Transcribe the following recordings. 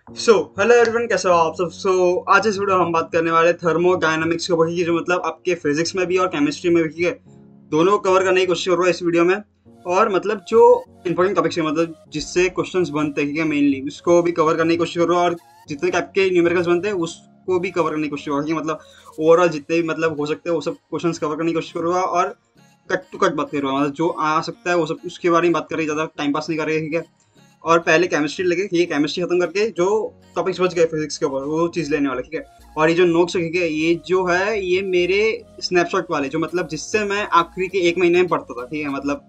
Hello everyone, कैसे हो आप सब। आज इस वीडियो में हम बात करने वाले थर्मोडायनामिक्स के ऊपर की, जो मतलब आपके फिजिक्स में भी और केमिस्ट्री में भी है, दोनों कवर करने की कोशिश कर रहा है इस वीडियो में। और मतलब जो इंपॉर्टेंट टॉपिक्स है, मतलब जिससे क्वेश्चंस बनते हैं मेनली, उसको भी कवर करने की कोशिश कर रहा हूँ। और जितने टाइप के न्यूमेरिकल्स बनते हैं उसको भी कवर करने की कोशिश कर रहा हूँ, मतलब ओवरऑल जितने भी मतलब हो सकते हैं वो सब क्वेश्चन कवर करने की कोशिश करूँगा। और कट टू कट बात कर रहा हूँ, मतलब जो आ सकता है वो सब उसके बारे में बात करें, ज़्यादा टाइम पास नहीं करेंगे, ठीक है। और पहले केमिस्ट्री लगे, ठीक है, केमिस्ट्री खत्म करके जो टॉपिक्स बच गए फिजिक्स के ऊपर वो चीज़ लेने वाला, ठीक है। और ये जो नोट्स है, ठीक है, ये जो है ये मेरे स्नैपशॉट वाले, जो मतलब जिससे मैं आखिरी के 1 महीने में पढ़ता था, ठीक है। मतलब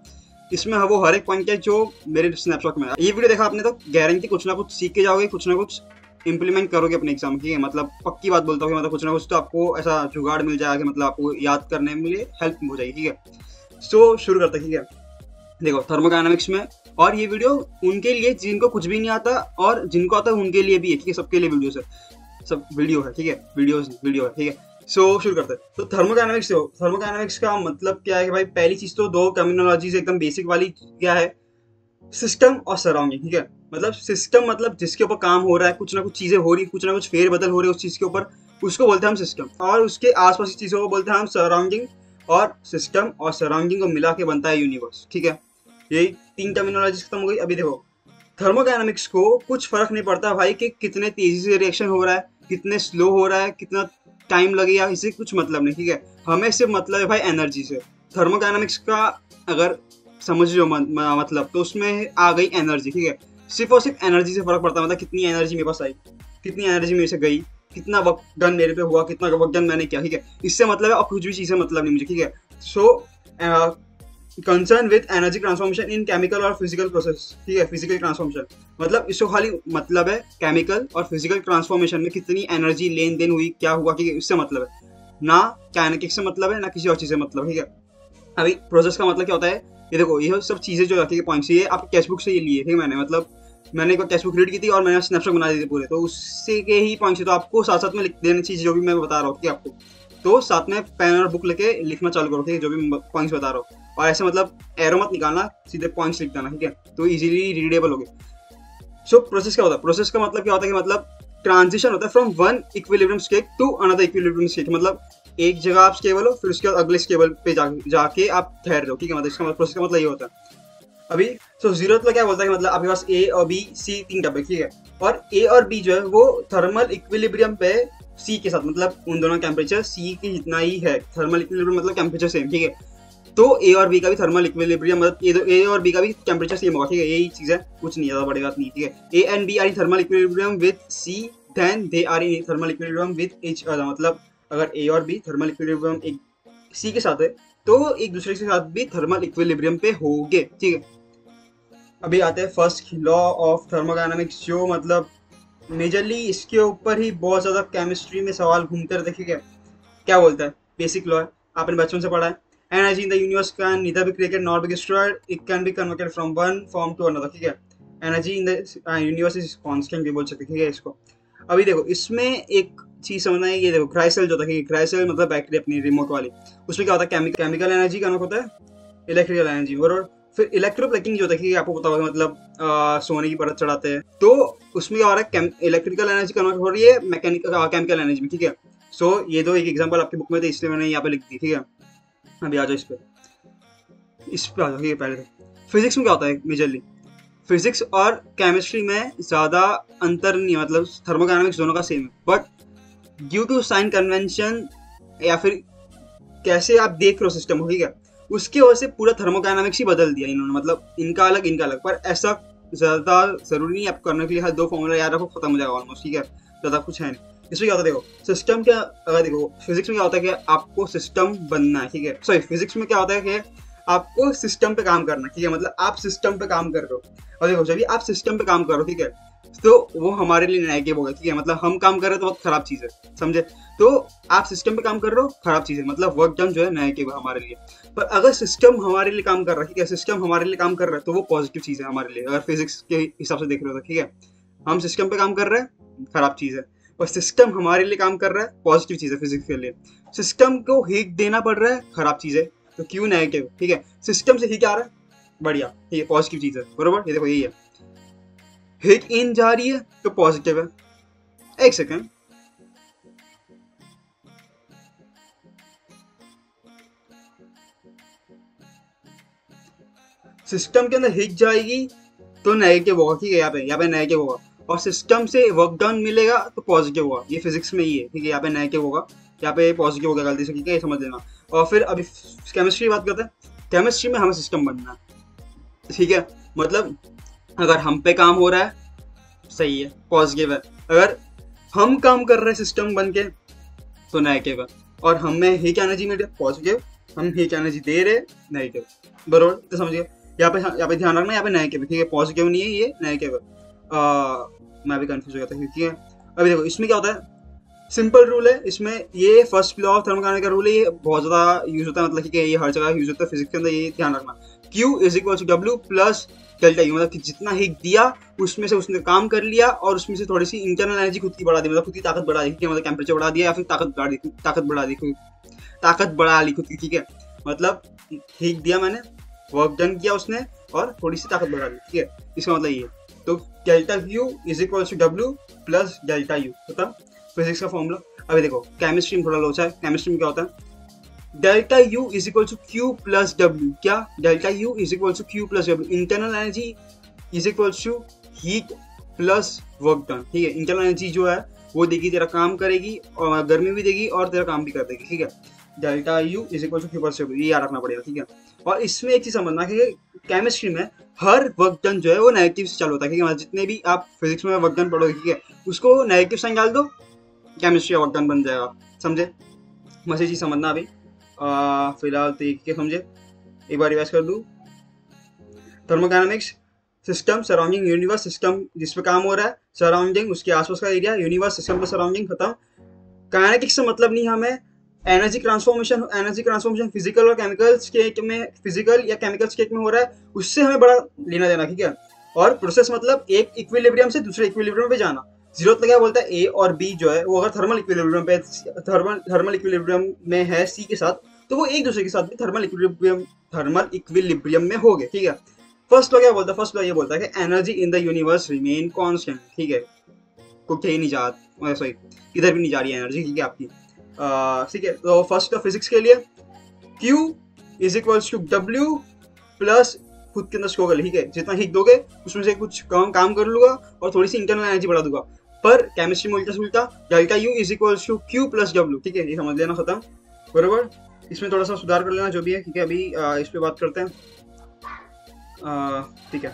इसमें वो हर एक पॉइंट है जो मेरे स्नैपशॉट में है। ये वीडियो देखा आपने तो गारंटी कुछ ना कुछ सीख के जाओगे, कुछ ना कुछ इंप्लीमेंट करोगे अपने एग्जाम, ठीक है। मतलब पक्की बात बोलता हूँ कि मतलब कुछ ना कुछ तो आपको ऐसा जुगाड़ मिल जाएगा, मतलब आपको याद करने में हेल्प हो जाएगी, ठीक है। शुरू करते हैं, ठीक है। देखो थर्मोडायनामिक्स में, और ये वीडियो उनके लिए जिनको कुछ भी नहीं आता, और जिनको आता है उनके लिए भी है, ठीक है। सबके लिए वीडियो है, सब वीडियो है, ठीक है। वीडियो है, ठीक है। शुरू करते हैं। तो थर्मोडायनामिक्स का मतलब क्या है कि भाई, पहली चीज तो दो टर्मिनोलॉजीज एकदम बेसिक वाली क्या है, सिस्टम और सराउंडिंग, ठीक है। मतलब सिस्टम मतलब जिसके ऊपर काम हो रहा है, कुछ ना कुछ चीजें हो रही, कुछ ना कुछ फेर बदल हो रही है उस चीज के ऊपर, उसको बोलते हैं हम सिस्टम। और उसके आसपास की चीजों को बोलते हैं हम सराउंडिंग। और सिस्टम और सराउंडिंग को मिला के बनता है यूनिवर्स, ठीक है। यही तीन टर्मिनोलॉजी खत्म हो गई। अभी देखो थर्मोडायनामिक्स को कुछ फर्क नहीं पड़ता भाई कि कितने तेजी से रिएक्शन हो रहा है, कितने स्लो हो रहा है, कितना टाइम लगेगा, इससे कुछ मतलब नहीं, ठीक है। हमें सिर्फ मतलब है भाई एनर्जी से। थर्मोडायनामिक्स का अगर समझ लो मतलब, तो उसमें आ गई एनर्जी, ठीक है। सिर्फ और सिर्फ एनर्जी से फर्क पड़ता है, मतलब कितनी एनर्जी मेरे पास आई, कितनी एनर्जी मेरे से गई, कितना वर्क डन मेरे पे हुआ, कितना वर्क डन मैंने किया, ठीक है। इससे मतलब है, और कुछ भी चीज़ से मतलब नहीं मुझे, ठीक है। सो concern with energy transformation in chemical और फिजिकल प्रोसेस, ठीक है। फिजिकल ट्रांसफॉर्मेशन मतलब इसको खाली मतलब है केमिकल और फिजिकल ट्रांसफॉर्मेशन में कितनी एनर्जी लेन देन हुई, क्या हुआ, ठीक है, इससे मतलब है। ना काइनेटिक्स से मतलब है, ना किसी और चीज़ से मतलब है, ठीक है। अभी प्रोसेस का मतलब क्या होता है, ये देखो ये सब चीज़ें जो रखी है पॉइंट्स, ये आपके टेक्स्ट बुक से ये लिए, ठीक है। मैंने मतलब मैंने एक बार टेक्स्ट बुक रीड की थी और मैंने स्नैपशॉट बना दिए थे पूरे, तो उससे के ही पॉइंट्स है, तो आपको साथ साथ में लिख देनी चाहिए जो भी मैं बता रहा हूँ, ठीक है। आपको तो साथ में पेन और बुक लेके लिखना चालू करो, ठीक है, जो भी पॉइंट्स बता रहा हूँ। और ऐसे मतलब एरो मत निकालना, सीधे पॉइंट्स लिख देना, ठीक है, तो इजीली रीडेबल होगे। प्रोसेस क्या होता है, प्रोसेस का मतलब क्या होता है कि मतलब ट्रांजिशन होता है from one equilibrium state to another equilibrium state. मतलब एक जगह आप स्टेबल हो, फिर उसके बाद अगले स्टेबल पे जाके आप ठहर रहे हो, ठीक है। मतलब इसका प्रोसेस का मतलब ये होता है। अभी जीरो तो क्या बोलता है कि मतलब आपके पास ए और बी सी तीन टॉपिक, ठीक है। और ए और बी जो है वो थर्मल इक्विलिब्रियम पे सी के साथ, मतलब उन दोनों टेम्परेचर सी के जितना ही है। थर्मल इक्विलिब्रियम मतलब टेम्परेचर सेम, ठीक है। तो ए और बी का भी थर्मल इक्विलिब्रियम, मतलब ए और बी का भी टेम्परेचर सेम होगा, ठीक है। यही चीज है, कुछ नहीं, ज्यादा बड़ी बात नहीं, ठीक है। A and B are in thermal equilibrium with C, then they are in thermal equilibrium with each other. मतलब अगर ए और बी थर्मल इक्विलिब्रियम एक सी के साथ है, तो एक दूसरे के साथ भी थर्मल इक्विलिब्रियम पे होंगे, ठीक है। अभी आते हैं फर्स्ट लॉ ऑफ थर्मोडायनामिक्स, जो मतलब मेजरली इसके ऊपर ही बहुत ज्यादा केमिस्ट्री में सवाल घूमते रहते, ठीक है। क्या बोलता है, बेसिक लॉ है, आपने बचपन से पढ़ा है। Energy in the universe can neither be created not be destroyed, it can be converted from one form to another, ठीक है। Energy in the universe is constant भी बोल सकते, ठीक है इसको। अभी देखो इसमें एक चीज समझना है, ये देखो क्राइसल जो था, क्राइसल मतलब बैटरी अपनी रिमोट वाली, उसमें क्या होता है, केमिकल एनर्जी कन्वर्ट होता है इलेक्ट्रिकल एनर्जी, बरोबर। फिर इलेक्ट्रोप्लेटिंग जो देखिए आपको पता होगा, मतलब सोने की परत चढ़ाते हैं, तो उसमें क्या हो रहा है, इलेक्ट्रिकल एनर्जी कन्वर्ट हो रही है मैकेनिकल केमिकल एनर्जी में, ठीक है। ये दो एक एग्जांपल आपकी बुक में थे, इसलिए मैंने यहाँ पे लिख दी, ठीक है। अभी आ जाओ इस पे आ जाओ, ठीक है। पहले फिजिक्स में क्या होता है मेजरली, फिजिक्स और केमिस्ट्री में ज्यादा अंतर नहीं है, मतलब थर्मोडायनामिक्स दोनों का सेम है, but due to sign convention या फिर कैसे आप देख रहे हो सिस्टम को, ठीक है, उसकी वजह से पूरा थर्मोडायनामिक्स ही बदल दिया इन्होंने। मतलब इनका अलग, पर ऐसा ज्यादा जरूरी नहीं आपको करने के लिए, हर दो फॉर्मूला याद रखो, खत्म हो जाएगा ऑलमोस्ट, ठीक है। ज्यादा कुछ है नहीं इसमें। क्या होता है देखो, सिस्टम क्या, अगर देखो फिजिक्स में क्या होता है कि आपको सिस्टम बनना है, ठीक है। सॉरी, फिजिक्स में क्या होता है कि आपको सिस्टम पे काम करना है, ठीक है। मतलब आप सिस्टम पे काम कर रहे हो, और देखो जब भी आप सिस्टम पे काम करो, ठीक है, तो वो हमारे लिए नेगेटिव होगा, ठीक है। मतलब हम काम कर रहे हैं तो बहुत खराब चीज है, समझे। तो आप सिस्टम पे काम कर रहे हो, खराब चीज है, मतलब वर्क डन जो है नेगेटिव है हमारे लिए। पर अगर सिस्टम हमारे लिए काम कर रहा है, ठीक है, सिस्टम हमारे लिए काम कर रहा है, तो वो पॉजिटिव चीज है हमारे लिए, अगर फिजिक्स के हिसाब से देख रहे हो तो, ठीक है। हम सिस्टम पे काम कर रहे हैं, खराब चीज है। और सिस्टम हमारे लिए काम कर रहा है, पॉजिटिव चीज है फिजिक्स के लिए। सिस्टम को हीट देना पड़ रहा है, खराब चीज है, तो क्यों नेगेटिव, ठीक है। सिस्टम से हीट आ रहा है, बढ़िया, ठीक है, पॉजिटिव चीज है, बरोबर। ये देखो यही है। हीट इन जा रही है तो पॉजिटिव है। एक सेकेंड, सिस्टम के अंदर हीट जाएगी तो नेगेटिव होगा, ठीक है, यहाँ पे नेगेटिव होगा, और सिस्टम से वर्क डन मिलेगा तो पॉजिटिव होगा। ये फिजिक्स में ही है, ठीक है, यहाँ पे नेगेटिव होगा, यहाँ पे पॉजिटिव होगा गलती से, ठीक है, ये समझ लेना। और फिर अभी केमिस्ट्री की बात करते हैं। केमिस्ट्री में हमें सिस्टम बनना है, ठीक है, मतलब अगर हम पे काम हो रहा है सही है, पॉजिटिव है, अगर हम काम कर रहे हैं सिस्टम बन के तो नेगेटिव है, और हमें हीट एनर्जी मिल रही है पॉजिटिव, हम हीट एनर्जी दे रहे नेगेटिव, बरोबर, तो समझिए यहाँ पे ध्यान रखना, यहाँ पे नेगेटिव, ठीक है, पॉजिटिव नहीं है, ये नेगेटिव है। मैं भी कंफ्यूज हो गया था, ठीक है। अभी देखो इसमें क्या होता है, सिंपल रूल है इसमें, ये फर्स्ट लॉ ऑफ थर्मोडायनामिक्स का रूल है, ये बहुत ज्यादा यूज होता है, मतलब कि ये हर जगह यूज होता है फिजिक्स के अंदर, ये ध्यान रखना। Q is equal to W plus delta U, मतलब कि जितना हीट दिया उसमें से उसने काम कर लिया और उसमें से थोड़ी सी इंटरनल एनर्जी खुद की बढ़ा दी, मतलब खुद की ताकत बढ़ा दी, मतलब टेम्परेचर बढ़ा दिया या फिर ताकत बढ़ा ली खुद की, ठीक है, मतलब हीट दिया मैंने, वर्क डन किया उसने और थोड़ी सी ताकत बढ़ा दी, ठीक है, इसका मतलब ये। तो delta Q is equal to W plus delta U, मतलब फिजिक्स का फॉर्मूला। अभी देखो केमिस्ट्री में थोड़ा लोचा है, केमिस्ट्री में क्या होता है, delta U is equal to Q plus W, क्या, delta U is equal to Q plus W, internal energy is equal to heat plus work done, ठीक है, इंटरनल एनर्जी जो है वो देगी, तेरा काम करेगी और गर्मी भी देगी और तेरा काम भी कर देगी, ठीक है, delta U is equal to Q plus W, ये याद रखना पड़ेगा, ठीक है। और इसमें एक चीज समझना कि केमिस्ट्री में हर वर्क डन जो है वो नेगेटिव से चालू होता है, ठीक है, जितने भी आप फिजिक्स में वर्क डन पढ़ोगे, ठीक है, उसको नेगेटिव साइन डाल दो, केमिस्ट्री का वर्क डन बन जाएगा, समझे, बस ये चीज समझना। अभी फिलहाल तो एक समझे, एक बार रिवाइज कर दूं, thermodynamics system surrounding universe, system जिस पे काम हो रहा है, सराउंडिंग उसके आसपास का एरिया, यूनिवर्स सिस्टम का सराउंडिंग, खत्म। काइनेटिक्स से मतलब नहीं हमें, एनर्जी ट्रांसफॉर्मेशन फिजिकल और केमिकल स्टेट में, फिजिकल या केमिकल स्टेट में हो रहा है, उससे हमें बड़ा लेना देना, ठीक है। और प्रोसेस मतलब एक इक्विलिब्रियम से दूसरे इक्विलिब्रियम पे जाना। जरूरत लगा बोलता है ए और बी जो है वो अगर थर्मल इक्विलिब्रियम में है सी के साथ, तो वो एक दूसरे के साथ भी थर्मल इक्विलिब्रियम में हो गए, ठीक है। फर्स्ट लॉ क्या बोलता है, फर्स्ट लॉ ये बोलता है कि energy in the universe remain constant, ठीक है, कुछ कहीं नहीं जा, सॉरी किधर भी नहीं जा रही है एनर्जी, ठीक है आपकी, ठीक है। तो फर्स्ट लॉ फिजिक्स के लिए Q is equal to W plus खुद के अंदर स्कोगल, ठीक है, जितना हीट दोगे उसमें से कुछ काम कर लूंगा और थोड़ी सी इंटरनल एनर्जी बढ़ा दूंगा। पर केमिस्ट्री में उल्टा से उल्टा, delta U is equal to Q plus W, ठीक है, ये समझ लेना, खत्म, बरोबर। इसमें थोड़ा सा सुधार कर लेना जो भी है, ठीक है। अभी इस पे बात करते हैं, ठीक है।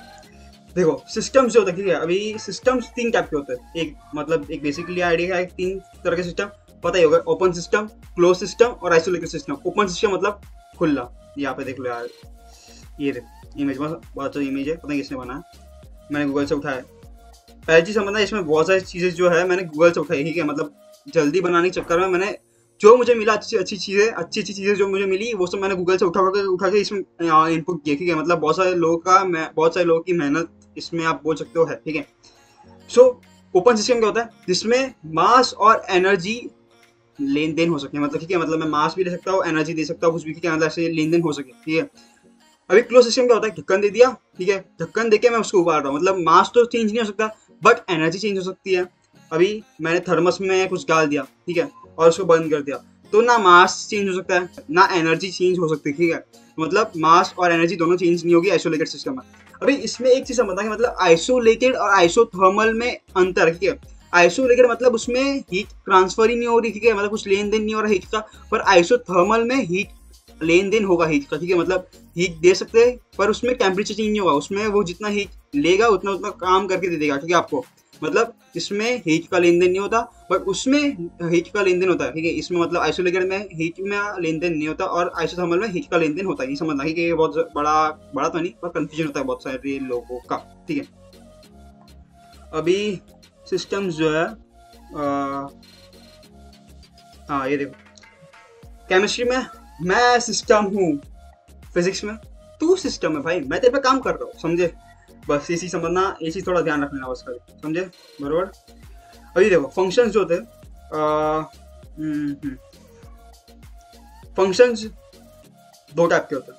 देखो सिस्टम्स जो होते हैं, ठीक है, अभी सिस्टम्स तीन टाइप के होते हैं, एक मतलब एक बेसिकली आइडिया है, तीन तरह के सिस्टम पता ही होगा, ओपन सिस्टम, क्लोज सिस्टम और आइसोलेटेड सिस्टम। ओपन सिस्टम मतलब खुला, यहाँ पे देख लो यार, ये देख इमेज में बहुत अच्छा इमेज है, पता नहीं किसने बनाया, मैंने गूगल से उठाया। पहली चीज समझना, इसमें बहुत सारी चीजें जो है मैंने गूगल से उठाई, ठीक है, मतलब जल्दी बनाने के चक्कर में मैंने जो मुझे मिला अच्छी चीजें जो मुझे मिली वो सब मैंने गूगल से उठा के इसमें इनपुट किया, ठीक है, मतलब बहुत सारे लोगों की मेहनत इसमें आप बोल सकते हो है, ठीक है। सो ओपन सिस्टम क्या होता है, जिसमें मास और एनर्जी लेन देन हो सके, मतलब ठीक है, मतलब मैं मास भी ले सकता हूँ, एनर्जी दे सकता हूँ, कुछ भी, ठीक है, मतलब ऐसे लेन देन हो सके, ठीक है। अभी क्लोज सिस्टम क्या होता है, ढक्कन दे दिया, ठीक है, ढक्कन देके मैं उसको उबाल रहा हूँ, मतलब मास तो चेंज नहीं हो सकता बट एनर्जी चेंज हो सकती है। अभी मैंने थर्मस में कुछ डाल दिया, ठीक है, और उसको बंद कर दिया, तो ना मास चेंज हो सकता है ना एनर्जी चेंज हो सकती है, ठीक है, मतलब मास और एनर्जी दोनों चेंज नहीं होगी आइसोलेटेड सिस्टम में। अभी इसमें एक चीज समझना है, मतलब आइसोलेटेड और आइसोथर्मल में अंतर, ठीक है। आइसोलेटेड मतलब उसमें हीट ट्रांसफर ही नहीं हो रही, ठीक है, मतलब कुछ लेन देन नहीं हो रहा हीट का, पर आइसोथर्मल में हीट लेन देन होगा हीट का, ठीक है, मतलब हीट दे सकते हैं पर उसमें टेम्परेचर चेंज नहीं होगा, उसमें वो जितना हीट लेगा उतना काम करके दे देगा, ठीक है आपको, मतलब इसमें हीट का लेन देन नहीं होता बट उसमें हीट का लेन देन होता है, ठीक है। इसमें मतलब आइसोलेटेड में हीट में लेन देन नहीं होता और आइसोथर्मल में हीट का लेन देन होता है, ये समझना कि ये बहुत बड़ा तो नहीं पर कंफ्यूजन होता है बहुत सारे लोगों का, ठीक है। अभी सिस्टम्स जो है हाँ ये देखो, केमिस्ट्री में मैं सिस्टम हूँ, फिजिक्स में तू सिस्टम है भाई, मैं तेरे पे काम कर रहा हूँ, समझे, बस ये चीज समझना, ये चीज थोड़ा ध्यान रखना बस कर, समझे, बरोबर। अभी देखो फंक्शंस जो होते हैं, फंक्शंस दो टाइप के होते हैं,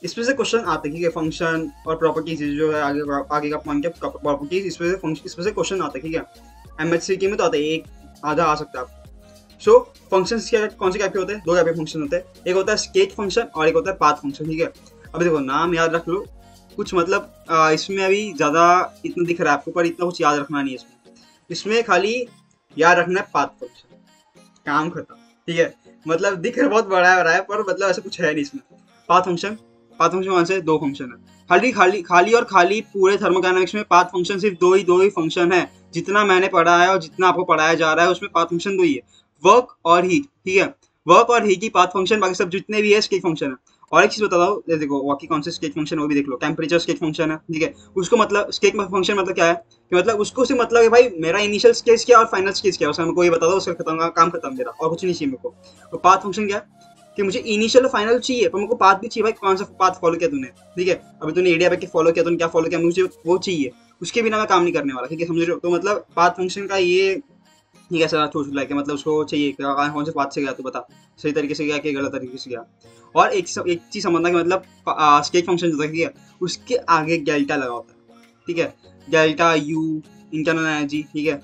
इसमें से क्वेश्चन आते हैं, ठीक है, फंक्शन और प्रॉपर्टीज जो है आगे का पॉइंट है प्रॉपर्टीज, इसमें से क्वेश्चन आते हैं, ठीक है। MHCQ में तो आते हैं, एक आधा आ सकता है आपको। सो फंक्शंस क्या कौन से टाइप के होते हैं? दो टाइप के फंक्शन होते हैं, एक होता है स्केच फंक्शन और एक होता है पाथ फंक्शन, ठीक है। अब देखो नाम याद रख लो, कुछ मतलब इसमें अभी ज़्यादा इतना दिख रहा है आपको, पर इतना कुछ याद रखना नहीं है इसमें खाली याद रखना है पाथ फंक्शन, काम खत्म, ठीक है। मतलब दिख रहा बहुत बड़ा है पर मतलब ऐसा कुछ है नहीं इसमें। पाथ फंक्शन कौन से? दो फंक्शन है, खाली पूरे थर्मोडायनामिक्स में पाथ फंक्शन सिर्फ दो ही फंक्शन है, जितना मैंने पढ़ा है और जितना आपको पढ़ाया जा रहा है उसमें पाथ फंक्शन दो ही है, वर्क और हीट, ठीक है। वर्क और हीट की पाथ फंक्शन, बाकी सब जितने भी है स्केच फंक्शन है। और एक चीज बता दो, देखो बाकी कौन से स्केच फंक्शन वो भी देख लो। टेम्परेचर स्केच फंक्शन है, ठीक है। उसको मतलब स्केच फंक्शन मतलब क्या है कि मतलब उसको सिर्फ मतलब है भाई मेरा इनिशियल स्केच क्या और फाइनल स्केच क्या है, उसका कोई बता दो, उसका खत्म, काम खत्म मेरा, और कुछ नहीं चाहिए मेरे को। और पाथ फंक्शन क्या है कि मुझे इनिशियल और फाइनल चाहिए, पर मेरे को पाथ भी चाहिए भाई, कौन सा पाथ फॉलो किया तूने, ठीक है। अभी तूने एडिया पे फॉलो किया, तूने क्या फॉलो किया, मुझे वो चाहिए, उसके बिना मैं काम नहीं करने वाला, ठीक है, समझ रहे हो। तो मतलब पाथ फंक्शन का ये कैसा छोड़ लाइक मतलब उसको चाहिए कौन से पाथ से गया, तो बता सही तरीके से गया कि गलत तरीके से गया। और एक चीज समझना कि मतलब स्केच फंक्शन जो है उसके आगे डेल्टा लगा होता है, ठीक है। डेल्टा यू इंटरनल एनर्जी, ठीक है,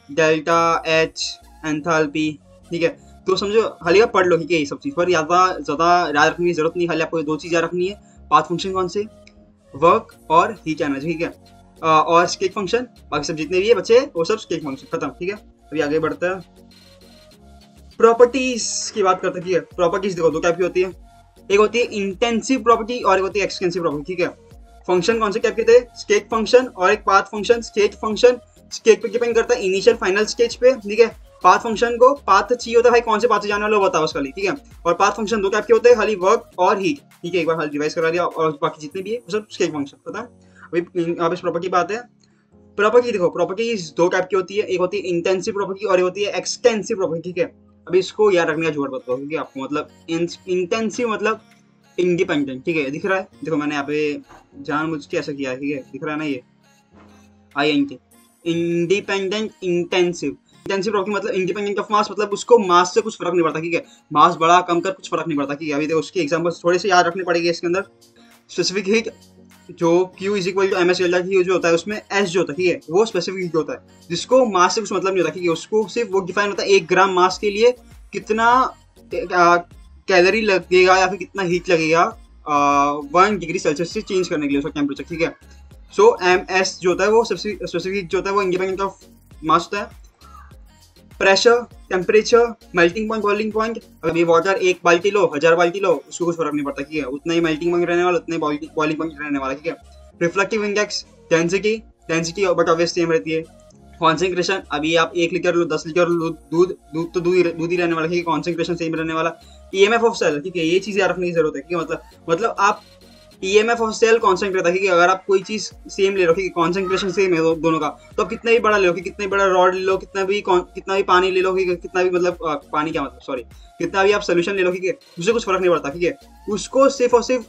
डेल्टा एच एंथैल्पी, ठीक है। तो समझो खाली आप पढ़ लो, ठीक है, ये सब चीज़ पर ज़्यादा याद रखने की जरूरत नहीं, खाली आपको दो चीज़ याद रखनी है। पाथ फंक्शन कौन से? वर्क और हीट एनर्जी, ठीक है। और स्केच फंक्शन, बाकी सब जितने भी है बच्चे वो सब स्केच फंक्शन, खत्म, ठीक है। अभी आगे बढ़ते हैं, प्रॉपर्टीज की बात करते हैं, ठीक है। प्रॉपर्टीज देखो दो टाइप की होती है, एक होती है इंटेंसिव प्रॉपर्टी और एक होती है एक्सटेंसिव प्रॉपर्टी, ठीक है। फंक्शन कौन से टाइप के थे? स्केच फंक्शन और एक path function. Sketch function sketch पे डिपेंड करता है, इनिशियल फाइनल स्केच पे, ठीक है। पाथ फंक्शन को पाथ चाहिए होता है भाई, कौन से पाथ से जाने वाला वो बताओ उसका, ठीक है। और पाथ फंक्शन दो टाइप के होते हैं, खाली वर्क और हीट, ठीक है, एक बार खाली रिवाइज करा दिया, और बाकी जितने भी है वो सब स्केच फंक्शन, पता है। अभी आप इस प्रॉपर्टी बात है, प्रॉपर्टी देखो, प्रॉपर्टी दो टाइप की होती है, एक होती है इंटेंसिव प्रॉपर्टी और एक होती है एक्सटेंसिव प्रॉपर्टी, ठीक है। अभी इसको याद रखने का जोड़ बताओ, क्योंकि आपको मतलब इंटेंसिव मतलब इंडिपेंडेंट, ठीक है, दिख रहा है, देखो मैंने यहाँ पे जानबूझ के ऐसा किया है, ठीक है, दिख रहा है ना ये INT, इंडिपेंडेंट इंटेंसिव प्रॉपर्टी मतलब इंडिपेंडेंट ऑफ मास, मतलब उसको मास से कुछ फर्क नहीं पड़ता, ठीक है, मास बड़ा कम कर कुछ फर्क नहीं पड़ता, ठीक है। अभी देखो उसके एग्जांपल्स थोड़े से याद रखने पड़ेंगे इसके अंदर। स्पेसिफिक हीट जो Q is equal to MS delta Q जो होता है, उसमें S जो होता है, ठीक है, वो स्पेसिफिक हीट होता है, जिसको मास से कुछ मतलब नहीं होता, ठीक है। उसको सिर्फ वो डिफाइन होता है 1 ग्राम मास के लिए कितना कैलोरी लगेगा या फिर कितना हीट लगेगा 1 डिग्री सेल्सियस से चेंज करने के लिए उसका टेम्परेचर, ठीक है। सो MS जो होता है वो स्पेसिफिक हीट जो होता है वो इंडिपेंडेंट ऑफ मास होता है। Pressure, temperature, melting point, boiling point, अभी वाटर 1 बाल्टी लो 1000 बाल्टी लो उसको कुछ फर्क नहीं पड़ता, ठीक है, उतना ही मेल्टिंग पॉइंट रहने वाला, उतना ही बॉइलिंग पॉइंट रहने वाला, ठीक है। Reflective index, density but obvious same रहती है। कॉन्सेंट्रेशन, अभी आप 1 लीटर लो 10 लीटर लो दूध तो दूध ही रहने वाला, ठीक है, कॉन्सेंट्रेशन सेम रहने वाला। EMF ऑफ सेल, ठीक है, ये चीज़ याद रखने की जरूरत है, ठीक है, मतलब आप EMF ऑफ सेल कांस्टेंट रहता है, कि अगर आप कोई चीज सेम ले लो, ठीक है, कॉन्सेंट्रेशन सेम है दोनों का, तो आप कितना भी बड़ा ले लो, कि कितना भी बड़ा रॉड ले लो, कितना भी पानी ले लो, कितना भी मतलब पानी क्या मतलब सॉरी कितना भी आप सोल्यूशन ले लो, ठीक है, उससे कुछ फर्क नहीं पड़ता, ठीक है। उसको सिर्फ और सिर्फ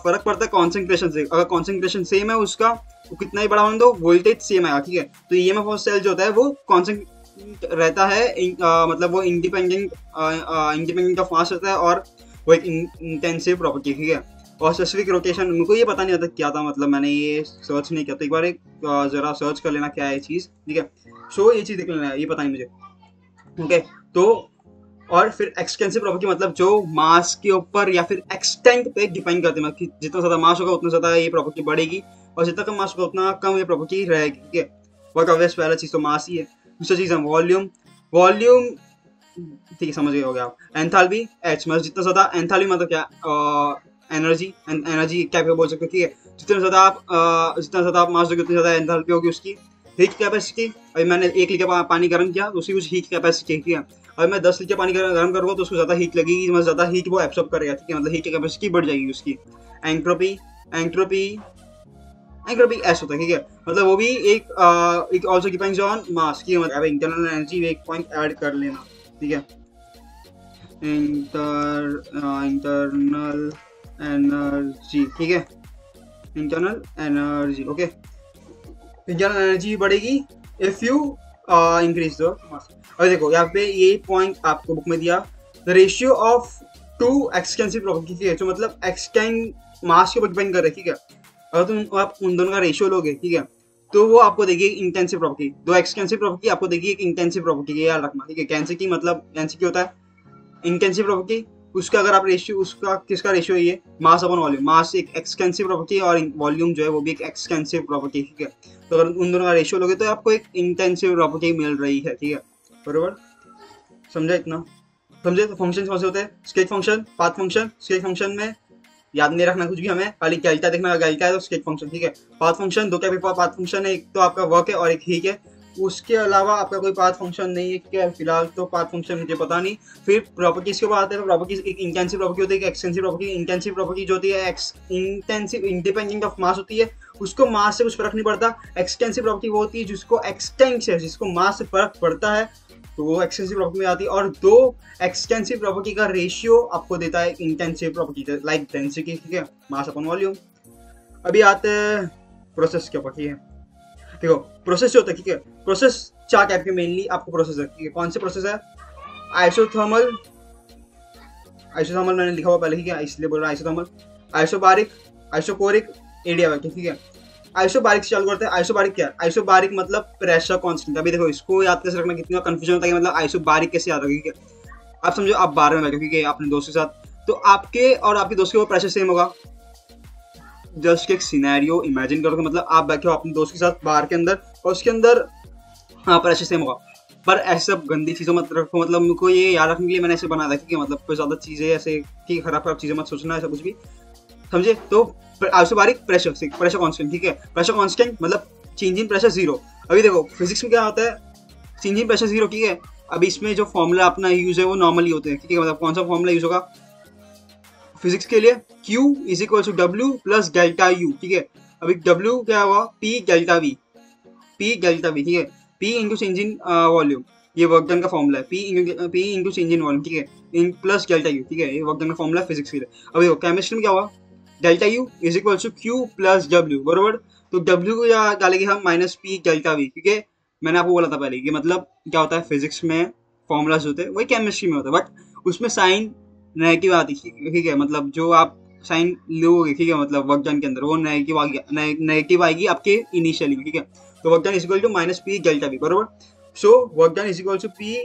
फर्क पड़ता है कॉन्सेंट्रेशन से, अगर कॉन्सेंट्रेशन सेम है उसका तो कितना ही बड़ा होने दो वोल्टेज सेम आएगा, ठीक है। तो EMF ऑफ सेल जो होता है वो कॉन्सेंट रहता है, मतलब वो इंडिपेंडेंट ऑफ मास रहता है, और वो एक इंटेंसिव प्रॉपर्टी, ठीक है। और स्पेसिफिक रोटेशन, मुझे ये पता नहीं आता क्या था, मतलब मैंने ये सर्च नहीं किया, तो एक बार जरा सर्च कर लेना क्या है ये चीज़, ठीक है। सो ये चीज़ देख लेना, ये पता नहीं मुझे, ओके। तो और फिर एक्सटेंसिव प्रॉपर्टी मतलब जो मास के ऊपर या फिर एक्सटेंट पे डिपेंड करते हैं, मतलब जितना ज़्यादा मास होगा उतना ज़्यादा ये प्रॉपर्टी बढ़ेगी, और जितना कम मास होगा उतना कम ये प्रॉपर्टी रहेगी, ठीक है। बट ऑब्वियस पहला चीज़ तो मास ही है। दूसरी चीज़ है वॉल्यूम, ठीक है, समझ गए हो गया आप। एंथैल्पी H, मतलब जितना ज़्यादा एंथैल्पी मतलब क्या, एनर्जी क्या बोल सकते हैं, ठीक है, जितना ज़्यादा आप मास दोगे उतनी ज़्यादा एंथैल्पी होगी उसकी। हीट कैपेसिटी, अभी मैंने 1 लीटर पानी गर्म किया तो उसकी कुछ हीट कैपेसिटी, ठीक है। अगर मैं 10 लीटर पानी गर्म करूँगा तो उसको ज़्यादा हीट लगेगी, मतलब ज़्यादा हीट वो एब्सॉर्ब करेगा, ठीक है, मतलब हीट कैपेसिटी बढ़ जाएगी उसकी। एंट्रोपी एस होता है, ठीक है, मतलब वो भी एक ऑल्सो डिपेंड्स ऑन मास की, मतलब इंटरनल एनर्जी एक पॉइंट ऐड कर लेना, ठीक है। इंटरनल एनर्जी, ठीक है, internal energy, okay. Internal energy बढ़ेगी if you increase the mass. और देखो यहाँ पे ये पॉइंट आपको बुक में दिया, the ratio of two extensive property, ठीक है, तो मतलब एक्सटेंड मास के ऊपर डिपेंड कर रहे हैं, ठीक है। अगर तुम आप उन दोनों का रेशियो लोगे, ठीक है, तो वो आपको देगी एक इंटेंसिव प्रॉपर्टी। दो एक्सटेंसिव प्रॉपर्टी आपको देगी एक इंटेंसिव प्रॉपर्टी, याद रखना, ठीक है। कैंसिव की मतलब कैंसिव क्या होता है, इंटेंसिव प्रॉपर्टी, उसका अगर आप रेशियो, उसका किसका रेशियो है ये, मास अपॉन वॉल्यूम। मास एक एक्सटेंसिव प्रॉपर्टी है और वॉल्यूम जो है वो भी एक एक्सटेंसिव प्रॉपर्टी, ठीक है। तो अगर उन दोनों का रेशियो लोगे तो आपको एक इंटेंसिव प्रॉपर्टी मिल रही है, ठीक है, बरोबर। समझा इतना? समझे? तो फंक्शन कौन से होते हैं, sketch function, path function. Sketch function में याद नहीं रखना कुछ भी, हमें खाली डेल्टा देखना, डेल्टा है तो स्केच फंक्शन, ठीक है। पाथ फंक्शन, दो क्या पाथ फंक्शन है, एक तो आपका वर्क है और एक हीक है, उसके अलावा आपका कोई पाथ फंक्शन नहीं है, क्या फिलहाल तो पाथ फंक्शन मुझे पता नहीं। फिर प्रॉपर्टीज के ऊपर आते हैं, तो प्रॉपर्टीज एक इंटेंसिव प्रॉपर्टी होती है, एक एक्सटेंसिव प्रॉपर्टी। इंटेंसिव प्रॉपर्टी जो होती है इंटेंसिव इंडिपेंडेंट ऑफ मास होती है, उसको मास से कुछ फर्क नहीं पड़ता। एक्सटेंसिव प्रॉपर्टी वो होती है जिसको एक्सटेंट से, जिसको मास से फर्क पड़ता है, तो वो एक्सटेंसिव प्रॉपर्टी में आती है। और दो एक्सटेंसिव प्रॉपर्टी का रेशियो आपको देता है इंटेंसिव प्रॉपर्टी, लाइक डेंसिटी, ठीक है, मास अपॉन वॉल्यूम। अभी आते हैं प्रोसेस के ऊपर, ठीक है। देखो प्रोसेस जो होता है, ठीक है, प्रोसेस चार टाइप के मेनली आपको प्रोसेस है, ठीक है। कौन से प्रोसेस है, आइसोथर्मल, आइसोथर्मल मैंने लिखा हुआ पहले, ठीक है, इसलिए बोल रहा हूँ आइसोथर्मल, आइसोबारिक, आइसोकोरिक, एडियाबैटिक, ठीक है। आइसोबारिक से चालू करते हैं। आइसोबारिक क्या है, आइसोबारिक मतलब प्रेशर कांस्टेंट। अभी देखो इसको याद कैसे रखना, कितना कंफ्यूजन होता है कि मतलब आइसोबारिक कैसे याद रखोगे, ठीक है। आप समझो आप बार में बैठो, ठीक है, अपने दोस्त के साथ, तो आपके और आपके दोस्त के ऊपर प्रेशर सेम होगा। जस्ट एक सिनेरियो इमेजिन करो कि मतलब आप बैठे हो अपने दोस्त के साथ बार के अंदर और उसके अंदर हाँ प्रेशर सेम होगा। पर ऐसे सब गंदी चीज़ों मत रखो, मतलब मुझको ये याद रखने के लिए मैंने ऐसे बना था, ठीक है। मतलब कोई ज़्यादा चीज़ें ऐसे ठीक खराब खराब चीज़ें मत सोचना, ऐसा कुछ भी, समझे। तो आइसोबारिक प्रेशर कांस्टेंट, ठीक है। प्रेशर कांस्टेंट मतलब चेंज इन प्रेशर जीरो। अभी देखो फिजिक्स में क्या होता है, चेंज इन प्रेशर जीरो, ठीक है। अभी इसमें जो फॉर्मूला अपना यूज है वो नॉर्मली होते हैं, ठीक है। मतलब कौन सा फॉर्मूला यूज होगा फिजिक्स के लिए, Q is equal to W plus delta U, ठीक है। अभी W क्या हुआ, P डेल्टा V, ठीक है। P into change in volume, ये वर्क डन का फॉर्मूला है, P into change in volume, ठीक है, इन प्लस डेल्टा U, ठीक है। ये वर्क डन का फॉर्मूला है फिजिक्स के लिए। अभी केमिस्ट्री में क्या हुआ, delta U is equal to Q plus W, बरोबर। तो W को यहाँ डालेंगे हम माइनस P डेल्टा V, ठीक है। मैंने आपको बोला था पहले कि मतलब क्या होता है फिजिक्स में फॉर्मूलाज होते हैं वही केमिस्ट्री में होता है, बट उसमें साइन नेगेटिव आती है, ठीक है। मतलब जो आप साइन लोगे, ठीक है, मतलब वर्क डन के अंदर वो नेगेटिव आएगी आपके इनिशियली में, ठीक है। तो work done is equal to minus P delta V, बरोबर। So work done is equal to P,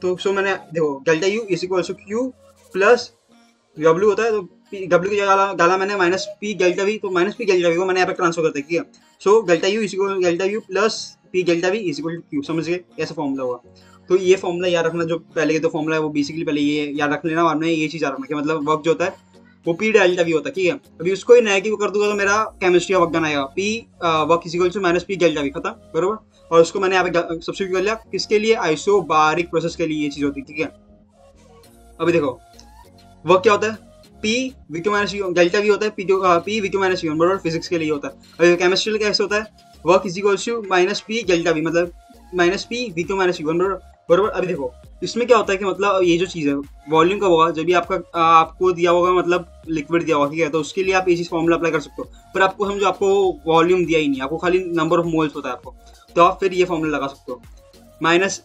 तो सो मैंने देखो delta U is equal to Q plus W होता है, तो W की जगह डाला मैंने माइनस P डेल्टा V, तो माइनस P डेल्टा V को मैंने यहाँ पे ट्रांसफर करता है, ठीक है। So delta U is equal delta U plus P delta V is equal to Q, समझ गए, ऐसा फॉर्मूला हुआ। तो ये फॉर्मूला याद रखना, जो पहले के तो फॉर्मूला है वो बेसिकली पहले ये याद रख लेना, बाद में ये चीज़ याद रखना कि मतलब वर्क जो होता है वो P डेल्टा V होता है, ठीक है। अभी उसको ही नेगेटिव कर दूंगा तो मेरा केमिस्ट्री का वर्क डन आएगा, P work is equal to minus P delta V, खत्म, बरोबर। और उसको मैंने यहाँ पे सब्स्टिट्यूट कर लिया, किसके लिए, आइसोबारिक प्रोसेस के लिए ये चीज़ होती है, ठीक है। अभी देखो वर्क क्या होता है, P V2 minus V, delta V होता है P V2 माइनस V1, बरोबर, फिजिक्स के लिए होता है। और केमिस्ट्री में कैसे होता है, work is equal to minus P delta V, मतलब minus P V2 minus V1, बरोबर। अभी देखो इसमें क्या होता है कि मतलब ये जो चीज़ है वॉल्यूम कब होगा, जब भी आपको दिया होगा, मतलब लिक्विड दिया होगा, ठीक है, तो उसके लिए आप ये चीज़ फॉर्मूला अप्लाई कर सकते हो। पर आपको समझो आपको वॉल्यूम दिया ही नहीं, आपको खाली नंबर ऑफ मोल्स होता है आपको, तो आप फिर ये फॉर्मूला लगा सकते हो, minus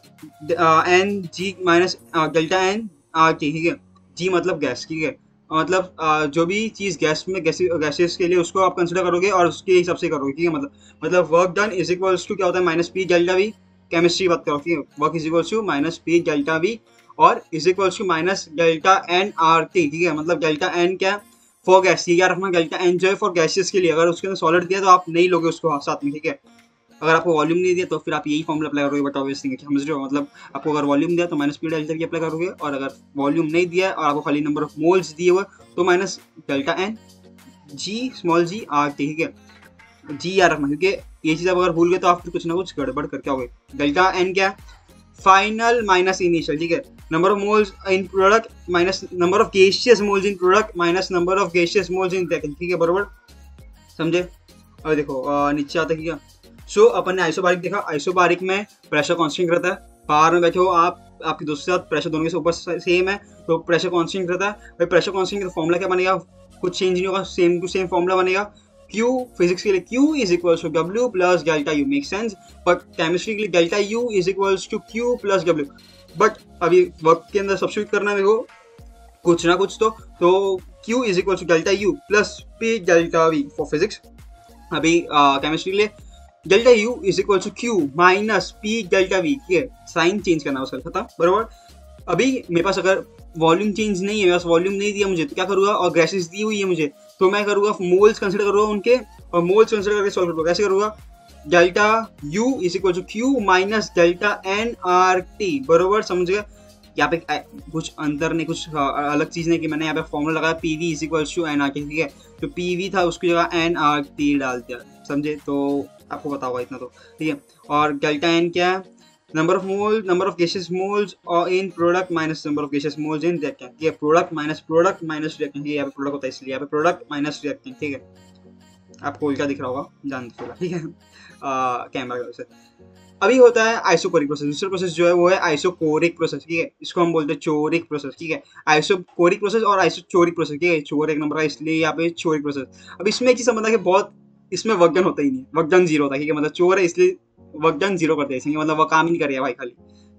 N G minus delta N R T, ठीक है। जी मतलब गैस, ठीक है, मतलब जो भी चीज़ गैस में गैसेस के लिए उसको आप कंसिडर करोगे और उसके हिसाब से करोगे, ठीक है। मतलब work done is equals to क्या होता है, minus P delta V, chemistry बात करो, ठीक है। Work is equals to minus P delta V और is equals to minus delta N R T, ठीक है। मतलब डेल्टा एन क्या फॉर गैस, ये क्या रखना, डेल्टा एन जो है फॉर गैसेस के लिए, अगर उसके अंदर सॉलिड दिया तो आप नहीं लोगे उसको साथ में, ठीक है। अगर आपको वॉल्यूम नहीं दिया तो फिर आप यही फॉर्मूला अप्लाई करोगे, बट ऑब्वियसली समझ रहे हो, मतलब आपको अगर वॉल्यूम दिया तो minus P delta V apply करोगे, और अगर वॉल्यूम नहीं दिया और आपको खाली नंबर ऑफ मोल्स दिए हुए तो minus delta N G small G R T, ठीक है। जी याद रखना, क्योंकि ये चीज़ आप अगर भूल गए तो आप फिर कुछ ना कुछ गड़बड़ करके आओगे। डेल्टा एन क्या है, फाइनल माइनस इनिशियल, ठीक है। Number of moles in product minus number of gaseous moles in product minus number of gaseous moles in package, ठीक है, बरोबर, समझे। और देखो नीचे आता है, ठीक है। सो अपन ने आइसोबारिक देखा, आइसोबारिक में प्रेशर कांस्टेंट रहता है, बाहर में बैठे हो आप आपके दोस्त के साथ, प्रेशर दोनों के ऊपर सेम है तो प्रेशर कांस्टेंट रहता है। भाई प्रेशर कांस्टेंट का फॉर्मूला क्या बनेगा, कुछ चेंज नहीं होगा, सेम टू सेम फॉर्मूला बनेगा, Q फिजिक्स के लिए Q is equal to W plus delta U, make sense. But chemistry के लिए delta U is equal to Q plus W। But अभी वर्क के अंदर सब्स्टिट्यूट करना है मेरे को कुछ ना कुछ, तो Q is equal to delta U plus P delta V for physics. अभी केमिस्ट्री के लिए delta U is equal to Q minus P delta V, ठीक है, साइन चेंज करना उसका, खत्म, बरोबर। अभी मेरे पास अगर वॉल्यूम चेंज नहीं है, मेरे पास वॉल्यूम नहीं दिया मुझे, तो क्या करूँगा, और गैसेस दी हुई है मुझे, तो मैं करूँगा मोल्स कंसिडर करूँगा उनके, और मोल्स कंसिडर करके सॉल्व करूँगा। कैसे करूँगा, delta U is equal to Q minus delta N R T, बरोबर, समझ गया। यहाँ पे कुछ अंतर नहीं, कुछ अलग चीज नहीं कि मैंने यहाँ पे फॉर्मूला लगाया P V is equal to N R T, ठीक है, तो पी वी था उसकी जगह एन आर टी डाल दिया, समझे, तो आपको पता होगा इतना तो, ठीक है। और डेल्टा एन क्या है, number of mole, number of gases moles और in product minus number of gases moles in reactant, ठीक है, प्रोडक्ट माइनस रिएक्टेंट, यहाँ पे प्रोडक्ट होता है इसलिए यहाँ पे प्रोडक्ट माइनस रिएक्टेंट, ठीक है, आपको उल्टा दिख रहा होगा, जानते हो, ठीक है, कैमरा की वजह से। अभी होता है आइसोकोरिक प्रोसेस, दूसरा प्रोसेस जो है वो है आइसोकोरिक प्रोसेस, ठीक है, इसको हम बोलते हैं चोरिक प्रोसेस, ठीक है, आइसोकोरिक प्रोसेस और आइसोचोरिक प्रोसेस, ठीक है, चोर एक नंबर का इसलिए यहाँ पे चोरिक प्रोसेस। अब इसमें एक चीज समझना कि बहुत इसमें वर्कडन होता ही नहीं, वर्कडन जीरो होता है, ठीक है, मतलब चोर है इसलिए वर्कडन जीरो कर दिया, मतलब वो काम ही नहीं करेगा भाई, खाली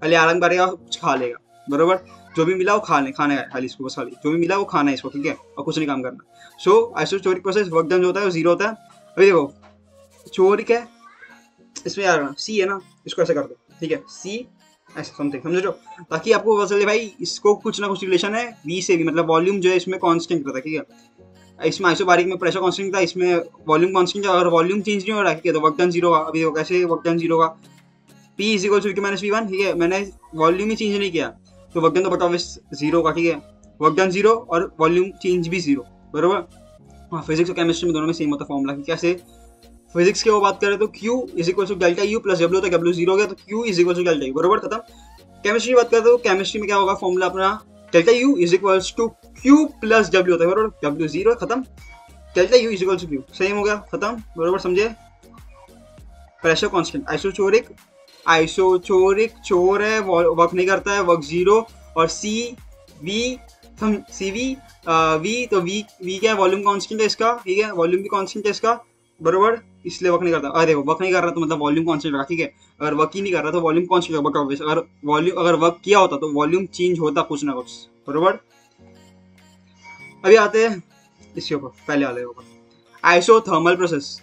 खाली आराम करेगा, कुछ खा लेगा, बरोबर, जो भी मिला वो खाने का खाली, इसको बस खाली जो भी मिला वो खाना है इसको, ठीक है, और कुछ नहीं काम करना। सो आइसोचोरिक प्रोसेस वर्कडन जो होता है वो जीरो होता है। अभी देखो चोरिक है, इसमें यार सी है ना, इसको ऐसे कर दो, ठीक है, सी ऐसे समथिंग, समझ लो, ताकि आपको पता चले भाई इसको कुछ ना कुछ रिलेशन है वी से भी, मतलब वॉल्यूम जो है इसमें कांस्टेंट रहता है, ठीक है, इसमें आइसोबारिक में प्रेशर कांस्टेंट था, इसमें वॉल्यूम कांस्टेंट था, और वॉल्यूम चेंज नहीं हो रहा है, ठीक है, तो वर्क डन जीरो होगा। अभी देखो कैसे वर्क डन जीरो होगा, P is equal to Q minus V1, ठीक है, मैंने वॉल्यूम ही चेंज नहीं किया, तो वर्क डन तो बटा जीरो का, ठीक है, वर्क डन जीरो और वॉल्यूम चेंज भी जीरो, बरोबर। हाँ, फिजिक्स और केमिस्ट्री में दोनों में सेम होता है फॉर्मूला, कैसे फिजिक्स की वो बात करें तो Q is equal to delta U plus W, तो डब्ल्यू जीरो हो गया, तो Q is equal to delta U, बरोबर, खत्म। केमिस्ट्री की बात करें तो केमिस्ट्री में क्या होगा फॉर्मूला अपना, delta U is equal to Q plus W होता है, बरोबर, डब्ल्यू जीरो, खत्म, delta U is equal to Q, same हो गया, खत्म, बरोबर, समझे। प्रेशर कांस्टेंट आइसोचोरिक चोर है, वर्क नहीं करता है, वर्क जीरो, और सी वी वी, तो वी क्या है, वॉल्यूम कांस्टेंट है इसका, ठीक है, वॉल्यूम भी कांस्टेंट है इसका, बरोबर, इसलिए वर्क नहीं करता। अरे देखो वर्क नहीं कर रहा तो मतलब वॉल्यूम कांस्टेंट रहा, ठीक है, अगर वर्क ही नहीं कर रहा तो वॉल्यूम कांस्टेंट बट ऑब्वियस अगर वर्क किया होता तो वॉल्यूम चेंज होता कुछ ना कुछ, बरोबर। अभी आते हैं इसके ऊपर, पहले वाले ऊपर, आइसोथर्मल प्रोसेस।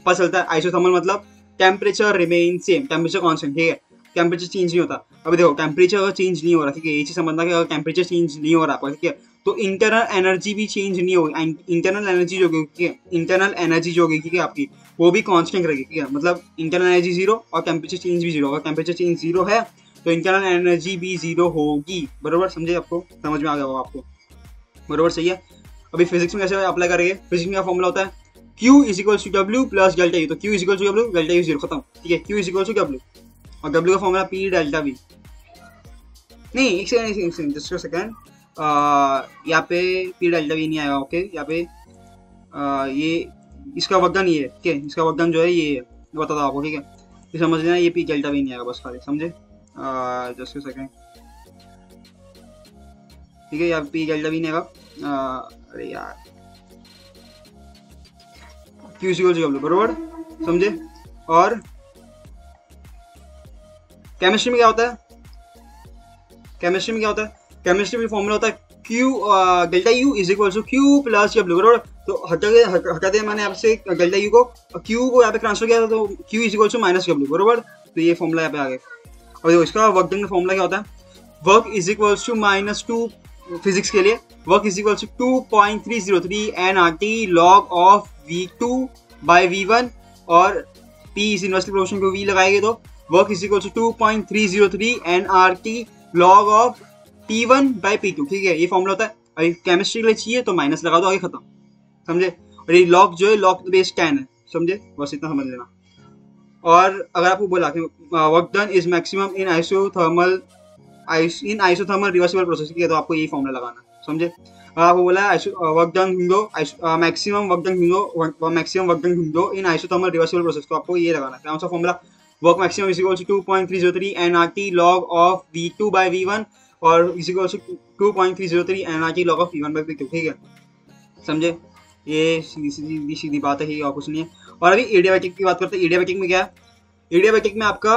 पता चलता है आइसोथर्मल मतलब temperature remain same, temperature constant, ठीक है, टेम्परेचर चेंज नहीं होता। अभी देखो टेम्परेचर अगर चेंज नहीं हो रहा, ठीक है, ये चीज समझना कि अगर टेम्परेचर चेंज नहीं हो रहा आपका, ठीक है, तो इंटरनल एनर्जी भी चेंज नहीं होगी, इंटरनल एनर्जी जो होगी, ठीक है, इंटरनल एनर्जी जो होगी, ठीक है, आपकी वो भी कांस्टेंट रहेगी, ठीक है, मतलब इंटरनल एनर्जी जीरो और टेम्परेचर चेंज भी जीरो, अगर टेम्परेचर चेंज जीरो है तो इंटरनल एनर्जी भी जीरो होगी, बरोबर, समझे, आपको समझ में आ गया होगा आपको, बरोबर, सही है। अभी फिजिक्स में कैसे अप्लाई करेंगे, फिजिक्स में क्या फॉर्मूला होता है, Q is equal to W plus delta U, तो Q is equal to W, delta U zero, खत्म, ठीक है, Q is equal to W, और W का फॉर्मूला P डेल्टा V, नहीं एक सेकंड जस्ट सेकंड, यहाँ पे P डेल्टा V नहीं आएगा, ओके, यहाँ पे ये इसका वर्कडन ये है, ठीक है, इसका वर्कडन जो है ये है, बता दो आपको, ठीक है, ये समझ लेना, ये P डेल्टा V नहीं आएगा, बस खाली समझे, जस्ट सेकंड, ठीक है, यहाँ P डेल्टा V नहीं आएगा, अरे यार Q is equal to W, बरोबर, समझे। और केमिस्ट्री में क्या होता है, केमिस्ट्री में फॉर्मूला होता है Q delta U is equal to Q plus W, बरोबर, तो हटा दिया मैंने आपसे डेल्टा U को, Q को यहाँ पे ट्रांसफर किया था, तो Q is equal to minus W, बरोबर, तो ये फॉर्मूला यहाँ पे आ गया। और देखो इसका वर्क डन का फॉर्मूला क्या होता है, work is equal to minus two, physics के लिए work is equal to 2.303 nRT log of V2 by V1, और P इज इनवर्सली प्रोपोर्शनल को V लगाएंगे तो work is equal to 2.303 nRT log of T1 by P2, ठीक है, ये formula होता है। अभी केमिस्ट्री के लिए चाहिए तो माइनस लगा दो, आगे खत्म, समझे। और ये लॉग जो है लॉग बेस 10 है, समझे, बस इतना समझ लेना। और अगर आपको बोला कि work done is maximum in isothermal reversible process, ठीक है, तो आपको यही फॉर्मूला लगाना, समझे। आपको बोला वर्क डन ढूंढो, मैक्सिमम वर्क डन ढूंढो इन आइसोथर्मल रिवर्सिबल प्रोसेस, तो आपको ये लगाना, कौन सा formula, work maximum is equal to 2.303 nRT log of V2 by V1, और is equal to 2.303 nRT log of V1 by V2, ठीक है, समझे, ये सीधी बात है, और कुछ नहीं है। और अभी एडियाबैटिक की बात करते हैं, एडियाबैटिक में क्या है, एडियाबैटिक में आपका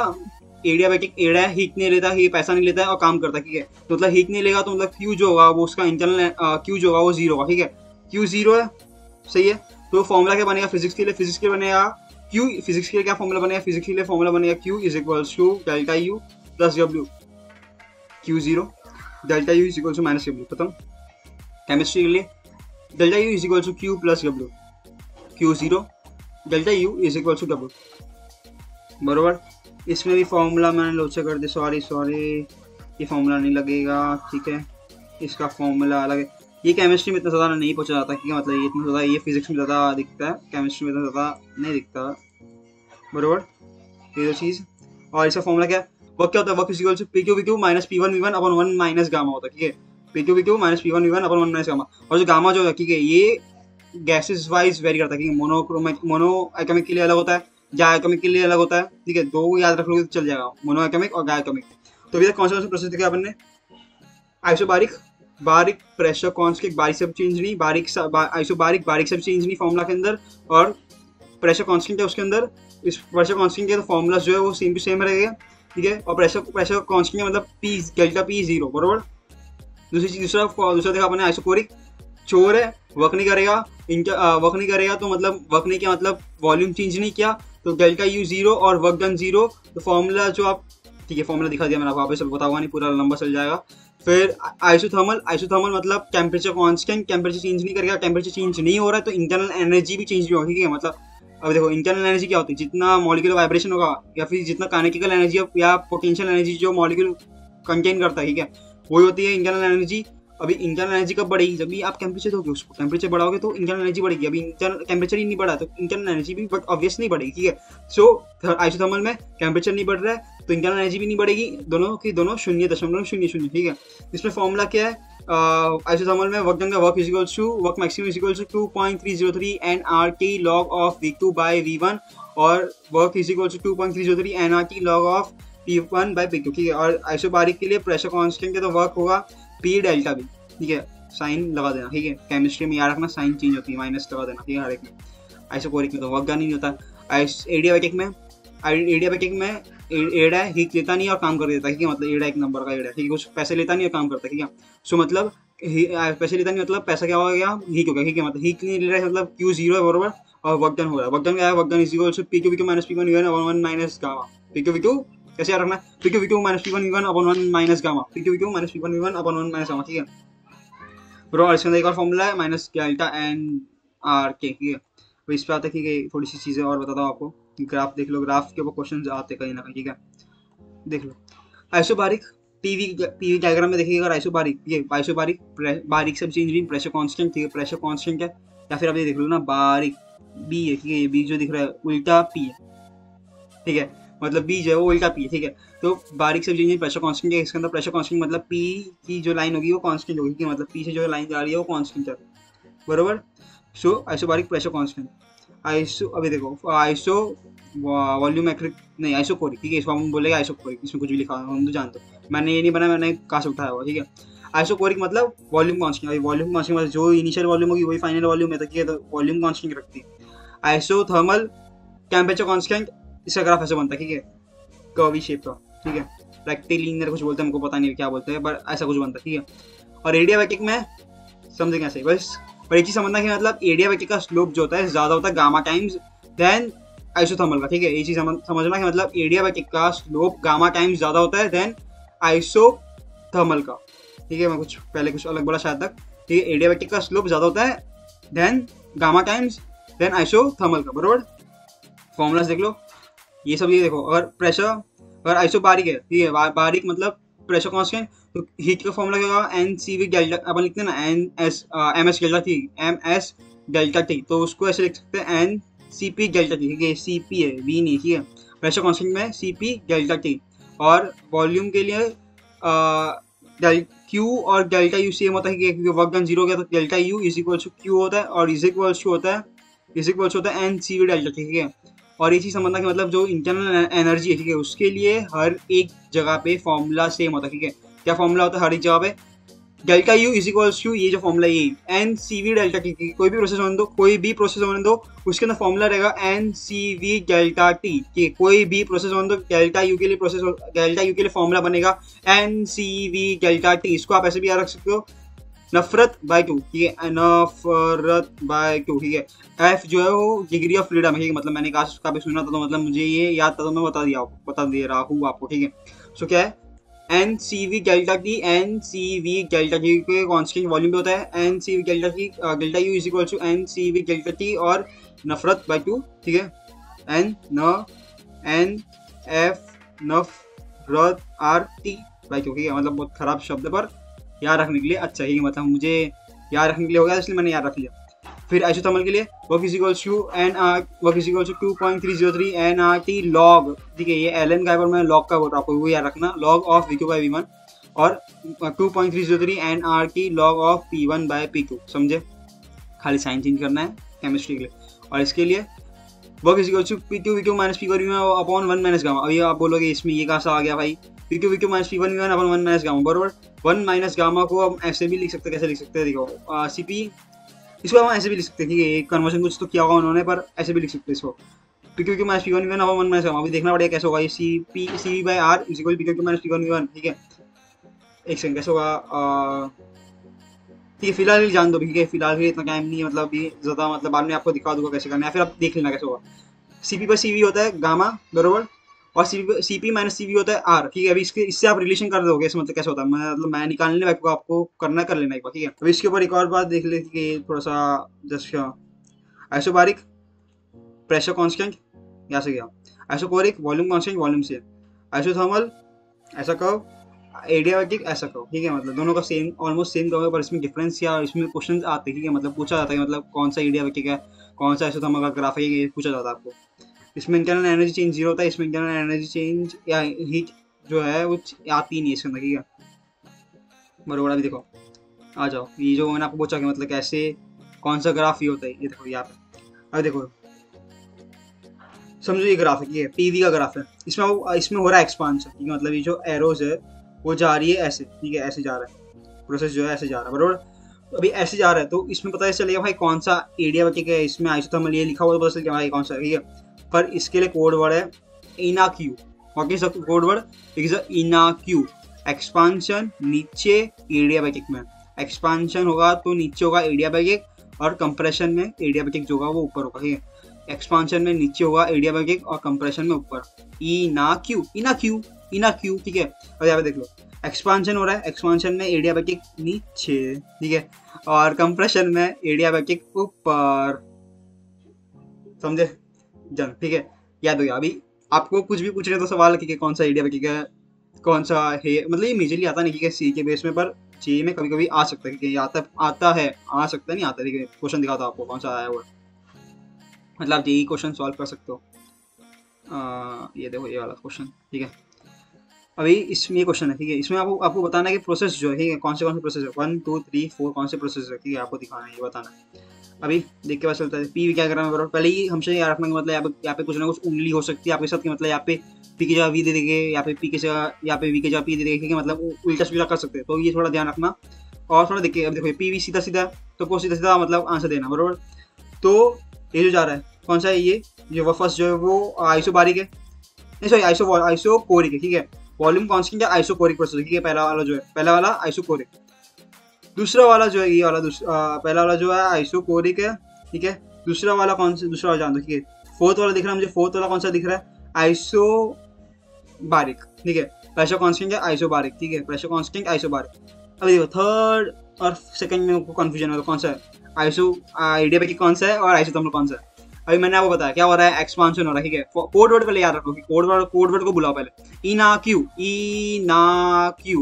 एडियाबैटिक एड़ा है, हीट नहीं लेता, ये पैसा नहीं लेता है और काम करता है, ठीक है। तो मतलब हीट नहीं लेगा तो मतलब क्यू जो होगा वो उसका इंटरनल क्यू जो होगा वो जीरो होगा, ठीक है। क्यू जीरो है, सही है। तो फॉर्मूला क्या बनेगा फिजिक्स के लिए? फिजिक्स के लिए बनेगा क्यू, फिजिक्स के लिए क्या फॉर्मूला बनेगा? फिजिक्स के लिए फॉर्मूला बनेगा Q is equals to delta U plus W. Q zero, delta U is equals to minus W, खत्म। केमिस्ट्री के लिए delta U is equals to Q plus W, Q zero, delta U is equals to W, बरोबर। इसमें भी formula मैंने लोचा कर दिया, सॉरी ये फॉर्मूला नहीं लगेगा, ठीक है। इसका फॉर्मूला अलग है। ये केमिस्ट्री में इतना ज़्यादा नहीं पहुँचा जाता, ठीक है। मतलब ये इतना ज़्यादा, ये फिजिक्स में ज़्यादा दिखता है, केमिस्ट्री में इतना ज़्यादा नहीं दिखता, बरोबर। ये दो चीज़। और इसका फॉर्मूला क्या है? वर्क क्या होता है? Work is equal to P Q V Q minus P one V one upon one minus gamma होता है, ठीक है। P Q V Q minus P one V one upon one minus gamma. और जो gamma जो है, ठीक है, ये गैसेस वाइज वेरी करता है, ठीक है। मोनो एटॉमिक के लिए अलग होता है, डायटोमिक के लिए अलग होता है, ठीक है। दो याद रख लोगे तो चल जाएगा, मोनो एटॉमिक और डायटोमिक। तो अभी तक कौन सा प्रोसेस देखा अपन ने? आइसोबारिक, बारिक, प्रेशर कांस्टेंट, बारिक सब चेंज नहीं, आइसोबारिक, बारिक सब चेंज नहीं फॉर्मूला के अंदर, और प्रेशर कांस्टेंट है उसके अंदर। इस प्रेशर कांस्टेंट के तो फॉर्मूला जो है वो सेम टू सेम रहेगा, ठीक है। और प्रेशर कांस्टेंट का मतलब पी, डेल्टा पी जीरो, बरोबर। दूसरा देखा अपने आइसोकोरिक, चोर है, वर्क नहीं करेगा, वर्क नहीं करेगा तो मतलब वर्क नहीं किया मतलब वॉल्यूम चेंज नहीं किया, तो डेल्टा यू जीरो और वर्क डन जीरो। तो फॉर्मूला जो आप, ठीक है, फॉर्मूला दिखा दिया मैंने, वापस बताऊंगा नहीं, पूरा लंबा चल जाएगा। फिर आइसोथर्मल मतलब टेम्परेचर कांस्टेंट, टेम्परेचर चेंज नहीं करेगा, टेम्परेचर चेंज नहीं हो रहा है तो इंटरनल एनर्जी भी चेंज नहीं होगी, ठीक है। मतलब अब देखो इंटरनल एनर्जी क्या होती है? जितना मॉलिक्यूलर वाइब्रेशन होगा या फिर जितना काइनेटिकल एनर्जी या पोटेंशियल एनर्जी जो मॉलिक्यूल कंटेन करता है, ठीक है, वही होती है इंटरनल एनर्जी। अभी इंटरनल एनर्जी कब बढ़ेगी? जब भी आप टेम्परेचर दोगे उसको, टेम्परेचर बढ़ाओगे तो इंटरनल एनर्जी बढ़ेगी। अभी इंटरनल टेम्परेचर ही नहीं बढ़ा तो इंटरनल एनर्जी भी ऑब्वियस नहीं बढ़ेगी, ठीक है। सो आइसोथर्मल में टेम्परेचर नहीं बढ़ रहा है तो इंटरनल एनर्जी भी नहीं बढ़ेगी, दोनों की दोनों 0.00, ठीक है। इसमें फॉर्मूला क्या है? आइसोथर्मल में वर्क डन का work is equals to work maximum is equals to 2.303 NRT log of V2 by V1 और work is equals to 2.303 NRT log of P1 by P2, ठीक है। और आइसोबारिक के लिए प्रेशर कांस्टेंट है तो वर्क होगा P डेल्टा भी, ठीक है। साइन लगा देना, ठीक है। केमिस्ट्री में याद रखना साइन चेंज होती है, माइनस लगा देना, ठीक है, हर एक में। आइसोकोरिक में तो वर्क डन नहीं होता। एडियाबैटिक में एड़ा है, हीट लेता नहीं और काम कर देता है, ठीक है। मतलब एड़ा एक नंबर का एड़ा है, ठीक है, कुछ पैसे लेता नहीं और काम करता है, ठीक है। सो मतलब पैसे लेता नहीं मतलब पैसा क्या हो गया? हीट हो गया, ठीक है। मतलब हीट नहीं ले रहा है मतलब क्यू जीरो है, बरोबर। और वर्क डन हो रहा है, वर्क डन क्या है? Work done is equal to P Q V Q minus P one V one upon one minus gamma. P Q V Q कैसे याद रखना है? P Q V Q minus P one V one upon one minus gamma, P Q V Q minus P one V one upon one minus gamma, ठीक है। और इसके अंदर एक और फॉर्मूला है माइनस डेल्टा एन आर के, ठीक है। तो इस पर आता है कि थोड़ी सी चीज़ें और बताता हूँ आपको। ग्राफ देख लो, ग्राफ के ऊपर क्वेश्चन आते कहीं ना कहीं, ठीक है, देख लो। आइसोबारिक पीवी डायग्राम में देखिएगा, आइसोबारिक, ये आइसोबारिक बारीक सब चेंज नहीं, प्रेशर कांस्टेंट, ठीक है, प्रेशर कांस्टेंट है। या फिर आप ये देख लो ना, बारीक बी है, ठीक है, ये बी जो दिख रहा है उल्टा पी है, ठीक है। मतलब बी जो है वो उल्टा पी है, ठीक है। तो बारीक सब चेंज प्रेशर कांस्टेंट है, इसके अंदर प्रेशर कांस्टेंट मतलब पी की जो लाइन होगी वो कांस्टेंट होगी, कि मतलब पी से जो लाइन जा रही है वो कांस्टेंट है, बरोबर। सो आइसोबारिक प्रेशर कांस्टेंट। आइसो अभी देखो आइसो वॉल्यूमेट्रिक नहीं, आइसोकोरिक, ठीक है, इसको हम बोलेंगे आइसोकोरिक, इसमें कुछ भी लिखा है हम तो जानते हो, मैंने ये नहीं बनाया, मैंने कहाँ से उठाया हुआ, ठीक है। आइसोकोरिक मतलब वॉल्यूम कांस्टेंट, वॉल्यूम कांस्टेंट मतलब जो इनिशियल वॉल्यूम होगी वही फाइनल वॉल्यूम है, ठीक है, तो वॉल्यूम कांस्टेंट रखती है। आइसोथर्मल टेम्परेचर कांस्टेंट, इसका ग्राफ ऐसे बनता है, ठीक है, कर्वी शेप का, ठीक है, रेक्टिलिनियर कुछ बोलते हैं, हमको पता नहीं क्या बोलते हैं, बट ऐसा कुछ बनता है, ठीक है। और एडियाबैटिक में समझेंगे ऐसे बस। और एक चीज समझना कि मतलब एडियाबैटिक का स्लोप जो होता है ज्यादा होता है गामा टाइम्स देन आइसोथर्मल का, ठीक है। ये चीज समझना कि मतलब एडियाबैटिक का स्लोप गामा टाइम्स ज्यादा होता है देन आइसोथर्मल का, ठीक है। मैं कुछ पहले कुछ अलग बोला शायद तक, ठीक है। एडियाबैटिक का स्लोप ज्यादा होता है then gamma times then isothermal का, बरोबर। फॉर्मूलाज देख लो, ये सब ये देखो। अगर आइसोबारिक है, ठीक है, बारिक मतलब प्रेशर कांस्टेंट, तो हीट का फॉर्मूला क्या होगा? एन सी वी डेल्टा, अपन लिखते हैं ना N S M S delta T, M S delta T, तो उसको ऐसे लिख सकते हैं N C P delta T, ठीक है, सी पी है, वी नहीं, ठीक है। प्रेशर कांस्टेंट में सी पी डेल्टा टी। और वॉल्यूम के लिए क्यू और डेल्टा यू सेम होता है, क्योंकि वर्क डन जीरो हो गया तो delta U is equal to Q होता है और इज इक्वल टू होता है एन सी वी डेल्टा, ठीक है। और ये चीज़ समझना कि मतलब जो इंटरनल एनर्जी है, ठीक है, उसके लिए हर एक जगह पे फॉर्मूला सेम होता है, ठीक है। क्या फॉर्मूला होता है हर एक जगह पे? Delta U is equals to, ये जो फॉर्मूला ये N C V delta T, कोई भी प्रोसेस होने दो, कोई भी प्रोसेस होने दो, उसके अंदर फॉर्मूला रहेगा N C V delta T, कि कोई भी प्रोसेस होने दो, डेल्टा यू के लिए डेल्टा यू के लिए फॉर्मूला बनेगा N C V delta T. इसको आप ऐसे भी याद रख सकते हो, नफरत बाय टू, ठीक है, नफरत बाय टू, ठीक है। एफ जो है वो डिग्री ऑफ फ्रीडम है, ठीक है, मतलब मैंने कहा भी सुना था तो मतलब मुझे ये याद था तो मैं बता दे रहा हूँ आपको, ठीक है। सो क्या है N C V delta T, N C V delta T के कॉन्स्टेंट वॉल्यूम पे होता है N C V delta T, delta U is equal to N C V delta T और नफरत बाय टू, ठीक है, एन एफ नफरत R T by two, ठीक है, मतलब बहुत खराब शब्द है पर याद रखने के लिए अच्छा ही, मतलब मुझे याद रखने के लिए हो गया इसलिए मैंने याद रख लिया। फिर आइसोथर्मल के लिए work is equals to N R, work is equals to 2.303 N R T log, ठीक है, ये एलन का पर मैं लॉग का बोल रहा हूँ, आपको वो याद रखना, log of V Q by V one और 2.303 N R T log of P one by P two, समझे, खाली साइन चेंज करना है केमिस्ट्री के लिए। और इसके लिए work is equals to P two V Q minus P one upon 1 minus gamma. अभी आप बोलोगे इसमें ये कहाँ से आ गया भाई, P two minus P one upon 1 minus gamma, बराबर 1 माइनस गामा को हम ऐसे भी लिख सकते हैं, कैसे लिख सकते हैं देखो, सी पी, इसको हम ऐसे भी लिख सकते हैं, ठीक है, एक कन्वर्जन कुछ तो किया होगा उन्होंने पर ऐसे भी लिख सकते हैं इसको, P Q minus P one upon 1 minus gamma. अभी देखना पड़ेगा कैसे होगा ये, C by R is equal P Q minus P one, ठीक है, एक सेकंड कैसे होगा, ठीक है, फिलहाल जान दो, ठीक है, फिलहाल इतना टाइम नहीं है, मतलब अभी ज़्यादा, मतलब बाद में आपको दिखा दूंगा कैसे करना है, फिर आप देख लेना कैसे होगा। सीपी पर सीवी होता है गामा, बरोबर, और सीपी माइनस सीवी होता है आर, ठीक है। अभी इससे आप रिलेशन कर दोगे, इसमें मतलब कैसे होता है, मतलब मैं निकालने वाला आपको करना कर लेना एक बार, ठीक है। अभी इसके ऊपर एक और बात देख लेते कि थोड़ा सा जस्ट आइसोबारिक प्रेशर कांस्टेंट यहाँ से गया, आइसोकोरिक वॉल्यूम कांस्टेंट वॉल्यूम से, आइसोथर्मल ऐसा कहो, एडियाबैटिक ऐसा कहो, ठीक है, मतलब दोनों का सेम ऑलमोस्ट सेम कहो, पर इसमें डिफरेंस या इसमें क्वेश्चन आते हैं, ठीक है, मतलब पूछा जाता है मतलब कौन सा एडियाबैटिक है, कौन सा आइसोथर्मल का ग्राफ है, ये पूछा जाता है आपको। इसमें इंटरनल एनर्जी चेंज 0 होता है, इसमें इंटरनल एनर्जी चेंज या हीट जो है वो आती नहीं है इसके अंदर, ठीक है, बराबर। अभी देखो आ जाओ, ये जो मैंने आपको पूछा कि मतलब कैसे कौन सा ग्राफ ये होता है, ये देखो यहाँ पे, अभी देखो समझो ये ग्राफ है, ये पीवी का ग्राफ है, इसमें हो रहा है एक्सपांशन, ठीक है, मतलब ये जो एरोज है वो जा रही है ऐसे, ठीक है, ऐसे जा रहा है प्रोसेस जो है ऐसे जा रहा है, बराबर। अभी ऐसे जा रहा है तो इसमें पता चलेगा भाई कौन सा एडियाबैटिक है, इसमें आइसोथर्मल ये लिखा हुआ तो पता चल गया भाई कौन सा, ठीक है। पर इसके लिए कोड वर्ड है इनाक्यू, what is the code word, it is इनाक्यू। एक्सपांशन नीचे एडियाबैटिक में, एक्सपांशन होगा तो नीचे होगा एडियाबैटिक और कंप्रेशन में एडियाबैटिक जो होगा वो ऊपर होगा, ठीक है। एक्सपांशन में नीचे होगा एडियाबैटिक और कंप्रेशन में ऊपर, इनाक्यू इनाक्यू इनाक्यू, ठीक है। और यहाँ पे देख लो एक्सपांशन हो रहा है, एक्सपांशन में एडियाबैटिक नीचे, ठीक है, और कंप्रेशन में एडियाबैटिक ऊपर, समझे जन, ठीक है, याद हो गया। अभी आपको कुछ भी पूछ रहे तो सवाल कि कौन सा एडियाबैटिक है, कौन सा है, मतलब ये मेजरली आता नहीं, ठीक है, सी के बेस में, पर सी में कभी कभी आ सकता है, ठीक है, आता है, आ सकता है, नहीं आता, ठीक है। क्वेश्चन दिखाता हूँ आपको कौन सा आया हुआ, मतलब आप यही क्वेश्चन सॉल्व कर सकते हो, ये देखो ये वाला क्वेश्चन, ठीक है। अभी इसमें ये क्वेश्चन है, ठीक है, इसमें आपको बताना है कि प्रोसेस जो है, ठीक है, कौन से प्रोसेस है, 1 2 3 4 कौन से प्रोसेस है, ठीक है, आपको दिखाना है, ये बताना है। अभी देख के पता चलता है पी क्या करना है, पहले ही हमसे याद रखना कि मतलब यहाँ पे कुछ ना कुछ उंगली हो सकती है आपके साथ, कि मतलब यहाँ पे पी की जगह वी दे देंगे, यहाँ पे पी की जगह, यहाँ पे वी की जगह पी दे देंगे, ठीक है, मतलब उल्टा सीधा कर सकते हैं, तो ये थोड़ा ध्यान रखना। और थोड़ा देखिए, अब देखो पी वी सीधा सीधा, तो को सीधा सीधा मतलब आंसर देना, बराबर। तो ये जो जा रहा है कौन सा है, ये वो फर्स्ट जो है वो आइसोबारिक है, नहीं सॉरी आइसोकोरिक है, ठीक है, वॉल्यूम कांस्टेंट है, आइसोकोरिक प्रोसेस, ठीक है, पहला वाला जो है, पहला वाला आइसोकोरिक, दूसरा वाला जो है ये वाला पहला वाला जो है आइसोकोरिक है, ठीक है, दूसरा वाला कौन सा, दूसरा वाला जान दो, ठीक है। फोर्थ वाला दिख रहा है मुझे, फोर्थ वाला कौन सा दिख रहा है, आइसोबारिक, ठीक है, प्रेशर कांस्टेंट है आइसोबारिक, ठीक है, प्रेशर कांस्टेंट आइसोबारिक। अभी देखो थर्ड और सेकंड में कंफ्यूजन है, कौन सा है, एडियाबैटिक कौन सा है और आइसोथर्मल कौन सा है। अभी मैंने आपको बताया क्या हो रहा है, एक्सपांशन हो रहा है, ठीक है। कोड वर्ड पहले याद रखो कि कोड वर्ड को बुलाओ पहले, इनाक्यू,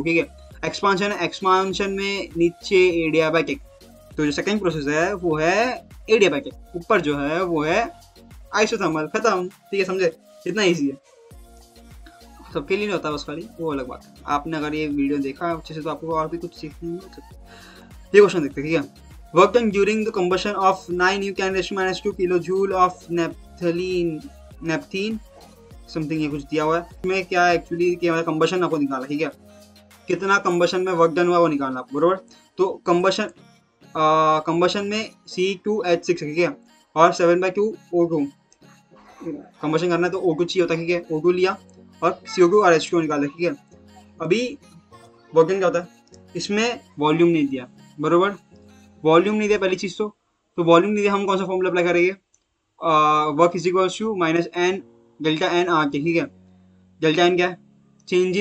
ठीक है। एक्सपांशन है, एक्सपांशन में नीचे एडियाबैटिक, तो जो सेकंड प्रोसेस है वो है एडियाबैटिक, ऊपर जो है वो है आइसोथर्मल, खत्म, ठीक है, समझे, इतना ईजी है, सबके लिए नहीं होता बस खाली, वो अलग बात है। आपने अगर ये वीडियो देखा अच्छे से तो आपको और भी कुछ सीखने मिल सकता है। ये क्वेश्चन देखते हैं, ठीक है। Work done during the combustion of 9 U can -2 kilojoule of naphthene something, ये कुछ दिया हुआ है, इसमें क्या एक्चुअली क्या कंबशन आपको निकाला, ठीक है। कितना कंबशन में वर्क डन हुआ वो निकालना आपको, बरोबर। तो कंबशन में C2H6 ठीक है, और 7/2 O2 कंबशन करना है तो O2 चाहिए होता है, ठीक है। O2 लिया और CO2 और H2 निकाला, ठीक है। अभी वर्क डन क्या होता है, इसमें वॉल्यूम नहीं दिया, बरोबर। वॉल्यूम नहीं दिया पहली चीज, तो वॉल्यूम नहीं दिया, हम कौन सा फॉर्मूला अप्लाई करेंगे, work is equal to minus N delta N R T, ठीक है। डेल्टा एन क्या है, change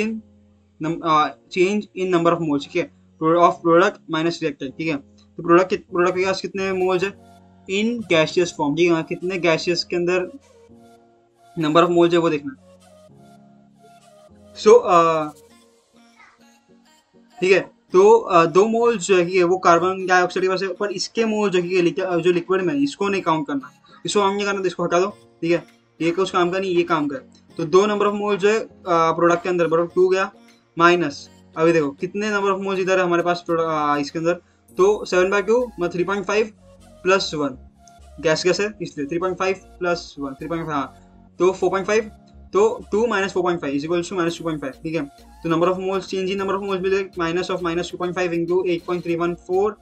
in number of moles, ठीक है, ऑफ प्रोडक्ट माइनस रिएक्टेंट, ठीक है। तो प्रोडक्ट के पास कितने मोल्स है इन गैसियस फॉर्म, ठीक है, कितने गैसियस के अंदर नंबर ऑफ मोल्स है वो देखना। सो ठीक है, तो 2 मोल्स जो है वो कार्बन डाइऑक्साइड के पास है, पर इसके मोल जो है जो लिक्विड में इसको नहीं काउंट करना, इसको काउंट नहीं करना, तो इसको हटा दो, ठीक है। ये कुछ काम का नहीं, ये काम का। तो 2 नंबर ऑफ मोल जो है प्रोडक्ट के अंदर, बराबर 2 गया माइनस, अभी देखो कितने नंबर ऑफ मोल्स इधर है हमारे पास इसके अंदर, तो 7/2 मतलब 3.5 प्लस 1 गैस है, इसलिए 3.5 प्लस 1 3.5, हाँ, तो 4.5, तो 2 minus 4.5 is equal to minus 2.5, ठीक है। तो number of moles, change in number of moles मिले minus of minus 2.5 into 8.314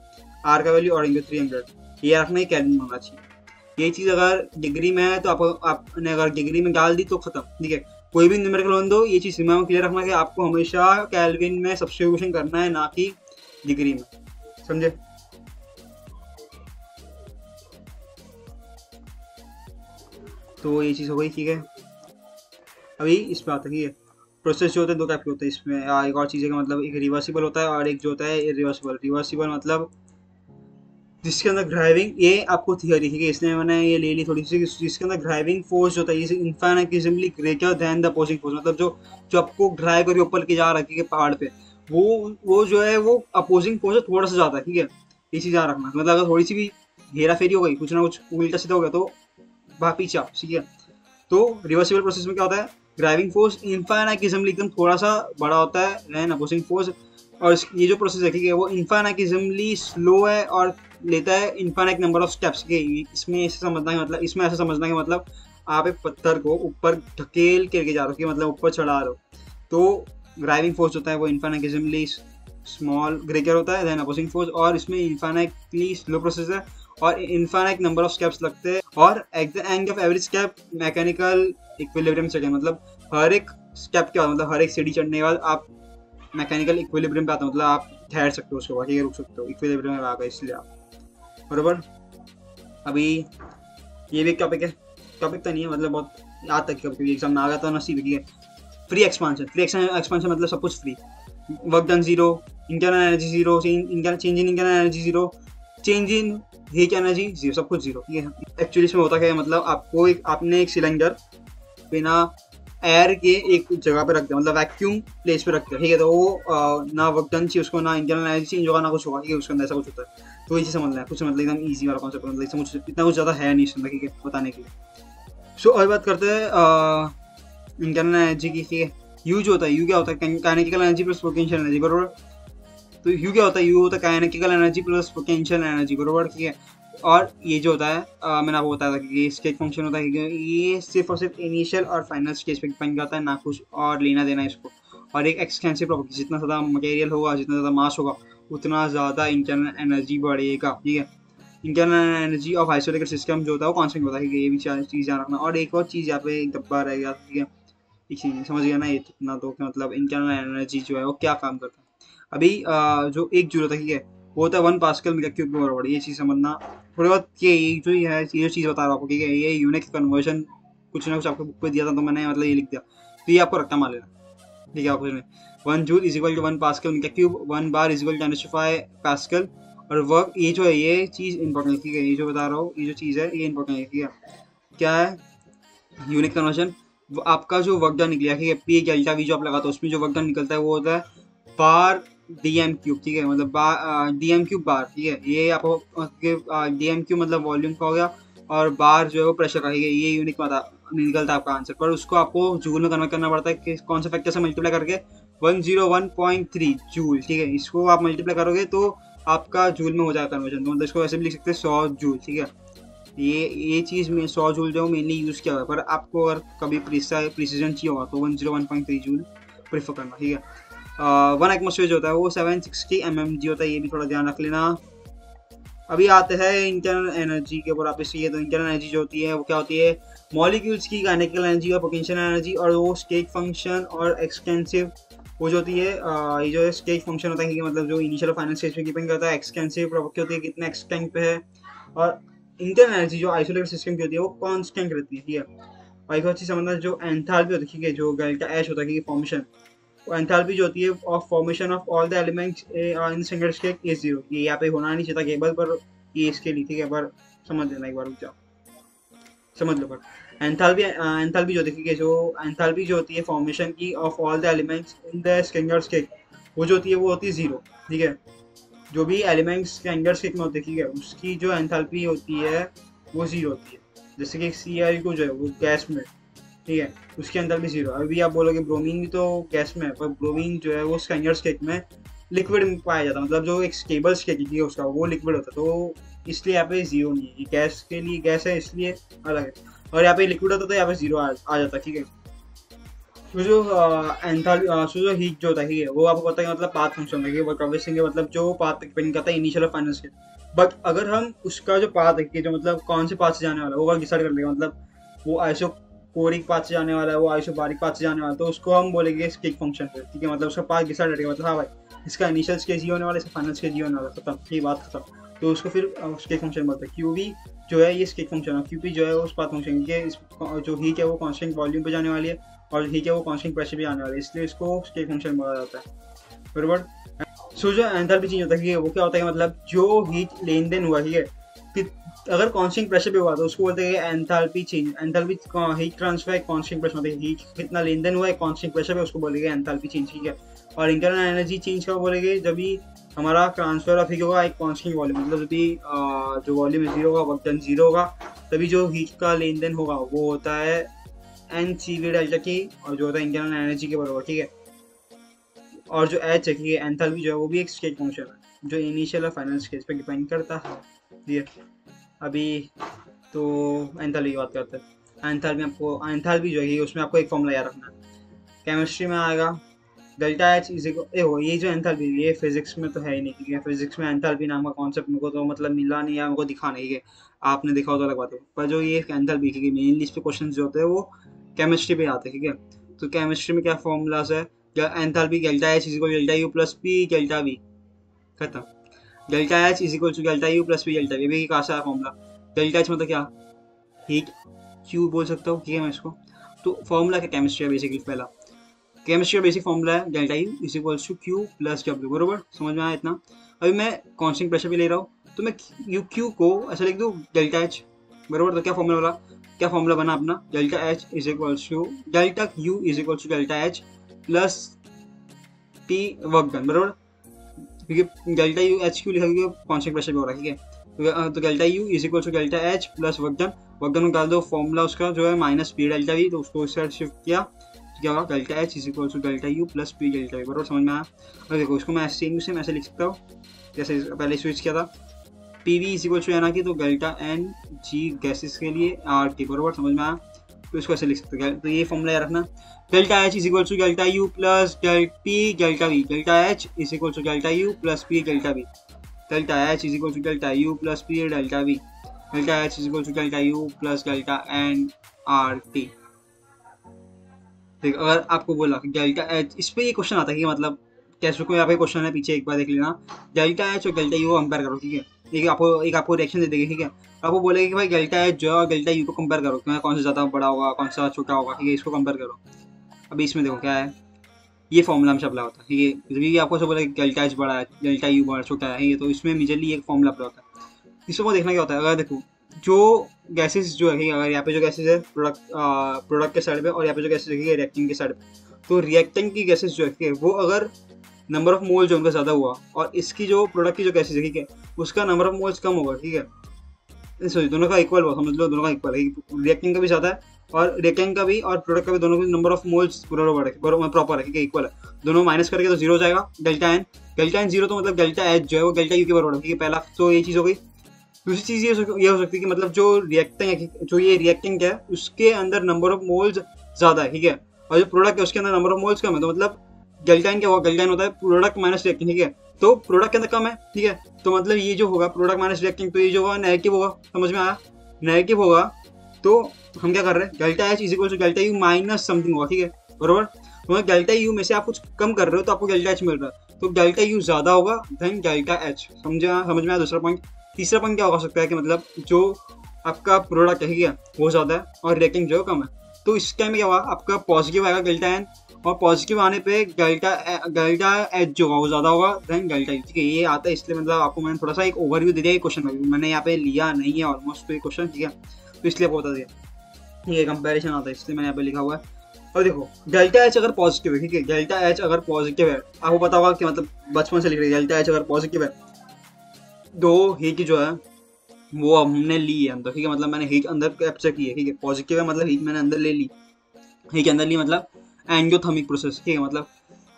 R का वैल्यू और इंटू 300, ये रखना ही केल्विन में होना चाहिए। ये चीज़ अगर डिग्री में है तो आपने अगर डिग्री में डाल दी तो खत्म, ठीक है। कोई भी न्यूमेरिकल वन दो, ये चीज़ सीमा में क्लियर रखना कि आपको हमेशा केल्विन में सब्स्टिट्यूशन करना है, ना कि डिग्री में, समझे। तो ये चीज़ हो गई, ठीक है। अभी इस पे आता है, ठीक है। प्रोसेस जो होते हैं 2 टाइप के होते हैं इसमें, एक और चीज़ है का मतलब एक रिवर्सिबल होता है और एक जो होता है इरिवर्सिबल। रिवर्सिबल मतलब जिसके अंदर ड्राइविंग, ये आपको थियरी, ठीक है, इसलिए मैंने ये ले ली थोड़ी सी, जिसके अंदर ड्राइविंग फोर्स होता है infinitesimally greater than the opposing force, मतलब जो आपको ड्राइव करके ऊपर के जा रखी है पहाड़ पे, वो जो है वो अपोजिंग फोर्स से थोड़ा सा ज़्यादा है, ठीक है। ये चीज़ याद रखना, मतलब अगर थोड़ी सी भी हेरा फेरी हो गई, कुछ ना कुछ उल्टा सीधा हो गया तो पीछे आप, ठीक है। तो रिवर्सिबल प्रोसेस में क्या होता है, ड्राइविंग फोर्स इनफाइनाइटेसिमली एकदम थोड़ा सा बड़ा होता है देन अपोजिंग फोर्स, और ये जो प्रोसेस है, ठीक है, वो इनफाइनाइटेसिमली स्लो है और लेता है इनफाइनाइट नंबर ऑफ स्टेप्स के। इसमें ऐसे समझना है, मतलब इसमें ऐसा समझना है, मतलब आप एक पत्थर को ऊपर ढकेल करके जा रहे हो, मतलब ऊपर चढ़ा रहे हो, तो ड्राइविंग फोर्स होता है वो इनफाइनाइटेसिमली स्मॉल ग्रेटर होता है देन अपोजिंग फोर्स, और इसमें इनफाइनाइटली स्लो प्रोसेस है और इनफाइनाइट नंबर ऑफ स्टेप्स लगते हैं, और at the end of every step mechanical equilibrium set है, मतलब हर एक स्टेप के बाद, मतलब हर एक सीढ़ी चढ़ने के बाद आप मैकेनिकल इक्विलिब्रियम पे आते हो, मतलब आप ठहर सकते हो, उसके बाद ठीक है, रुक सकते हो, इक्विलिब्रियम में आ गए इसलिए आप, बरोबर। अभी ये भी टॉपिक है, टॉपिक तो नहीं है, मतलब बहुत याद तक कभी एग्जाम में आ गया तो नसीब, ठीक है। फ्री एक्सपांशन मतलब सब कुछ free, work done 0, internal energy 0, change in internal energy 0, change in heat energy 0, सब कुछ 0, ठीक है। एक्चुअली इसमें होता क्या है, मतलब आपने एक सिलेंडर बिना एयर के एक जगह पे रख दिया, मतलब वैक्यूम प्लेस पे रख दिया, ठीक है, तो वो ना वर्क डन चाहिए उसको, ना इंटरनल एनर्जी चेंज होगा, ना कुछ होगा, ठीक है, उसके अंदर ऐसा कुछ होता है। तो ये चीज़ समझना है, कुछ मतलब एकदम ईजी वाला कॉन्सेप्ट, मतलब इसमें कुछ इतना कुछ ज़्यादा है नहीं इसके अंदर, ठीक है, बताने के लिए। सो अभी बात करते हैं इंटरनल एनर्जी की, ठीक है। यू जो होता है, यू क्या होता है, काइनेटिकल एनर्जी प्लस पोटेंशियल एनर्जी, बरोबर। तो यू क्या होता है, यू होता है काइनेटिकल एनर्जी प्लस पोटेंशियल एनर्जी, बरोबर, ठीक है। और ये जो होता है मैंने आपको बताया था कि ये स्टेट फंक्शन होता है, ये सिर्फ और सिर्फ इनिशियल और फाइनल स्टेज पे डिपेंड करता है, ना कुछ और लेना देना इसको। और एक एक्सटेंसिव प्रॉपर्टी, जितना ज़्यादा मटेरियल होगा, जितना ज़्यादा मास होगा, उतना ज़्यादा इंटरनल एनर्जी बढ़ेगा, ठीक है। Internal energy of isolated system जो होता है वो कांस्टेंट होता है, ये भी चीज़ ध्यान रखना। और एक और चीज़ यहाँ पे एक डब्बा रह गया, ठीक है, एक समझ गया ना ये इतना, तो मतलब इंटरनल एनर्जी जो है वो क्या काम करता है। अभी जो 1 जूल होता है, ठीक है, वो होता है 1 पास्कल मीटर क्यूब के बराबर, ये चीज़ समझना थोड़ी बहुत। ये जो है ये चीज़ बता रहा हूँ आपको, ठीक है, ये यूनिट कन्वर्जन कुछ ना कुछ आपको बुक पे दिया था, तो मैंने मतलब ये लिख दिया, तो ये आपको रखना मान लेना, ठीक है। आपको 1 joule is equal to 1 pascal metre cube, 1 bar is equal to 10⁵ pascal. और वर्क, ये जो है ये चीज़ इंपॉर्टेंट है, ठीक है, ये जो बता रहा हूँ, ये जो चीज़ है ये इंपॉर्टेंट है, ठीक है। क्या है यूनिट कन्वर्जन, आपका जो वर्क डन निकला, ठीक है, पी डेल्टा वी जो आप लगाते हो, उसमें जो वर्क डन निकलता है वो होता है बार DM क्यूब, ठीक है, मतलब DM क्यूब बार, ठीक है। ये आपको DM क्यूब मतलब वॉल्यूम का हो गया, और बार जो है वो प्रेशर का, ठीक है, ये यूनिट निकलता है आपका आंसर। पर उसको आपको जूल में कन्वर्ट करना पड़ता है, कि कौन सा फैक्टर से मल्टीप्लाई करके, 101.3 जूल, ठीक है, इसको आप मल्टीप्लाई करोगे तो आपका जूल में हो जाएगा कन्वर्जन। तो मतलब इसको ऐसे भी लिख सकते हैं 100 जूल, ठीक है। ये चीज़ में 100 जूल जो मेनली यूज़ किया हुआ है, पर आपको अगर कभी प्रिसीजन चाहिए होगा तो 101.3 जूल प्रेफर करना, ठीक है। 1 एटमॉस्फेयर जो होता है वो 760 mmg होता है, ये भी थोड़ा ध्यान रख लेना। अभी आते हैं इंटरनल एनर्जी के ऊपर वापस। ये तो इंटरनल एनर्जी जो होती है वो क्या होती है, मॉलिक्यूल्स की काइनेटिकल एनर्जी और पोटेंशियल एनर्जी, और वो स्टेट फंक्शन और एक्सटेंसिव वो जो होती है, ये जो स्टेट फंक्शन होता है कि मतलब जो इनिशियल फाइनल स्टेज पे डिपेंड करता है, एक्सटेंसिव प्रॉपर्टी होती है कितना एक्सटेंट पे है, और इंटरनल एनर्जी जो आइसोलेटेड सिस्टम की होती है वो कांस्टेंट रहती है, ठीक है। और एक और चीज़ समझना, जो एंथैल्पी होती है, ठीक है, जो डेल्टा एच होता है फॉर्मेशन, वो एंथैल्पी जो होती है of formation of all the elements in single state is zero. ये यहाँ पे होना नहीं चाहिए केबल पर, ये इसके लिए, ठीक है, पर समझ लेना एक बार, रुक जाओ समझ लो। पर एंथैल्पी जो देखिए, जो एंथैल्पी जो होती है फॉर्मेशन की of all the elements in the standard state, वो जो होती है वो होती है जीरो, ठीक है। जो भी एलिमेंट्स स्टैंडर्ड स्टेट में होते हैं, ठीक है, उसकी जो एंथैल्पी होती है वो जीरो होती है। जैसे कि Cl2 जो है वो गैस में, ठीक है, उसके अंदर भी जीरो। अभी आप बोलोगे ब्रोमीन भी तो गैस में है, पर ब्रोमीन जो है वो स्टैंडर्ड स्टेट में लिक्विड में पाया जाता है, मतलब जो एक स्टेबल स्टेट है उसका वो लिक्विड होता है, तो इसलिए यहाँ पे जीरो नहीं है। ये गैस के लिए गैस है इसलिए अलग है, और यहाँ पे लिक्विड होता है तो यहाँ पे जीरो आ जाता है, ठीक है। तो जो एंथैल्पी जो हीट जो होता है वो आपको पता है मतलब पाथ फंक्शन है, वो ट्रावर्सिंग है, मतलब जो पाथ डिपेंड करता है इनिशियल और फाइनल स्टेज। बट अगर हम उसका जो पाथ है कि जो मतलब कौन से पाथ से जाने वाला है वो डिसाइड कर लेगा, मतलब वो आइसोकोरिक पाथ से जाने वाला है, वो आइसोबारिक पाथ से जाने वाला है, तो उसको हम बोलेंगे स्टेट फंक्शन पे, ठीक है। मतलब उसका पाथ डिसाइड करेगा, मतलब हाँ भाई इसका इनिशियल स्टेज ही होने वाला है, इसका फाइनल स्टेज ही होने वाला है, खत्म, ये बात खत्म। तो उसको फिर स्टेट फंक्शन बोलते हैं। क्यू भी जो है ये स्टेट फंक्शन है, क्यू पी जो है उस पाथ फंक्शन के जो हीट है वो कांस्टेंट वॉल्यूम पे जाने वाली है, और हीट है वो कांस्टेंट प्रेशर पे आने वाला है, इसलिए इसको स्टेट फंक्शन बोला जाता है, बराबर। सो जो एंथैल्पी चेंज होता है वो क्या होता है, मतलब जो हीट लेन देन हुआ, ठीक है, अगर कांस्टेंट प्रेशर पे हुआ तो उसको बोलते हैं enthalpy change. Enthalpy heat transfer constant pressure, मतलब हीट कितना लेन देन हुआ है कांस्टेंट प्रेशर पे, उसको बोलेंगे एंथैल्पी चेंज, ठीक है। और इंटरनल एनर्जी चेंज का बोलेंगे जब भी हमारा ट्रांसफर ऑफ हीट होगा एक कांस्टेंट वॉल्यूम, मतलब जब भी जो वॉल्यूम जीरो होगा, वर्क डन जीरो होगा, तभी जो हीट का लेन देन होगा वो होता है एन सी वी डेल्टा की, और जो होता है इंटरनल एनर्जी के बराबर, ठीक है। और जो एच है कि एंथैल्पी जो है वो भी एक स्टेट फंक्शन है जो इनिशियल और फाइनल स्टेज पे डिपेंड करता है, ठीक है। अभी तो एंथैल्पी की बात करते हैं। एंथैल्पी जो है उसमें आपको एक फॉर्मूला याद रखना है, केमिस्ट्री में आएगा डेल्टा एच इज इक्वल, ये जो एंथैल्पी ये फिजिक्स में तो है ही नहीं, ठीक है। फिजिक्स में एंथैल्पी नाम का कॉन्सेप्ट मेरे को तो मतलब मिला नहीं, या मेरे को दिखा नहीं है, आपने देखा हो तो अलग बात है, पर जो ये एंथैल्पी की मेनली इस पे क्वेश्चन जो होते हैं वो केमिस्ट्री पे आते हैं, ठीक है। तो केमिस्ट्री में क्या फॉर्मूलाज है, enthalpy delta H is equal delta U plus P delta V, खत्म। Delta H is equal to delta U plus P delta V, अभी कहाँ से आया फॉर्मूला, डेल्टा एच मतलब क्या, हीट, क्यू बोल सकता हूँ, ठीक है मैं इसको। तो फॉर्मूला क्या केमिस्ट्री है बेसिकली, पहला केमिस्ट्री का बेसिक फॉर्मूला है delta U is equals to Q plus W, बरोबर, समझ में आया इतना। अभी मैं कांस्टेंट प्रेशर पे ले रहा हूँ तो मैं यू क्यू को ऐसा लिख दूँ डेल्टा एच, बरोबर। तो क्या फॉर्मूला बना अपना, delta H is equals to delta U is equals to delta H plus P work done, बरोबर, क्योंकि डेल्टा यू एच क्यू लिखा क्योंकि कांस्टेंट प्रेशर पे हो रहा है, ठीक है। तो delta U is equal to delta H plus work done निकाल दो, फॉर्मूला उसका जो है माइनस पी डेल्टा वी, तो उसको इस साइड शिफ्ट किया, क्या होगा delta H is equal to delta U plus P delta V, बराबर, समझ में आया। और देखो इसको मैं सेम ऐसे लिख सकता हूँ जैसे पहले स्विच किया था, P V is equal to N की, तो डेल्टा एन जी गैसेस के लिए आर टी, बराबर, समझ में आया। तो इसको ऐसे लिख सकते हैं, तो ये फॉर्मूला याद रखना, delta H is equal to delta U plus P delta V, delta H is equal to delta U plus P delta V, delta H is equal to delta U plus P delta V, delta H is equal to delta U plus delta N R T. देख अगर आपको बोला कि delta H, इस पे ये question आता है कि मतलब कैसे को यहाँ पे क्वेश्चन है पीछे एक बार देख लेना, डेल्टा एच और डेल्टा यू कंपेयर करो, ठीक है। एक आपको रिएक्शन दे देगी, ठीक है, आपको बोलेगा कि भाई डेल्टा एच जो है डेल्टा यू को कंपेयर करो, क्या कौन सा ज़्यादा बड़ा होगा कौन सा छोटा होगा, ठीक है, इसको कंपेयर करो। अभी इसमें देखो क्या है, ये फॉर्मूला हमेशा अप्लाई होता है, ठीक है। जब भी आपको सब बोला डेल्टा एच बड़ा है डेल्टा यू बड़ा छोटा है, तो इसमें मेजरली एक फॉर्मूला अप्लाई होता है। इसको देखना क्या होता है, अगर देखो जो गैसेस जो है, अगर यहाँ पे जो गैसेस है प्रोडक्ट के साइड पे, और यहाँ पे जो गैसेस है रिएक्टिंग के साइड पे, तो रिएक्टिंग की गैसेस जो है वो अगर नंबर ऑफ मोल जो उनका ज़्यादा हुआ, और इसकी जो प्रोडक्ट की जो गैसेस है, ठीक है, उसका नंबर ऑफ मोल्स कम होगा, ठीक है। सॉरी, दोनों का इक्वल हुआ, समझ लो दोनों का इक्वल है, रिएक्टिंग का भी ज़्यादा है और रिएक्टिंग का भी और प्रोडक्ट का भी, दोनों के नंबर ऑफ मोल्स प्रॉपर है, ठीक है, इक्वल है। दोनों माइनस करके तो जीरो हो जाएगा, डेल्टा एन जीरो, तो मतलब डेल्टा एच जो है वो डेल्टा यू के बराबर है, ठीक है। पहला तो ये चीज़ हो गई। दूसरी चीज़ ये हो सकती है कि मतलब जो रिएक्टिंग है उसके अंदर नंबर ऑफ मोल्स ज़्यादा है, ठीक है, और जो प्रोडक्ट है उसके अंदर नंबर ऑफ मोल्स कम है, तो मतलब डेल्टा एन क्या होगा, डेल्टा एन होता है प्रोडक्ट माइनस रिएक्टिंग, ठीक है। तो प्रोडक्ट के अंदर कम है, ठीक है, तो मतलब ये जो होगा प्रोडक्ट माइनस रिएक्टिंग, तो ये जो होगा नेगेटिव होगा, समझ में आया, नेगेटिव होगा। तो हम क्या कर रहे हैं, delta H is equal to delta U minus something होगा, ठीक है, बरोबर। तो डेल्टा यू में से आप कुछ कम कर रहे हो तो आपको डेल्टा एच मिल रहा है, तो डेल्टा यू ज्यादा होगा देन डेल्टा एच, समझ में आया दूसरा पॉइंट। तीसरा पॉइंट क्या हो सकता है कि मतलब जो आपका प्रोडक्ट है, ठीक है, वो ज्यादा है और रेटिंग जो कम है, तो इस टाइम में क्या होगा, आपका पॉजिटिव आएगा डेल्टा एन, और पॉजिटिव आने पे डेल्टा एच जो होगा वो ज्यादा होगा देन डेल्टा यू, ठीक है। ये आता है इसलिए मतलब आपको मैंने थोड़ा सा एक ओवरव्यू दे दिया क्वेश्चन में, मैंने यहाँ पे लिया नहीं है ऑलमोस्ट तो ये क्वेश्चन, ठीक है, तो इसलिए आपको बता दिया, ठीक है, कंपैरिजन आता है इसलिए मैंने यहाँ पे लिखा हुआ है। और देखो डेल्टा एच अगर पॉजिटिव है, ठीक है, डेल्टा एच अगर पॉजिटिव है, आपको पता होगा कि मतलब बचपन से लिख रही है, डेल्टा एच अगर पॉजिटिव है, दो हीट जो है वो हमने ली है अंदर, ठीक है, मतलब मैंने हीट अंदर कैप्चर की है, ठीक है, पॉजिटिव है मतलब हीट मैंने अंदर ले ली, हीट अंदर ली मतलब एंडोथर्मिक प्रोसेस, ठीक है, मतलब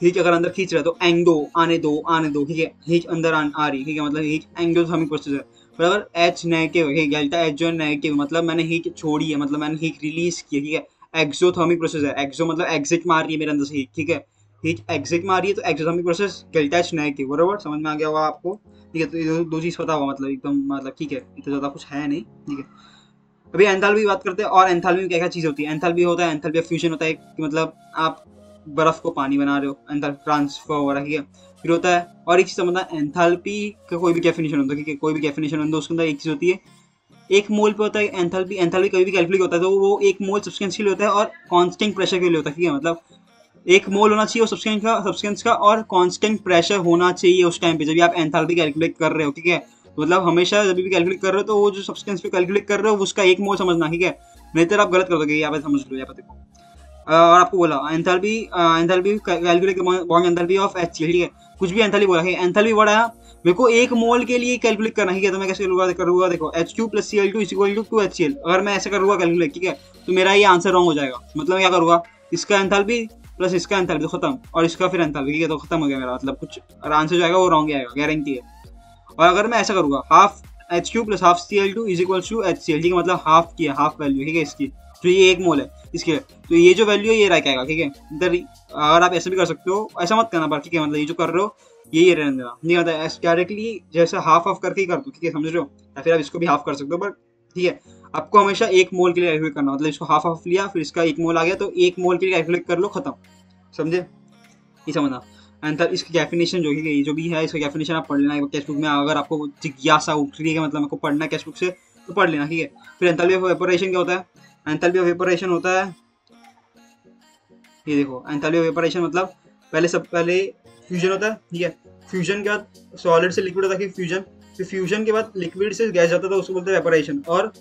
हीट अगर अंदर खींच रहा है तो एंडो आने दो, ठीक है, हीट अंदर आ रही, ठीक है, मतलब हीट एंडोथर्मिक प्रोसेस है। पर अगर एच नेगेटिव है, डेल्टा एच जो है नेगेटिव, मतलब मैंने हीट छोड़ी है, मतलब मैंने हीट रिलीज की है, ठीक है, एक्सोथर्मिक प्रोसेस है, एक्सो मतलब एग्जिट मार रही है मेरे अंदर से हीट, ठीक है, हीट एग्जिट मार रही है तो exothermic process delta H negative, बराबर, समझ में आ गया होगा आपको, ठीक है। तो ये दो चीज पता होगा मतलब एकदम, मतलब ठीक है, इतना ज्यादा कुछ है नहीं, ठीक है। अभी एंथैल्पी की बात करते हैं, और एंथैल्पी में क्या क्या चीज होती है, एंथैल्पी होता है, एंथैल्पी ऑफ फ्यूजन होता है कि मतलब आप बर्फ को पानी बना रहे हो, एंथैल्पी ट्रांसफर हो रहा है, ठीक है। फिर होता है और एक चीज समझना, एंथैल्पी का कोई भी डेफिनेशन होता है, ठीक है, कोई भी डेफिनेशन होता है उसके अंदर एक चीज होती है, एक मोल पे होता है एंथैल्पी, एंथैल्पी कभी भी कैलकुलेट होता है तो वो एक मोल सब्सटेंस के लिए होता है और कांस्टेंट प्रेशर के लिए होता है, ठीक है, मतलब एक मोल होना चाहिए सब्सटेंस का और कांस्टेंट प्रेशर होना चाहिए उस टाइम पे जब आप एंथैल्पी कैलकुलेट कर रहे हो, ठीक है। तो मतलब हमेशा जब भी कैलकुलेट कर रहे हो तो वो जो सब्सटेंस पे कैलकुलेट कर रहे हो उसका एक मोल समझना, ठीक है, नहीं तो आप गलत कर दोगे, यहाँ पे समझ लो, यहाँ पे देखो। और आपको बोला enthalpy, enthalpy calculate bond enthalpy of HCl, ठीक है, कुछ भी एंथैल्पी बोला है, एंथैल्पी बड़ा है मेरे को एक मोल के लिए कैलकुलेट करना, ठीक है, तो मैं कैसे करूँगा, देखो H3 + Cl2 = 2HCl, अगर मैं ऐसे करूँगा कैलकुलेट, ठीक है, तो मेरा ये आंसर रॉन्ग हो जाएगा, मतलब क्या करूँगा, इसका एंथैल्पी प्लस इसका एंथैल्पी तो खत्म, और इसका फिर एंथैल्पी, ठीक है, तो खत्म हो गया मेरा, मतलब कुछ आंसर जो आएगा वो रॉन्ग आएगा, गारंटी है। और अगर मैं ऐसा करूँगा half H3 + half Cl2 = HCl, ठीक है, मतलब हाफ की है, हाफ वैल्यू, ठीक है, इसकी तो ये एक मोल है इसके, तो ये जो वैल्यू है ये रह आएगा, ठीक है, इधर अगर आप ऐसे भी कर सकते हो, ऐसा मत करना पर, ठीक है, मतलब ये जो कर रहे हो ये रहने देना, नहीं आता है डायरेक्टली जैसे हाफ ऑफ करके ही कर दो, ठीक है, समझ रहे हो, या फिर आप इसको भी हाफ कर सकते हो, बट ठीक है, आपको हमेशा एक मोल के लिए कैलकुलेट करना, मतलब इसको हाफ ऑफ लिया फिर इसका एक मोल आ गया तो एक मोल के लिए कैलकुलेट कर लो, खत्म, समझे, ये समझना। एंड इसकी डेफिनेशन जो है ये जो भी है इसका डेफिनेशन आप पढ़ लेना टेक्स्ट बुक में, अगर आपको जिज्ञासा उठ रही है मतलब आपको पढ़ना है टेक्स्ट बुक से तो पढ़ लेना, ठीक है। फिर एंथैल्पी ऑफ वेपोरेशन क्या होता है, एंथैल्पी ऑफ वेपोरेशन होता है, ये देखो एंथैल्पी ऑफ वेपोरेशन मतलब पहले फ्यूजन होता है, ठीक है, फ्यूजन के बाद सॉलिड से लिक्विड होता है फ्यूजन, फिर फ्यूजन के बाद लिक्विड से गैस जाता था उसको बोलते हैं वेपोरेशन। और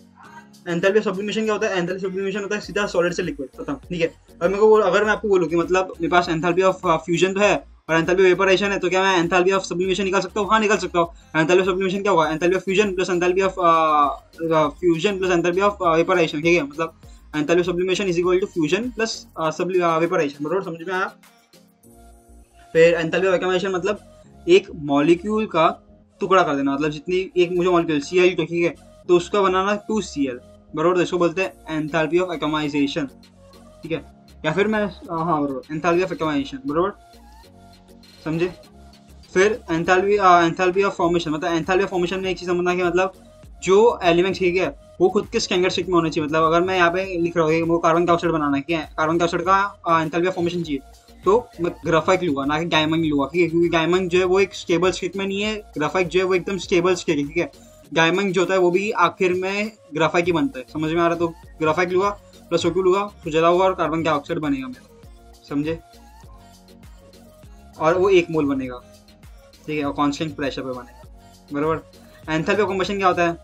एंथैल्पी ऑफ सब्लिमेशन क्या होता है, एंथैल्पी सब्लिमेशन होता है सीधा सॉलिड से लिक्विड, खत्म, ठीक है। और मेरे को अगर मैं आपको बोलूँ कि मतलब मेरे पास एंथैल्पी ऑफ फ्यूजन तो है और एंथैल्पी ऑफ वेपोरेशन है, तो क्या मैं एंथैल्पी ऑफ सब्लिमेशन निकाल सकता हूँ, हाँ निकाल सकता हूँ। एंथैल्पी ऑफ सब्लिमेशन क्या होगा, enthalpy of fusion plus enthalpy of fusion plus enthalpy of evaporation, ठीक है, मतलब enthalpy of sublimation = fusion plus evaporation, बराबर, समझ में आया। फिर एंथैल्पी ऑफ एक्यूमुलेशन मतलब एक मॉलिक्यूल का टुकड़ा कर देना, मतलब जितनी एक मुझे मॉलिक्यूल Cl तो ठीक है, तो उसका बनाना 2Cl, बराबर, तो इसको बोलते हैं एंथैल्पी ऑफ एक्यूमुलेशन, ठीक है, या फिर मैं हाँ बराबर एंथैल्पी ऑफ एक्यूमुलेशन, बराबर, समझे। फिर एंथैल्पी ऑफ फॉर्मेशन, मतलब एंथैल्पी ऑफ फॉर्मेशन में एक चीज समझना कि मतलब जो एलिमेंट, ठीक है, वो खुद के स्टैंडर्ड स्टेट में होने चाहिए, मतलब अगर मैं यहाँ पे लिख रहा हूँ वो कार्बन डाइऑक्साइड बनाना है, क्या कार्बन डाइऑक्साइड का एंथैल्पी ऑफ फॉर्मेशन चाहिए, तो मैं ग्राफाइट लूंगा ना कि डायमंड लूंगा, ठीक है, क्योंकि डायमंड जो है वो एक स्टेबल स्टेट में नहीं है, ग्राफाइट जो है वो एकदम स्टेबल स्टेट है, ठीक है। डायमंड जो होता है वो भी आखिर में ग्राफाइट ही बनता है, समझ में आ रहा है, तो ग्राफाइट लूंगा प्लस O2 लूंगा तो जला होगा और कार्बन डाइऑक्साइड बनेगा मेरा, समझे, और वो एक मोल बनेगा, ठीक है, और कांस्टेंट प्रेशर पे बनेगा, बराबर। एंथैल्पी ऑफ कंबशन क्या होता है,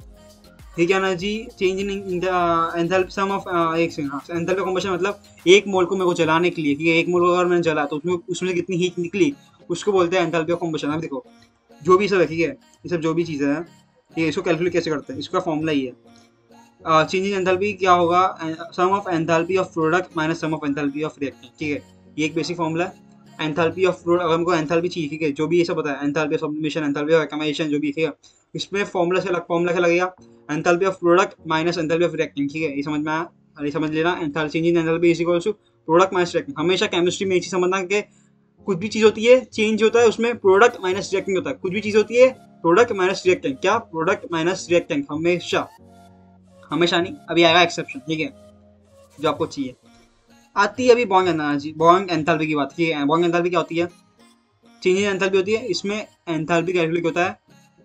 ठीक है, energy change in enthalpy sum of एक सेकंड, एंथैल्पी ऑफ कंबशन मतलब एक मोल को मेरे को जलाने के लिए, ठीक है, एक मोल अगर मैंने जला तो उसमें से कितनी हीट निकली उसको बोलते हैं एंथैल्पी ऑफ कंबशन। अब देखो जो भी सब है, ठीक है, ये सब जो भी चीज़ें हैं, ठीक है, इसको कैलकुलेट कैसे करते हैं, इसका फॉर्मूला ही है, चेंज इन एंथैल्पी क्या होगा, sum of enthalpy of product minus sum of enthalpy of reactant, ठीक है, ये एक बेसिक फॉर्मूला है। एंथैल्पी ऑफ प्रोडक्ट अगर हमको एंथैल्पी चाहिए, ठीक है, जो भी ये सब पता है, enthalpy of sublimation, enthalpy of accumulation जो भी, ठीक है, इसमें फॉर्मूला क्या लगेगा, enthalpy of product minus enthalpy of reactant, ठीक है, ये समझ में आया, और ये समझ लेना enthalpy change in enthalpy is equal to product minus reactant. हमेशा केमिस्ट्री में एक चीज समझना कि कुछ भी चीज होती है चेंज होता है उसमें प्रोडक्ट माइनस रिएक्टेंट होता है, कुछ भी चीज होती है प्रोडक्ट माइनस रिएक्टेंट, क्या प्रोडक्ट माइनस रिएक्टेंट, हमेशा, हमेशा नहीं, अभी आएगा एक्सेप्शन, ठीक है, जो आपको चाहिए। आती है अभी बॉन्ग एनर्जी, बॉन्ग एंथैल्पी की बात, ठीक है। बॉन्ग एंथैल्पी क्या होती है, चेंज इन एंथैल्पी होती है, इसमें एंथैल्पी कैलकुलेट होता है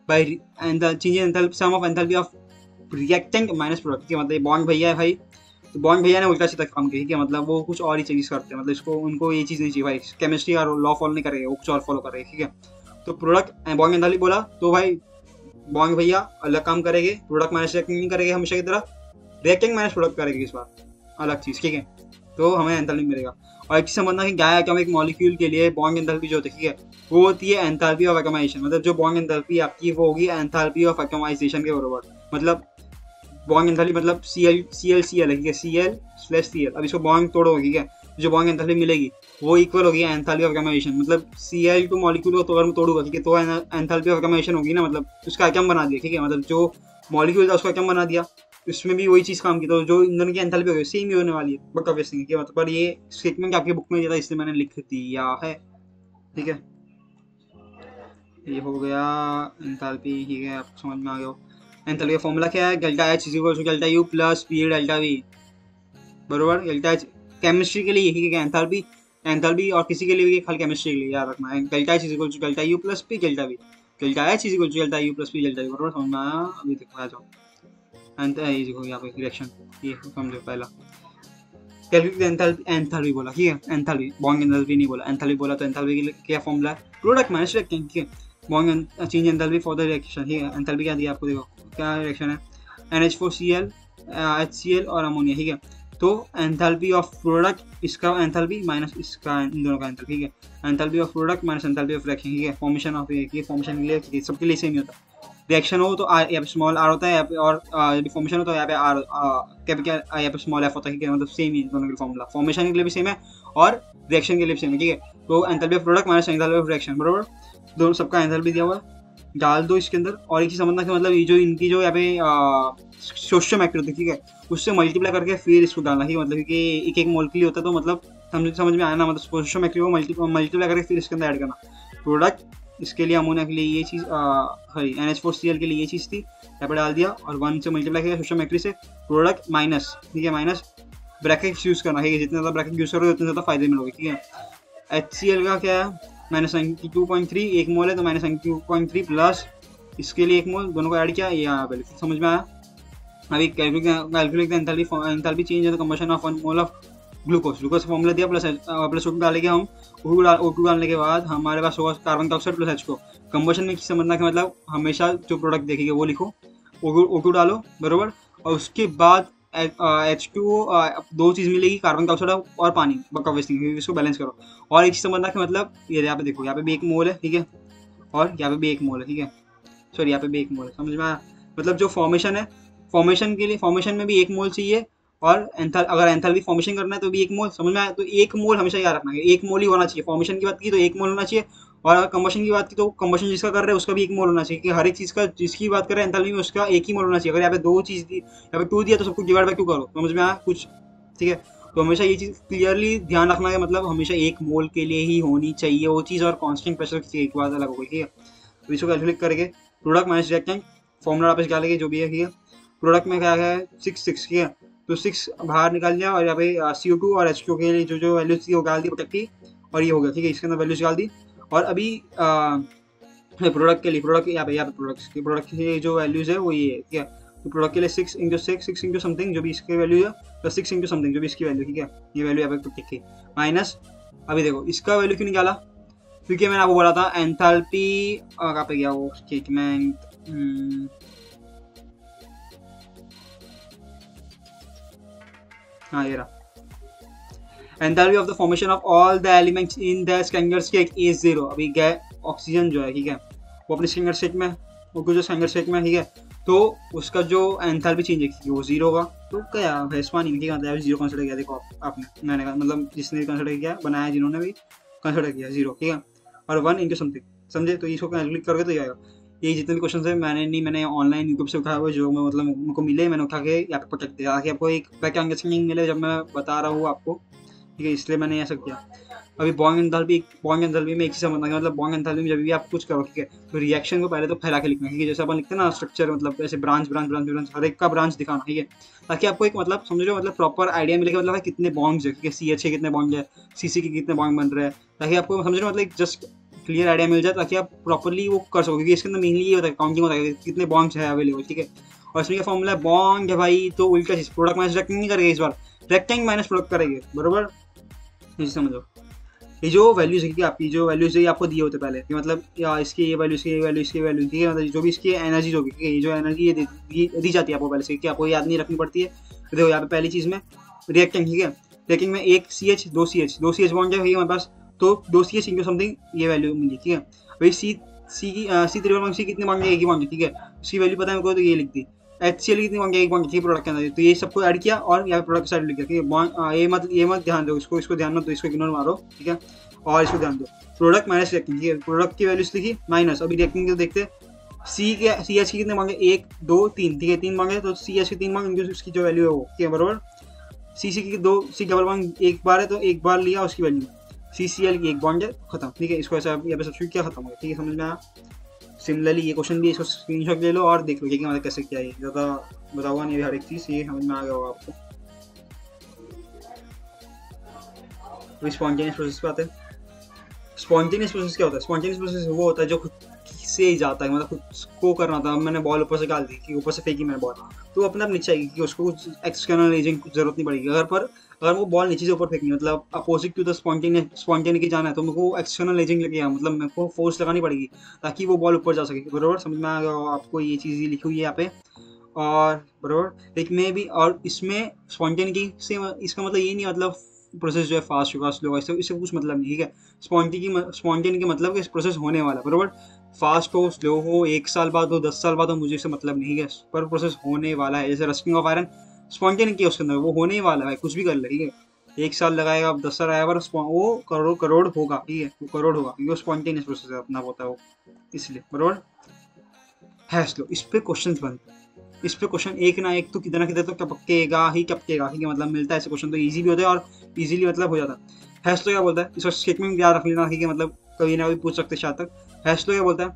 by change in enthalpy, sum of enthalpy of reactant minus product, ठीक है। मतलब बॉन्ग भैया है भाई, तो बॉन्ग भैया ने उल्टा सीधा काम किया, ठीक है, मतलब वो कुछ और ही चीज करते हैं, मतलब इसको उनको ये चीज नहीं चाहिए भाई, केमिस्ट्री और लॉ फॉलो नहीं करेंगे, वो कुछ और फॉलो करेंगे, ठीक है। तो प्रोडक्ट बॉन्ग एंथैल्पी बोला तो भाई बॉन्ग भैया अलग काम करेंगे, प्रोडक्ट माइनस रिएक्टेंट नहीं करेंगे हमेशा की तरह, रिएक्टेंट माइनस प्रोडक्ट करेंगे इस बार, अलग चीज, ठीक है। तो हमें एंथैल्पी मिलेगा। और एक चीज समझना कि क्या एटॉमिक मॉलिक्यूल के लिए बॉन्ग एंथैल्पी जो होती है, ठीक है, वो होती है एंथैल्पी ऑफ एटमाइजेशन, मतलब जो बॉन्ग एंथैल्पी आपकी वो होगी एंथैल्पी ऑफ एटमाइजेशन के बराबर, मतलब बॉन्ग एंथैल्पी मतलब CL है, ठीक है, CL/CL, अब इसको बॉन्ग तोड़ोगे, ठीक है, जो बॉन्ग एंथैल्पी मिलेगी वो इक्वल होगी एंथैल्पी ऑफ एटमाइजेशन, मतलब Cl को मॉलिक्यूल को अगर मैं तोड़ूंगा, ठीक है, तो एंथैल्पी ऑफ एटमाइजेशन होगी ना, मतलब उसका एटम बना दिया, ठीक है, मतलब जो मॉलिक्यूल था उसका एटम बना दिया, इसमें भी वही चीज काम की, तो जो ईंधन की एंथैल्पी होगी सेम ही होने वाली है, बट ऑब्वियसली कि मतलब, पर ये स्टेटमेंट आपकी बुक में दिया था इसलिए मैंने लिख दिया है, ठीक है। ये हो गया एंथैल्पी, ठीक है, आपको समझ में आ गया। एंथैल्पी का फॉर्मूला क्या है, delta H equal to delta U plus P delta V, बरोबर। डेल्टा H केमिस्ट्री के लिए, ठीक है, एंथैल्पी, एंथैल्पी और किसी के लिए भी खाली केमिस्ट्री के लिए याद रखना है, delta H equal to delta U plus P delta V, delta H equal to delta U plus P delta V, बरोबर, समझ में आया, अभी तक आ जाओ। यहाँ पे रिएक्शन ये समझो पहला, कैलकुलेट एंथैल्पी, एंथैल्पी बोला, ठीक है, एंथैल्पी, बॉन्ग एंथैल्पी नहीं बोला, एंथैल्पी बोला, तो एंथैल्पी के लिए क्या फॉर्मूला है, प्रोडक्ट माइनस रिएक्टेंट, ठीक है, Bong change enthalpy for the reaction, ठीक है। एंथैल्पी क्या दिया आपको, देखो क्या रिएक्शन है, NH4Cl HCl और अमोनिया, ठीक है। तो एंथैल्पी ऑफ प्रोडक्ट, इसका एंथैल्पी माइनस इसका, इन दोनों का एंथैल्पी, ठीक है, enthalpy of product minus enthalpy of reaction, ठीक है। फॉर्मेशन ऑफ ये फॉर्मेशन के लिए सबके लिए सेम ही होता है, रिएक्शन हो तो यहाँ पे स्मॉल r होता है, यहाँ पे, और जब फॉर्मेशन हो तो यहाँ पे r कैपिटल यहाँ पे स्मॉल f होता है, ठीक है, मतलब सेम ही दोनों के फॉर्मूला, फॉर्मेशन के लिए भी सेम है और रिएक्शन के लिए भी सेम है, ठीक है। तो enthalpy of product minus enthalpy of reaction, बराबर, दोनों सबका एंथैल्पी दिया हुआ है, डाल दो इसके अंदर। और एक चीज समझना कि मतलब ये जो इनकी जो यहाँ पे स्टोइचियोमेट्री होती है, ठीक है, उससे मल्टीप्लाई करके फिर इसको डालना, ठीक है, मतलब कि एक एक मोल के लिए होता है, तो मतलब समझ में आया ना, मतलब स्टोइचियोमेट्री को मल्टीप्लाई करके फिर इसके अंदर ऐड करना, प्रोडक्ट इसके लिए अमोनिया के लिए ये चीज़, सॉरी NH4Cl के लिए ये चीज़ थी, यहाँ पर डाल दिया और 1 से मल्टीप्लाई किया स्टोइचियोमेट्री से, प्रोडक्ट माइनस, ठीक है, माइनस ब्रैकेट यूज़ करना, ठीक है, जितने ज़्यादा ब्रैकेट यूज़ करोगे उतने ज़्यादा फायदे मिलोगे, ठीक है। HCl का क्या है, -92.3, एक मोल है तो -92.3 प्लस इसके लिए एक मोल, दोनों को ऐड किया, ये यहाँ पे समझ में आया। अभी कैलकुलेट एंथैल्पी चेंज है, combustion of 1 mole of glucose formula दिया, प्लस O2 डालेंगे हम, O2 डालने के बाद हमारे पास होगा carbon dioxide plus H2। Combustion में समझना कि मतलब हमेशा जो प्रोडक्ट देखेंगे वो लिखो, O2 डालो, बरोबर, और उसके बाद H2 दो चीज़ मिलेगी, कार्बन डाइऑक्साइड और पानी, ऑब्वियसली इसको बैलेंस करो। और एक चीज़ समझना कि मतलब ये यहाँ पे देखो, यहाँ पे भी एक मोल है, ठीक है, और यहाँ पे भी एक मोल है, ठीक है, सॉरी यहाँ पे भी एक मोल है, समझ में आया। मतलब जो फॉर्मेशन है, फॉर्मेशन के लिए फॉर्मेशन में भी एक मोल चाहिए, और अगर एंथैल्पी फॉर्मेशन करना है तो भी एक मोल, समझ में आया। तो एक मोल हमेशा याद रखना है, एक मोल ही होना चाहिए, फॉर्मेशन की बात की तो एक मोल होना चाहिए, और अगर कंबशन की बात की तो कंबशन जिसका कर रहे हैं उसका भी एक मोल होना चाहिए, कि हर एक चीज़ का जिसकी बात कर रहे हैं एंथैल्पी में उसका एक ही मोल होना चाहिए। अगर यहाँ पे दो चीज़ दी, यहाँ पे 2 दिया तो सब कुछ डिवाइड बाय 2 करो, समझ में आया कुछ, ठीक है। तो हमेशा ये चीज़ क्लियरली ध्यान रखना है, मतलब हमेशा एक मोल के लिए ही होनी चाहिए वो चीज़, और कांस्टेंट प्रेशर की एक बात अलग होगी, ठीक है। तो इसको कैलकुलेट करके प्रोडक्ट माइनस रिएक्टेंट फॉर्मूला वापस डालेंगे जो भी है, ठीक है। प्रोडक्ट में क्या है 6, ठीक है, तो 6 बाहर निकाल दिया, और यहाँ पे CO2 और H2 के लिए जो वैल्यूज थी वो डाल दी प्रोडक्ट की, और ये हो गया, ठीक है, इसके अंदर वैल्यूज डाल दी। और अभी प्रोडक्ट के लिए, प्रोडक्ट यहाँ पे प्रोडक्ट की जो वैल्यूज है वो ये है, ठीक है। तो प्रोडक्ट के लिए 6 इंटू समथिंग जो भी इसकी वैल्यू है, प्लस 6 इंटू समथिंग जो भी इसकी वैल्यू, ठीक है, ये वैल्यू यहाँ पे टिक की, माइनस, अभी देखो इसका वैल्यू क्यों निकाला, क्योंकि मैंने आपको बोला था एंथैल्पी, कहाँ पे गया वो स्टेटमेंट, हाँ ये रहा, enthalpy of the formation of all the elements in the standard state is 0। अभी गए ऑक्सीजन जो है, ठीक है, वो अपने स्टैंडर्ड स्टेट में, वो जो स्टैंडर्ड स्टेट में, ठीक है, तो उसका जो एंथैल्पी चेंज है वो 0 होगा। तो क्या भैंसवानी नहीं, ठीक है, 0 कंसिडर किया, देखो आपने, मैंने कहा मतलब जिसने कंसिडर किया, बनाया जिन्होंने भी कंसिडर किया 0, ठीक है, और 1 इंटू समथिंग, समझे। तो इसको कैलकुलेट करके तो ये आएगा। ये जितने भी क्वेश्चन है मैंने ऑनलाइन यूट्यूब से उठाया हुआ, जो मैं मतलब उनको मिले मैंने उठा के यहाँ पे प्रोटेक्ट दिया, ताकि आपको एक बैक अंडरस्टैंडिंग मिले जब मैं बता रहा हूँ आपको, ठीक है, इसलिए मैंने ऐसा किया। अभी बॉन्ग एंथैल्पी में एक चीज़ समझना है, मतलब बॉन्ग एंथैल्पी में जब भी आप कुछ करो, ठीक है, तो रिएक्शन को पहले तो फैला के लिखना है, ठीक है, जैसे अपन लिखते हैं ना स्ट्रक्चर, मतलब ऐसे ब्रांच हर एक का ब्रांच दिखाना, ठीक है, ताकि आपको एक मतलब समझ लो मतलब प्रॉपर आइडिया मिले कि मतलब कितने बॉन्ड्स है, ठीक है, CH के कितने बॉन्ड है, CC के कितने बॉन्ड बन रहे हैं, ताकि आपको समझ लो मतलब एक जस्ट क्लियर आइडिया मिल जाए, ताकि आप प्रॉपरली वो कर सको, क्योंकि इसके अंदर मेनली ये होता है काउंटिंग होता है कितने बॉन्ड्स है अवेलेबल, ठीक है। और इसमें क्या फॉर्मूला है, बॉन्ड है भाई, तो उल्टा चीज प्रोडक्ट माइनस रेक्टेंग नहीं करेंगे इस बार, रेक्टेंग माइनस प्रोडक्ट करेंगे, बरोबर, ये समझो। ये जो वैल्यूज है कि आपकी जो वैल्यूज है आपको दिए होते पहले कि मतलब या इसकी ये वैल्यू, इसकी ये वैल्यू, इसकी वैल्यू, ठीक है, मतलब जो भी इसकी एनर्जी होगी, ठीक है, ये जो एनर्जी ये दी जाती है आपको पहले से, कि आपको याद नहीं रखनी पड़ती है। तो देखो यहाँ पे पहली चीज़ में रिएक्टेंट, ठीक है, रिएक्टिंग में एक CH दो CH बॉन्ड है हमारे पास, तो 2 CH इंटू समथिंग ये वैल्यू मिली, ठीक है। भाई सी ट्रिपल बॉन्ड सी कितने बॉन्ड है, एक ही बॉन्ड है, ठीक है, उसकी वैल्यू पता है मेरे को, तो ये लिख दी। HCl कितनी बॉन्ड है, एक बॉन्ड, ठीक है, प्रोडक्ट के अंदर, तो ये सबको ऐड किया और यहाँ प्रोडक्ट साइड लिख दिया, ठीक है। बॉन्ड ये मत ध्यान दो, इसको ध्यान मत दो, इसको इग्नोर मारो, ठीक है, और इसको ध्यान दो, प्रोडक्ट माइनस रिएक्टिंग, ठीक है, प्रोडक्ट की वैल्यूज लिखी माइनस, अभी रिएक्टिंग को देखते हैं। CH की कितने मांगे, 1 2 3, ठीक है, 3 मांगे, तो CH की 3 मांगे, उसकी जो वैल्यू है वो, ठीक है, बराबर। CC की 2 C डबल बॉन्ड एक बार है, तो एक बार लिया उसकी वैल्यू, CCl की एक बॉन्ड है, खत्म, ठीक है, इसको ऐसा यहाँ पे सब्स्टिट्यूट किया, खत्म हो गया, ठीक है, समझ में आया। सिमिलरली ये क्वेश्चन भी, इसको स्क्रीनशॉट ले लो और देख लो कि मतलब कैसे क्या है, ज़्यादा बताऊंगा नहीं हर एक चीज़, ये समझ में आ गया होगा आपको। स्पॉन्टेनियस प्रोसेस पे आते हैं। स्पॉन्टेनियस प्रोसेस क्या होता है, स्पॉन्टेनियस प्रोसेस वो होता है जो खुद से ही जाता है, मतलब खुद को करना था, मैंने बॉल ऊपर से डाल दी, कि ऊपर से फेंकी मैंने बॉल, तो अपने आप नीचे आएगी, कि उसको कुछ एक्सटर्नल एजेंट की जरूरत नहीं पड़ेगी। अगर वो बॉल नीचे से ऊपर फेंकनी, मतलब अपोजिट टू द स्पॉन्टेनिटी जाना है, तो मेरे को एक्सटर्नल एजेंट लगे, मतलब मेरे को फोर्स लगानी पड़ेगी ताकि वो बॉल ऊपर जा सके, बराबर, समझ में आ गया आपको, ये चीज़ लिखी हुई है यहाँ पे। और बराबर एक में भी, और इसमें स्पॉन्टेनिटी से इसका मतलब ये नहीं मतलब प्रोसेस जो है फास्ट होगा स्लो होगा, इससे कुछ मतलब नहीं, ठीक है। स्पॉन्टेनिटी मतलब कि प्रोसेस होने वाला, बराबर, फास्ट हो स्लो हो, 1 साल बाद हो 10 साल बाद हो, मुझे इससे मतलब नहीं है, पर प्रोसेस होने वाला है। जैसे रस्टिंग ऑफ आयरन स्पॉन्टेनिटी है उसके अंदर, वो होने वाला है, कुछ भी कर ले, ठीक है, 1 साल लगाएगा 10 साल आएगा, पर वो करोड़ होगा, ठीक है, वो करोड़ होगा, क्योंकि वो स्पॉन्टेनियस प्रोसेस है, अपना होता है वो, इसलिए, बराबर है स्लो। इस पे क्वेश्चन बनते, इस पे क्वेश्चन एक ना एक तो किधर ना किधर तो टपकेगा ही टपकेगा, ठीक है, मतलब मिलता है ऐसे क्वेश्चन, तो इजी भी होता है और इजीली मतलब हो जाता है। हैस्लो क्या बोलता है, इसका स्टेटमेंट याद रख लेना, ठीक है, मतलब कभी ना कभी पूछ सकते हैं शायद तक। हैस्लो क्या बोलता है,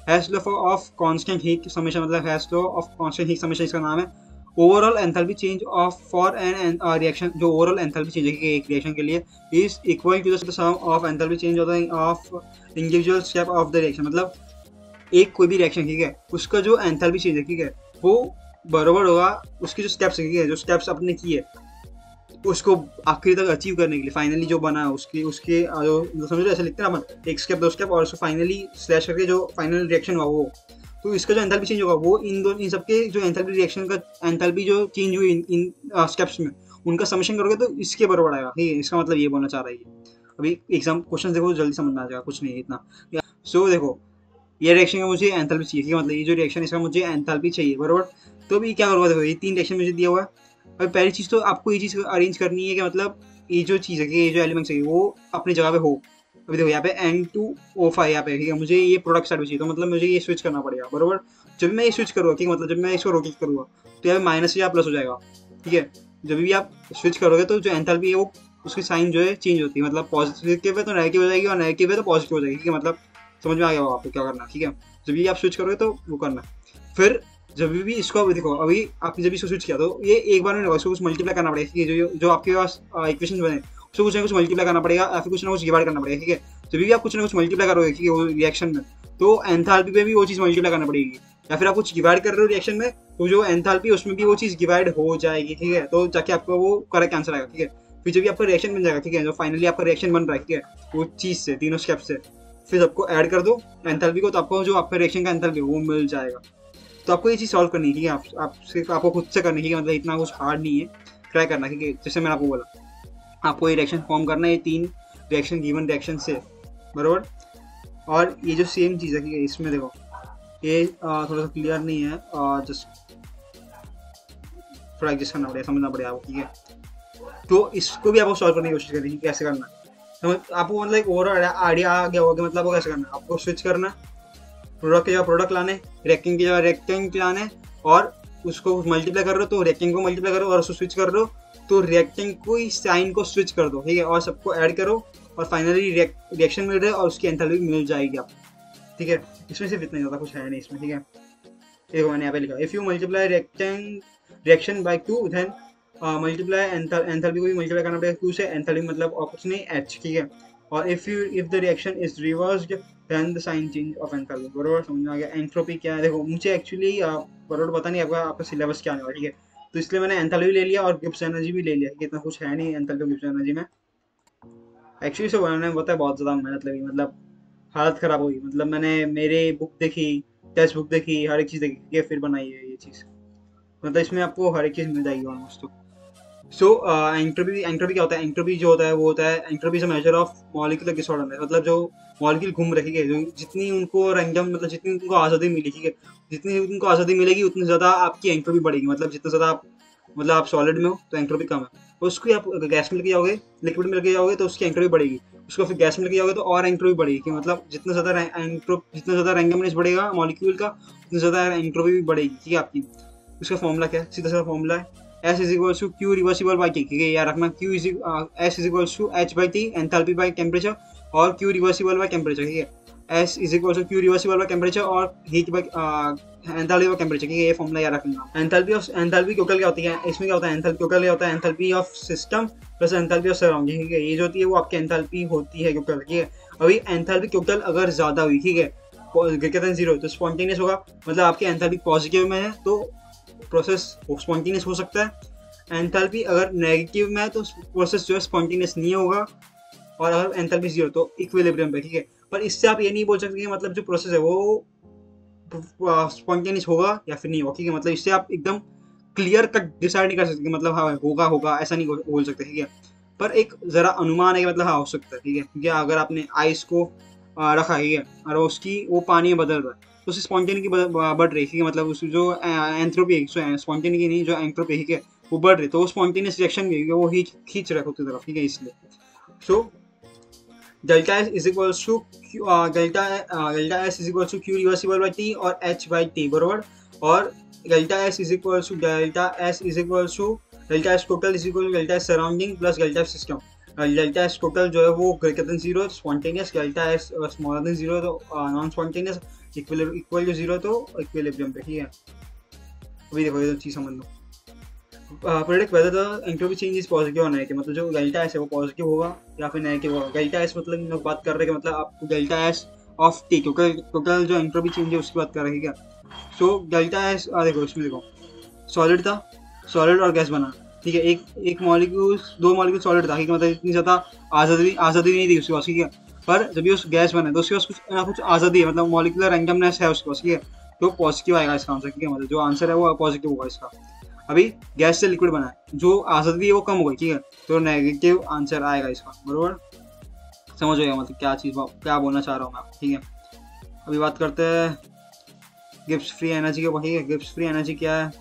Hess's law of constant heat summation, मतलब Hess's law of constant heat summation इसका नाम है। Overall enthalpy change of for an reaction, जो ओवरऑल एंथैल्पी चेंज है एक रिएक्शन के लिए, is equal to the sum of enthalpy change of individual step of the reaction, मतलब एक कोई भी रिएक्शन, ठीक है, उसका जो एंथैल्पी चेंज है, ठीक है, वो बराबर होगा उसकी जो स्टेप्स है, ठीक है, जो स्टेप्स आपने किए उसको आखिरी तक अचीव करने के लिए, फाइनली जो बना उसके उसके जो समझ लो ऐसे लिखते हैं ना अपन, एक स्टेप 2 स्टेप और उसको फाइनली स्लैश करके जो फाइनल रिएक्शन हुआ वो, तो इसका जो एंथैल्पी चेंज होगा वो इन सबके जो एंथैल्पी रिएक्शन का एंथैल्पी जो चेंज हुई इन स्टेप्स में, उनका समेशन करोगे तो इसके बराबर आएगा, ठीक है, इसका मतलब ये बोलना चाह रहा है। अभी एग्जाम क्वेश्चन देखो जल्दी समझ में आ जाएगा, कुछ नहीं है इतना। सो देखो ये रिएक्शन का मुझे एंथैल्पी चाहिए, ठीक है, मतलब ये जो रिएक्शन इसका मुझे एंथैल्पी चाहिए, बराबर, तो अभी क्या करूँगा, देखो ये 3 रिएक्शन मुझे दिया हुआ है। अभी पहली चीज़ तो आपको ये चीज़ अरेंज करनी है कि मतलब ये जो चीज़ है कि ये जो एलिमेंट्स है वो अपनी जगह पे हो। अभी देखो यहाँ पे N2O5 यहाँ पे, ठीक है, मुझे ये प्रोडक्ट साइड में चाहिए, तो मतलब मुझे ये स्विच करना पड़ेगा, बराबर। जब मैं ये स्विच करूँगा, ठीक है, मतलब जब मैं इसको रोटेट करूँगा तो यहाँ पे माइनस से या प्लस हो जाएगा, ठीक है। जब भी आप स्विच करोगे तो जो एंथैल्पी है वो उसकी साइन जो है चेंज होती है, मतलब पॉजिटिव है तो नेगेटिव हो जाएगी और नेगेटिव है तो पॉजिटिव हो जाएगी, ठीक है, मतलब समझ में आ गया आपको क्या करना, ठीक है। जब भी आप स्विच करोगे तो वो करना, फिर जब भी इसको देखो, अभी आपने जब इसको स्विच किया तो ये एक बार में नहीं होगा, इसको कुछ मल्टीप्लाई करना पड़ेगा, ठीक है, जो आपके पास इक्वेशन बने उसको कुछ ना कुछ मल्टीप्लाई करना पड़ेगा या फिर कुछ ना कुछ डिवाइड करना पड़ेगा, ठीक है। जब भी आप कुछ ना कुछ मल्टीप्लाई करोगे, ठीक है, वो रिएक्शन में, तो एंथैल्पी पे भी वो चीज़ मल्टीप्लाई करना पड़ेगी, या फिर आप कुछ डिवाइड कर रहे हो रिएक्शन में तो जो एंथैल्पी उसमें भी वो चीज़ डिवाइड हो जाएगी, ठीक है, तो जाके आपको वो करेक्ट आंसर आएगा, ठीक है। फिर जब भी आपका रिएक्शन बन जाएगा, ठीक है, जो फाइनली आपका रिएक्शन बन रहा है, ठीक है, वो चीज़ से तीनों स्टेप से फिर सबको ऐड कर दो एंथैल्पी को, तो आपको जो आपका रिएक्शन का एंथैल्पी वो मिल जाएगा। तो आपको ये चीज़ सॉल्व करनी है, ठीक है, आप सिर्फ आपको खुद से करनी है, मतलब इतना कुछ हार्ड नहीं है, ट्राई करना, ठीक है। जैसे मैंने आपको बोला आपको ये रिएक्शन फॉर्म करना है, ये 3 रिएक्शन गिवन रिएक्शन से, बराबर। और ये जो सेम चीज़ है, ठीक है, इसमें देखो ये थोड़ा सा क्लियर नहीं है, जस्ट थोड़ा एडजस्ट करना पड़ेगा, समझना पड़ेगा आपको, ठीक है। तो इसको भी आपको सॉल्व करने की कोशिश करेंगे कैसे करना है, तो आपको मतलब ओवरऑल आइडिया आ गया होगा, मतलब वो कैसे करना है, आपको स्विच करना, प्रोडक्ट की जगह प्रोडक्ट लाने, रेक्टेंग की जगह रेक्टेंग लाने, और उसको मल्टीप्लाई कर रहे हो तो रेक्टेंग को मल्टीप्लाई करो, और उसको स्विच कर रहे हो तो रेक्टेंग को ही साइन को स्विच कर दो, ठीक है, और सबको ऐड करो और फाइनली रिएक्शन मिल रहा है और उसकी एंथैल्पी मिल जाएगी आप, ठीक है। इसमें सिर्फ इतना ज़्यादा कुछ है नहीं इसमें, ठीक है। देखो मैंने यहाँ पे लिखा, if you multiply reaction by 2 then multiply enthalpy को भी मल्टीप्लाई करना पड़ेगा 2 से, एंथैल्पी मतलब और कुछ नहीं H, ठीक है। और if the reaction is reversed then the sign change of enthalpy, बरोबर समझ में आ गया। एंट्रोपी क्या है, देखो मुझे एक्चुअली बरोबर पता नहीं आपका सिलेबस क्या आने वाला, ठीक है। तो इसलिए मैंने एंथैल्पी ले लिया और गिब्स एनर्जी भी ले लिया, इतना कुछ है नहीं एंथैल्पी गिब्स एनर्जी में। एक्चुअली से बनाने में पता है बहुत ज़्यादा मेहनत लगी, मतलब हालत ख़राब हुई, मतलब मैंने मेरे बुक देखी, टेक्स्ट बुक देखी, हर एक चीज़ देखी, फिर बनाई है ये चीज़। मतलब इसमें आपको हर एक चीज़ मिल जाएगी ऑलमोस्ट। तो सो एंट्रोपी क्या होता है, एंट्रोपी जो होता है वो होता है, entropy is a measure of molecular disorder, मतलब जो मॉलिक्यूल घूम रही है, जो जितनी उनको रैंडम मतलब जितनी उनको आज़ादी मिली, ठीक है, जितनी उनको आज़ादी मिलेगी उतनी ज़्यादा आपकी एंट्रोपी बढ़ेगी, मतलब जितना ज़्यादा आप मतलब आप सॉलिड में हो तो एंट्रोपी कम है, उसको आप गैस में लेके जाओगे, लिक्विड में लेके जाओगे तो उसकी एंट्रोपी बढ़ेगी, उसको फिर गैस में लेके जाओगे तो और एंट्रोपी बढ़ेगी, कि मतलब जितना ज़्यादा रैंडमनेस बढ़ेगा मॉलिक्यूल का उतनी ज़्यादा एंट्रोपी भी बढ़ेगी, ठीक है आपकी। उसका फॉर्मूला क्या है, सीधा सा फॉर्मूला है S is equal to Q reversible by T, ठीक है, याद रखना Q is S is equal to H by T, enthalpy by temperature, और Q रिवर्सिबल बाई टेम्परेचर, ठीक है। S is equal to Q reversible by temperature और heat by enthalpy by temperature, ठीक है, ये फॉर्मूला याद रखना। एंथैल्पी टोटल क्या होती है, इसमें क्या होता है, एंथैल्पी टोटल क्या होता है, enthalpy of system plus enthalpy of surrounding, ठीक है, ये जो होती है वो आपकी एंथैल्पी होती है टोटल, ठीक है। अभी एंथैल्पी टोटल अगर ज़्यादा हुई, ठीक है, ग्रेटर देन 0 तो स्पॉन्टेनियस होगा, मतलब आपकी एंथैल्पी पॉजिटिव में है तो प्रोसेस स्पॉन्टेनियस हो सकता है। एंथैल्पी अगर नेगेटिव में है तो प्रोसेस जो है स्पॉन्टेनियस नहीं होगा, और अगर एंथैल्पी 0 तो इक्विलिब्रियम पे, ठीक है। पर इससे आप ये नहीं बोल सकते कि मतलब जो प्रोसेस है वो स्पॉन्टेनियस होगा या फिर नहीं होगा, ठीक है, मतलब इससे आप एकदम क्लियर कट डिसाइड नहीं कर सकते कि मतलब हाँ होगा ऐसा नहीं बोल सकते, ठीक है। पर एक ज़रा अनुमान है कि मतलब हाँ हो सकता है, ठीक है, क्योंकि अगर आपने आइस को रखा है, ठीक है, और उसकी वो पानी में बदल रहा है तो उससे स्पॉन्टेनिटी बढ़ रही है, ठीक है, मतलब उसकी जो एंथ्रोपी है, स्पॉन्टेनिटी नहीं, जो एंट्रोपी है, ठीक है, वो बढ़ रही है, तो वो स्पॉन्टेनियस रिएक्शन भी है, वो खींच रहा है खुद की तरफ, ठीक है, इसलिए। So delta S is equals to delta S is equals to Q reversible by T और एच बाई टी, बराबर। और delta S is equals to delta S total is equal to delta S surrounding plus delta S system. Delta S total जो है वो greater than 0 spontaneous, delta S smaller than 0 तो non spontaneous, equal to 0 तो equilibrium पे, ठीक है। अभी देखो ये चीज़ समझ लो, predict whether the entropy change is positive और नेगेटिव, मतलब जो डेल्टा एस है वो पॉजिटिव होगा या फिर नेगेटिव होगा। डेल्टा एस मतलब लोग बात कर रहे हैं कि मतलब आपको delta S of T, total जो एंट्रोपी चेंज है उसकी बात कर रहे हैं क्या। सो डेल्टा एस देखो इसमें देखो सॉलिड था, सॉलिड और गैस बना, ठीक है, एक मॉलिक्यूल, दो मॉलिक्यूल सॉलिड था, ठीक है, मतलब इतनी ज़्यादा आज़ादी नहीं थी उसके पास, ठीक है। पर जब ये उस गैस बना तो उसके पास कुछ आज़ादी है, मतलब मॉलिक्यूलर रैंडमनेस है उसके पास, ठीक है, तो पॉजिटिव आएगा इसका आंसर, ठीक है, मतलब जो आंसर है वो पॉजिटिव होगा इसका। अभी गैस से लिक्विड बना है, जो आज़ादी है वो कम हो गई, ठीक है, तो नेगेटिव आंसर आएगा इसका, बराबर। समझ गया मतलब क्या बोलना चाह रहा हूँ मैं, ठीक है। अभी बात करते हैं गिब्स फ्री एनर्जी के, ठीक है। गिब्स फ्री एनर्जी क्या है,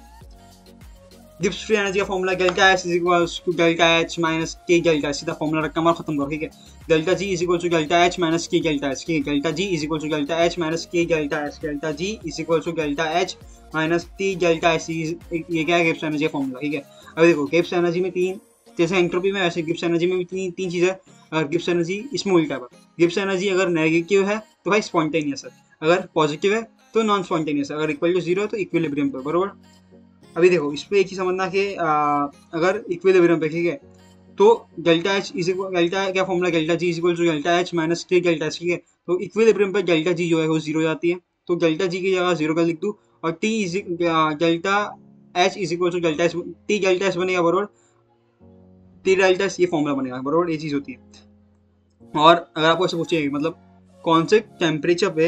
गिब्स फ्री एनर्जी का formula delta S is equals to delta H minus K delta, सीधा फॉर्मूला रखा हमारा खत्म करो, ठीक है। Delta G is equal to delta H minus K delta H, ठीक है, delta G is equal to delta H minus K delta H, delta G is equal to delta H minus T delta H, ये क्या है Gibbs energy का formula, ठीक है। अभी देखो गिब्स एनर्जी में तीन, जैसे एंट्रोपी में वैसे गिब्स एनर्जी में भी तीन चीज़ें। अगर गिब्स एनर्जी इसमें उल्टा है, गिब्स एनर्जी अगर नेगेटिव है तो भाई स्पॉन्टेनियस है, अगर पॉजिटिव है तो नॉन स्पॉन्टेनियस है, अगर इक्वल टू 0 है तो इक्विलिब्रियम पर, बराबर। अभी देखो इस पर एक चीज़ समझना कि अगर इक्विलिब्रियम पे, ठीक है, तो delta H is equal, delta क्या formula, delta G is equal to delta H minus K delta H, ठीक है। तो इक्विलिब्रियम पे डेल्टा जी जो है वो 0 जाती है, तो डेल्टा जी की जगह 0 का लिख दूँ, और T is delta H is equal to delta H, T delta H बनेगा, बराबर, टी डेल्टा एच ये फॉर्मूला बनेगा, बराबर, ये चीज़ होती है। और अगर आपको ऐसे पूछिए मतलब कौन से टेम्परेचर पे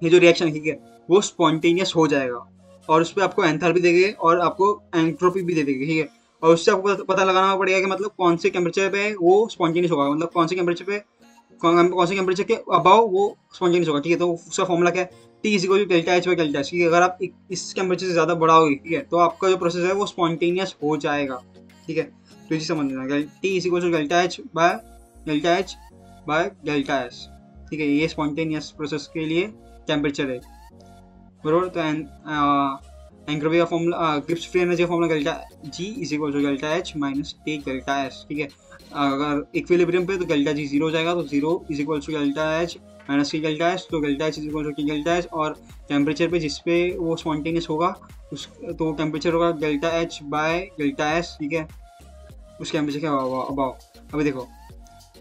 ये जो रिएक्शन है, ठीक है, वो स्पॉन्टेनियस हो जाएगा, और उस पर आपको एंथैल्पी देंगे और आपको एंट्रोपी भी दे देंगे, ठीक है। और उससे आपको पता लगाना पड़ेगा कि मतलब कौन से टेम्परेचर पे वो स्पॉन्टेनियस होगा, मतलब कौन से टेम्परेचर के अबाव वो स्पॉन्टेनियस होगा, ठीक है। तो उसका फॉर्मूला क्या है, T is equal to delta H by delta H, ठीक है। अगर आप इस टेम्परेचर से ज़्यादा बढ़ाओगे, ठीक है, तो आपका जो प्रोसेस है वो स्पॉन्टेनियस हो जाएगा, ठीक है। तो ये समझ लेना, T is equal to delta H by delta H, ठीक है, ये स्पॉन्टेनियस प्रोसेस के लिए टेम्परेचर है, बराबर। तो एंट्रोपी का फॉर्मूला, गिब्स फ्री एनर्जी का formula delta G is equal to delta H minus T delta S, ठीक है। अगर इक्विलिब्रियम पे तो डेल्टा जी जीरो हो जाएगा, तो zero is equal to delta H minus T delta S, तो delta H is equal to T delta S. और टेम्परेचर पे जिस पे वो स्पॉन्टेनियस होगा उस, तो टेम्परेचर होगा delta H by delta S, ठीक है। उस टेम्परेचर क्या होगा अबाव। अभी देखो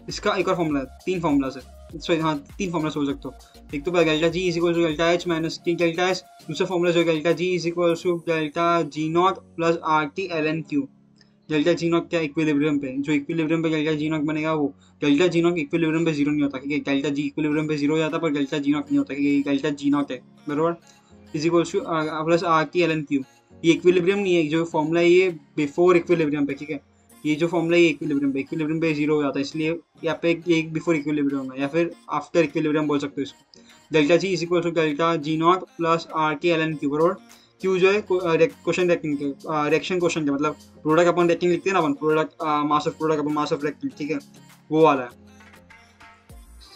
इसका एक और फॉर्मूला है, 3 फॉर्मूला से, सॉरी हाँ 3 फॉर्मूला सोच सकते हो। एक तो delta G is equal to delta H minus T delta S, दूसरा फॉर्मूला जो delta G is equal to delta G not plus R T L N Q. Delta G naught क्या equilibrium पे, जो इक्विलिब्रियम पे delta G naught बनेगा वो delta G naught equilibrium पे zero नहीं होता, ठीक है। डेल्टा जी इक्विलिब्रियम पे जीरो हो जाता पर डेल्टा जी नॉट नहीं होता, क्योंकि डेल्टा जी नॉट है, बराबर। Is equal to plus R T L N Q. ये इक्विलिब्रियम नहीं है, जो फॉर्मूला है ये बिफोर इक्विलिब्रियम पे, ठीक है। ये जो फॉर्मूला है इक्विलिब्रियम पे जीरो हो जाता है, इसलिए यहाँ पे एक बिफोर इक्विलिब्रियम है या फिर आफ्टर इक्विलिब्रियम बोल सकते हो इसको। Delta G is equal to delta G not plus R K L N Q, बराबर। क्यू जो है क्वेश्चन रैंकिंग के रिएक्शन क्वेश्चन के, मतलब प्रोडक्ट अपन रैंकिंग लिखते हैं ना अपन, product mass of product upon mass of reactant, ठीक है, वो वाला है।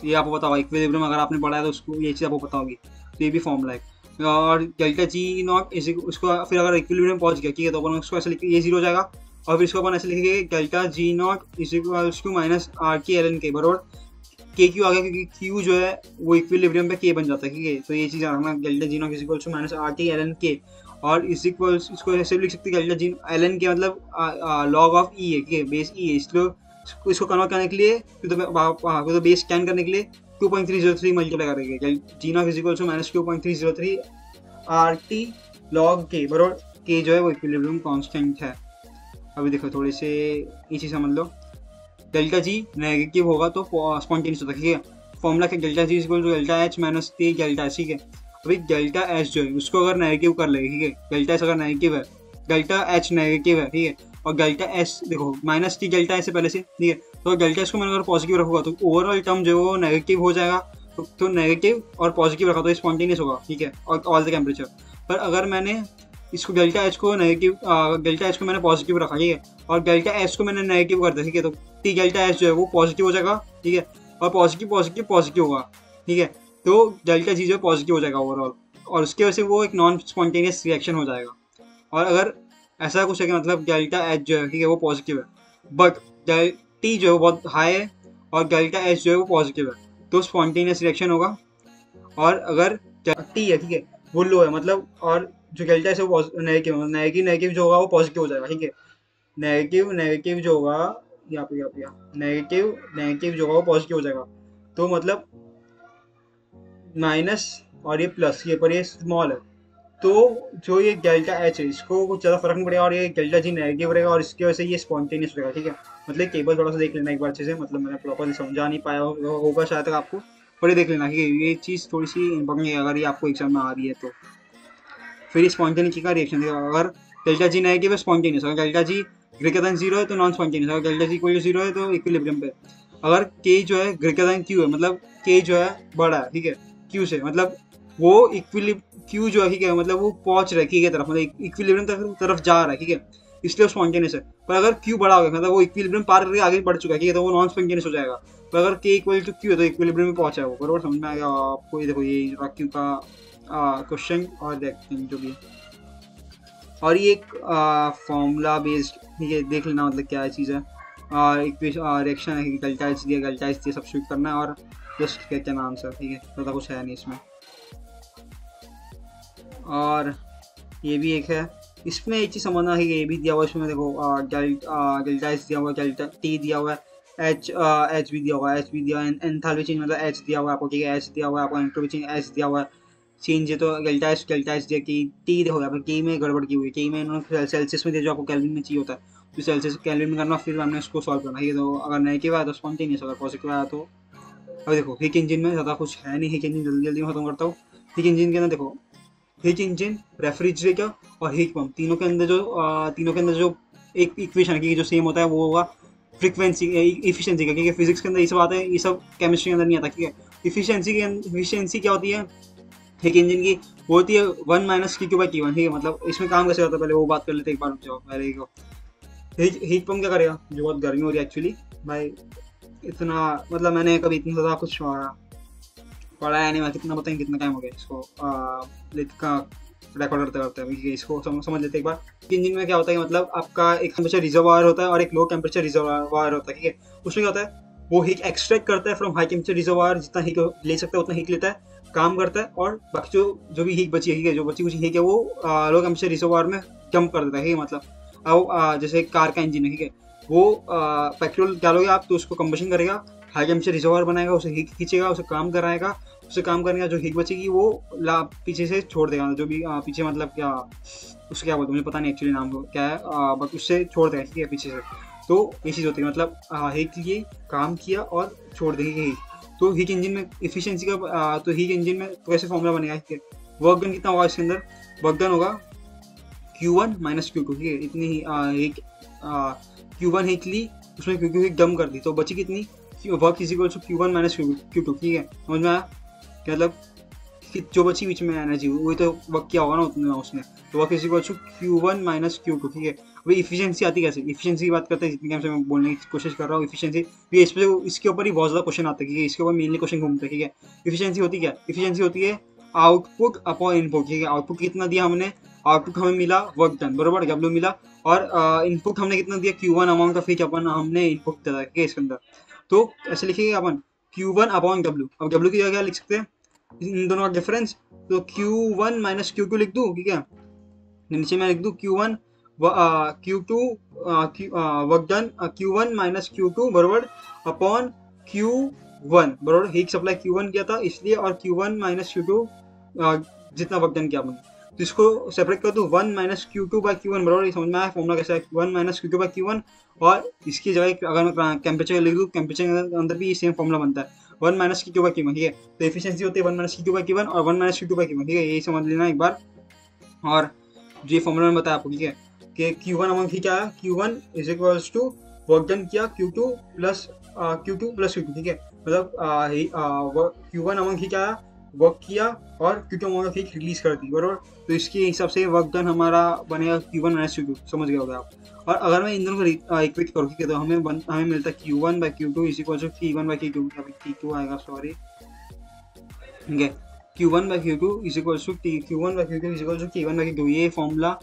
ये आपको पता होगा, इक्विलिब्रियम अगर आपने पढ़ा है तो उसको ये चीज़ आपको पता होगी। तो ये भी फॉर्मूला है। और डेल्टा जी नॉट इज उसको फिर अगर इक्विलिब्रियम पहुंच गया, ठीक है, तो अपन उसको ऐसे लिखेंगे, ये जीरो हो जाएगा। और फिर इसको अपन ऐसे लिखेंगे delta G not is equals to minus R K L N K, बराबर। के क्यू आ गया क्योंकि क्यू जो है वो इक्विलिब्रियम पे के बन जाता है, ठीक है। तो ये चीज़ रखना, delta G not is equals to minus R K L N K. और इज इक्वल्स इसको ऐसे भी लिख सकते हैं, डेल्टा जी एल एन के मतलब लॉग ऑफ ई है, ठीक है, बेस ई है। इसलिए इसको कन्वर्ट करने के लिए तो बेस स्कैन करने के लिए 2.303 मल्टीप्लाई करेंगे, G not is equal to minus 2.303 R T log K, बराबर। के जो है वो इक्विलिब्रियम कांस्टेंट है। अभी देखो थोड़े से ये चीज़ समझ लो, डेल्टा जी नेगेटिव होगा तो स्पॉन्टेनियस होता है, ठीक है। फॉर्मूला के delta G is equal to delta H minus T delta, ठीक है। अभी डेल्टा एच जो है उसको अगर नेगेटिव कर लेंगे, ठीक है, डेल्टा एच अगर नेगेटिव है, डेल्टा एच नेगेटिव है, ठीक है, और डेल्टा एस देखो माइनस टी डेल्टा एस से पहले से, ठीक है। तो डेल्टा एस को मैंने अगर पॉजिटिव रखूंगा तो ओवरऑल टर्म जो है वो नेगेटिव हो जाएगा। तो नेगेटिव और पॉजिटिव रखा तो स्पॉन्टेनियस होगा, ठीक है, और ऑल द टेम्परेचर। पर अगर मैंने इसको डेल्टा एच को नेगेटिव, डेल्टा एच को मैंने पॉजिटिव रखा, ठीक है, और डेल्टा एच को मैंने नेगेटिव कर दिया, ठीक है, तो टी डेल्टा एच जो है वो पॉजिटिव हो जाएगा, ठीक है, और पॉजिटिव पॉजिटिव पॉजिटिव होगा, ठीक है। तो डेल्टा जी जो है पॉजिटिव हो जाएगा ओवरऑल, और उसकी वजह से वो एक नॉन स्पॉन्टेनियस रिएक्शन हो जाएगा। और अगर ऐसा कुछ है कि मतलब डेल्टा एच जो है, ठीक है, वो पॉजिटिव है, बट टी जो है वो बहुत हाई है और डेल्टा एच जो है वो पॉजिटिव है, तो स्पॉन्टेनियस रिएक्शन होगा। और अगर टी है, ठीक है, वो लो है मतलब, और जो डेल्टा एच है वो नेगेटिव नेगेटिव जो होगा वो पॉजिटिव हो जाएगा, ठीक है। नेगेटिव जो होगा यहाँ पे नेगेटिव जो होगा वो पॉजिटिव हो जाएगा। तो मतलब माइनस और ये प्लस, ये पर ये स्मॉल है, तो जो ये डेल्टा एच है इसको कुछ ज़्यादा फर्क नहीं पड़ेगा, और ये डेल्टा जी नेगेटिव रहेगा, और इसकी वजह से ये स्पॉन्टेनियस रहेगा, ठीक है। मतलब टेबल थोड़ा सा देख लेना एक बार अच्छे से, मतलब मैंने प्रॉपरली समझा नहीं पाया होगा शायद तक आपको, पर ये देख लेना, ठीक है। ये चीज़ थोड़ी सी इंपॉर्टेंट है अगर ये आपको एग्जाम में आ रही है तो। फिर स्पॉन्टेनिटी का रिएक्शन देगा, अगर डेल्टा जी नेगेटिव है स्पॉन्टेनियस, अगर delta G greater than zero है तो नॉन स्पॉन्टेनियस, अगर delta G equal to zero है तो इक्विलिब्रियम पे। अगर के जो है ग्रेटर देन क्यू है, मतलब के जो है बड़ा है, ठीक है, क्यू से, मतलब वो क्यू जो है, ठीक है, मतलब वो पहुंच रहा है की के तरफ, मतलब इक्विलिब्रियम तरफ जा रहा है, ठीक है, इसलिए स्पॉन्टेनियस है। पर अगर क्यू बड़ा हो गया, मतलब वो इक्विलिब्रियम पार करके आगे बढ़ चुका है, ठीक है, तो वो नॉन स्पॉन्टेनियस हो जाएगा। पर अगर के इक्वल टू क्यू है तो इक्विलिब्रियम में पहुंचा है वो, बराबर, समझ में आ गया आपको। ये देखो ये क्यू का क्वेश्चन और रिएक्शन जो भी, और ये एक फॉर्मूला बेस्ड, ठीक है, देख लेना मतलब क्या चीज़ है। रिएक्शन है, डेल्टा एच दिया सब्स्टिट्यूट करना है, और जस्ट क्या क्या नाम सर, ठीक है, ज़्यादा कुछ है नहीं इसमें। और ये भी एक है, इसमें एक चीज़ समझना है कि ये भी दिया हुआ है इसमें, देखो डेल्टा एच दिया हुआ है, डेल्टा टी दिया हुआ है, एच भी दिया हुआ है, एंथैल्पी चेंज मतलब एच दिया हुआ है आपको, ठीक है, एच दिया हुआ है आपको, एंट्रोपी चेंज एच दिया हुआ है, चेंज है तो डेल्टा एच दिया कि टी देखो यहाँ पर के में गड़बड़ की हुई है, के में इन्होंने सेल्सियस में दिया जो आपको केल्विन में चाहिए होता है, तो सेल्सियस केल्विन में करना, फिर हमने उसको सॉल्व करना है। तो अगर नेगेटिव आया तो स्पॉन्टेनियस, अगर पॉजिटिव आया तो। अब देखो हीट इंजन में ज़्यादा कुछ है नहीं, हीट इंजन जल्दी जल्दी खत्म करता हूँ। हीट इंजन के अंदर देखो, हीट इंजन, रेफ्रिजरेटर और हीट पंप, तीनों के अंदर जो एक इक्वेशन की जो सेम होता है वो होगा फ्रीक्वेंसी इफिशिएंसी का, क्योंकि फिजिक्स के अंदर ये सब आता है, ये सब केमिस्ट्री के अंदर नहीं आता, ठीक है। इफिशिएंसी क्या होती है हीट इंजन की, वो होती है 1 माइनस Q/T1, ठीक है। मतलब इसमें काम कैसे होता है पहले वो बात कर लेते हैं एक बार, जाओ पहले को। हीट पंप क्या करेगा, जो बहुत गर्मी हो रही है एक्चुअली भाई, इतना मतलब मैंने कभी इतना ज़्यादा कुछ पढ़ा है नहीं, मैं कितना बताएं, कितना टाइम हो गया इसको लिखा रिकॉर्ड करते करते हैं, इसको समझ लेते हैं एक बार। इंजन में क्या होता है कि मतलब आपका एक टेम्परेचर रिजर्वायर होता है और एक लो टेम्परेचर रिजर्वायर होता है, ठीक है। उसमें क्या होता है, वो हीट एक्सट्रैक्ट करता है फ्रॉम हाई टेम्परेचर रिजर्वायर, जितना हीट ले सकता है उतना हीट लेता है, काम करता है, और बाकी जो भी हीट बची है, जो बची कुछ हीट है वो लो टेम्परेचर रिजर्वायर में जंप कर देता है, मतलब अब जैसे कार का इंजन है, ठीक है, वो पेट्रोल डालोगे आप तो उसको कंबशन करेगा, हाई टेम्परेचर रिजर्वायर बनाएगा, उसे हीट खींचेगा, उसे काम कराएगा, उसे काम करने का जो हीट बचेगी वो पीछे से छोड़ देगा, जो भी पीछे मतलब क्या उससे क्या बोलते हैं मुझे पता नहीं एक्चुअली नाम क्या है, बट उससे छोड़ देगा, ठीक है, पीछे से। तो ये चीज़ होती है, मतलब हीट लिए, काम किया और छोड़ देगी हीट। तो हीट इंजन में इफिशियंसी का तो हीट इंजन में तो कैसे फॉर्मूला बनेगा, ठीक है। वर्क डन कितना होगा इसके अंदर, वर्क डन होगा Q1 माइनस Q2, ठीक है, इतनी ही Q1 हीट ली, उसमें Q2 हीट डम कर दी, तो बची कितनी, work is equal to Q1 minus Q2, ठीक है, समझ में आया, मतलब जो बची बीच में एनर्जी वही तो वर्क किया होगा ना उतना उसने, तो work is equal to Q1 minus Q2, ठीक है। अभी इफिशियंसी आती कैसे, इफिशियंसी की बात करते हैं, जितनी टाइम से मैं बोलने की कोशिश कर रहा हूँ इफिशियंसी, ये इसके ऊपर ही बहुत ज़्यादा क्वेश्चन आते हैं, इसके ऊपर मेनली क्वेश्चन घूमते हैं, ठीक है। इफिशियंसी होती क्या, इफिशियंसी होती है आउटपुट अपॉन इनपुट, ठीक है। आउटपुट कितना दिया हमने, आउटपुट हमें मिला वर्क डन, बराबर, W मिला, और इनपुट हमने कितना दिया, Q1 अमाउंट ऑफ हीट अपन हमने इनपुट दिया, ठीक है, इसके अंदर। तो ऐसे लिखिएगा अपन Q1 अपॉन W, अब W की जगह क्या लिख सकते हैं, इन दोनों का डिफरेंस, तो Q1 माइनस Q2 लिख दूँ, ठीक है, नीचे मैं लिख दूँ Q1 Q2 work done Q1 minus Q2 बराबर अपॉन Q1, बराबर, हीट सप्लाई Q1 किया था इसलिए, और Q1 माइनस Q2 जितना वर्क डन किया आपने, तो इसको सेपरेट कर दूँ 1 माइनस Q2 बाई Q1, बराबर, समझ में आया फॉर्मूला कैसा है, 1 माइनस Q2 बाई Q1, और इसकी जगह अगर मैं टेम्परेचर लिख दूँ, टेम्परेचर के अंदर भी सेम फॉर्मूला बनता है, 1 माइनस Q2 बाई Q1, ठीक है। तो एफिशिएंसी होती है 1 माइनस Q2 बाई Q1 और 1 माइनस Q2 बाई Q1, ठीक है, यही समझ लेना एक बार। और जो फॉर्मूला मैंने बताया आपको, ठीक है, कि Q1 अमाउंट ही क्या है, Q1 is equals to work done किया Q2 प्लस Q2, ठीक है, मतलब Q1 अमाउंट ही क्या है, वर्क किया, और Q2 अमाउंट ही रिलीज कर दी, बराबर। तो इसके हिसाब से वर्क डन हमारा बनेगा Q1 माइनस Q2, समझ गए होगा आप। और अगर मैं इन दोनों को इक्वेट करूँ, ठीक है, तो हमें मिलता है Q1 by Q2 is equal to T1 by T2, अभी T2 आएगा, सॉरी, ठीक है, Q1 by Q2 is equal to Q1 by Q2 is equal to T1 by T2। ये फॉर्मूला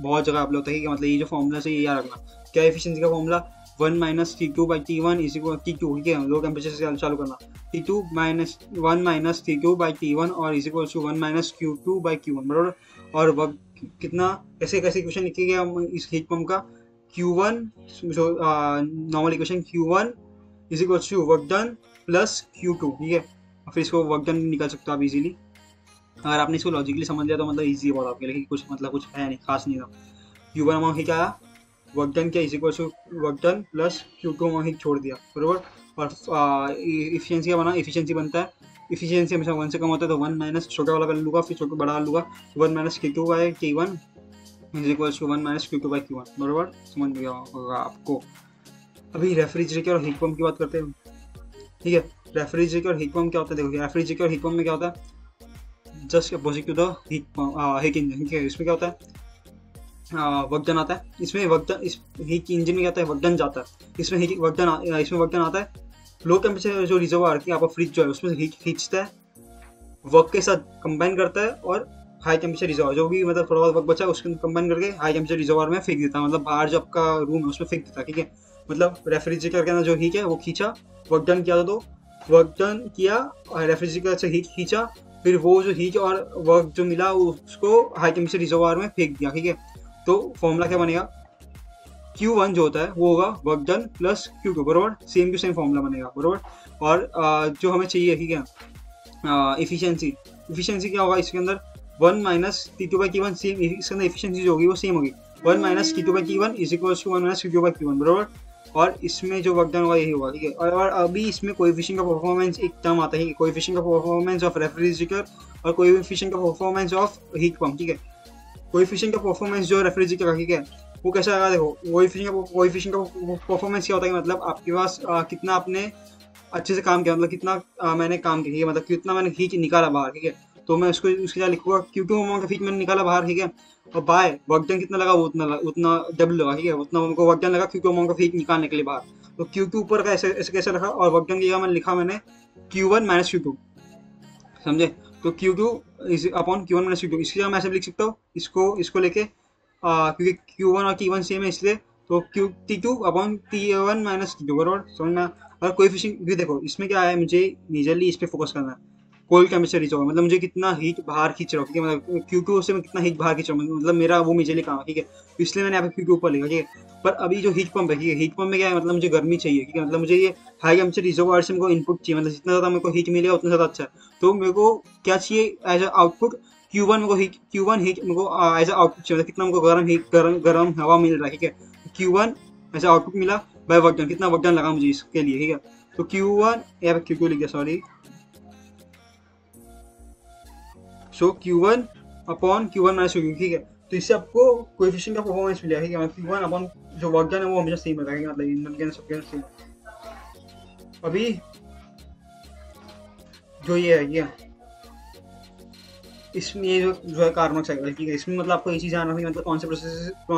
बहुत जगह आप होता है कि मतलब ये जो फॉर्मूला से ये याद रखना, क्या एफिशिएंसी का formula 1 minus T2 by T1 is equal T2, ठीक है, लो टेम्परेचर से चालू करना, T2 minus 1 minus T2 by T1 और is equal to 1 minus Q2 by Q1, बराबर। और वर्क कितना, कैसे कैसे इक्वेशन लिखिएगा इस हीट पंप का, Q1 जो normal equation Q1 is equal to work done plus Q2, ठीक है, फिर इसको वर्क डन निकाल सकते हो आप इजीली। अगर आपने इसको लॉजिकली समझ लिया तो मतलब इजी है बहुत आपके लिए, लेकिन कुछ है नहीं, खास नहीं था। Q1 अमाउंट ही क्या आया, वर्क डन क्या is equal to work done plus Q2 amount ही छोड़ दिया, बराबर। और इफिशियंसी का बना, इफिशियंसी बनता है, इफिशियंसी हमेशा 1 से कम होता है, तो 1 माइनस छोटा वाला कर लूँगा, फिर छोटा बड़ा लूँगा, 1 minus Q2 by T1 is equal to 1 minus Q2 by Q1, बराबर, समझ गया होगा आपको। अभी रेफ्रिजरेटर और हीट पंप की बात करते हैं, ठीक है। रेफ्रिजरेटर और हीट पंप क्या होता है, देखो रेफ्रिजरेटर और हीट पंप में क्या होता है, just opposite to the heat engine, ठीक है। इसमें क्या होता है, वर्क डन आता है, इसमें वर्क डन, इस हीट इंजन में क्या होता है, वर्क डन जाता है, इसमें वर्क डन आता है, लो टेम्परेचर जो रिजर्वायर की आपका फ्रिज जो है उसमें हीट खींचता है, वर्क के साथ कंबाइन करता है, और हाई टेम्परेचर रिजर्वायर जो भी मतलब थोड़ा बहुत वर्क बचा है उसको कंबाइन करके हाई टेम्परेचर रिजर्वायर में फेंक देता है, मतलब बाहर जो आपका रूम है उसमें फेंक देता है, ठीक है। मतलब रेफ्रिजरेटर के अंदर जो हीट है वो खींचा, वर्क डन किया था, तो वर्क डन किया, रेफ्रिजरेटर से हीट खींचा, फिर वो जो हीट और वर्क जो मिला उसको हाई टेम्परेचर रिजर्वायर में फेंक दिया, ठीक है। तो फॉर्मूला क्या बनेगा, Q1 जो होता है वो होगा वर्क डन प्लस Q2, बराबर, सेम टू सेम फॉर्मूला बनेगा, बराबर। और जो हमें चाहिए, ठीक है, इफिशियंसी क्या होगा इसके अंदर, 1 minus T2 by T1, same इसके अंदर इफिशियंसी जो होगी वो सेम होगी, 1 minus T2 by T1 is equal to 1 minus Q2 by Q1, बराबर। और इसमें जो वर्क डन होगा यही होगा, ठीक है। और अभी इसमें कोएफिशिएंट का परफॉर्मेंस एक टर्म आता है, कोएफिशिएंट का परफॉर्मेंस ऑफ रेफ्रिजरेटर और कोएफिशिएंट का परफॉर्मेंस ऑफ हीट पंप, ठीक है। कोएफिशिएंट का परफॉर्मेंस जो रेफ्रिजरेटर का, ठीक है, वो कैसा लगा, देखो कोएफिशिएंट का परफॉर्मेंस क्या होता है, मतलब आपके पास कितना आपने अच्छे से काम किया, मतलब कितना मैंने काम किया, मतलब कितना मैंने हीट निकाला बाहर, ठीक है। तो मैं उसको उसके क्या लिखूंगा, Q2 अमाउंट ऑफ हीट मैंने निकाला बाहर, ठीक है, और बाय वर्क डन कितना लगा वो उतना W लगा, ठीक है, उतना उनको वर्क डन लगा Q2 अमाउंट ऑफ हीट निकालने के लिए बाहर। तो Q2 ऊपर का ऐसे ऐसे कैसे रखा, और वर्क डन की जगह मैंने लिखा मैंने Q1 माइनस Q2, समझे। तो Q2 is upon Q1 minus Q2, इसकी जगह मैं ऐसे भी लिख सकता हूँ, इसको लेके क्योंकि Q1 और T1 सेम है इसलिए, तो T2 upon T1 minus T2, बराबर समझ में। और कोएफिशिएंट, क्योंकि देखो इसमें क्या है, मुझे मेजरली इस पे फोकस करना है, कोल्ड टेम्परेचर रीच होगा, मतलब मुझे कितना हीट बाहर खींच रहा हूँ, ठीक है, मतलब Q2 से मैं कितना हीट बाहर खींच रहा हूँ, मतलब मेरा वो मेजरली काम है, ठीक है, तो इसलिए मैंने यहाँ पे Q2 ऊपर लिखा, ठीक है। पर अभी जो हीट पंप है, ठीक है, हीट पंप में क्या है, मतलब मुझे गर्मी चाहिए, ठीक है, मतलब मुझे ये हाई टेम्परेचर रिजर्वायर से मेरे को इनपुट चाहिए, मतलब जितना ज़्यादा मेरे को हीट मिलेगा उतना ज़्यादा अच्छा है, तो मेरे को क्या चाहिए एज अ आउटपुट, Q1 मेरे को हीट मेरे को एज अ आउटपुट चाहिए, मतलब कितना मेरे को गर्म हवा मिल रहा है, ठीक है, Q1 एज अ आउटपुट मिला बाय वर्क डन, कितना वर्क डन लगा मुझे इसके लिए, ठीक है, तो Q1 या फिर Q2 लिख दिया, सॉरी, सो Q1 upon Q1 minus Q2, ठीक है, तो इससे आपको कोएफिशिएंट का परफॉर्मेंस मिल जाएगा, ठीक है, Q1 अपॉन जो वर्क डन है वो हमेशा सेम रहेगा, मतलब इन दोनों के सबके सेम। अभी जो ये है, ये इसमें ये जो है कार्बन साइकिल, ठीक है, इसमें मतलब आपको ये चीज़ जानना है, मतलब कौन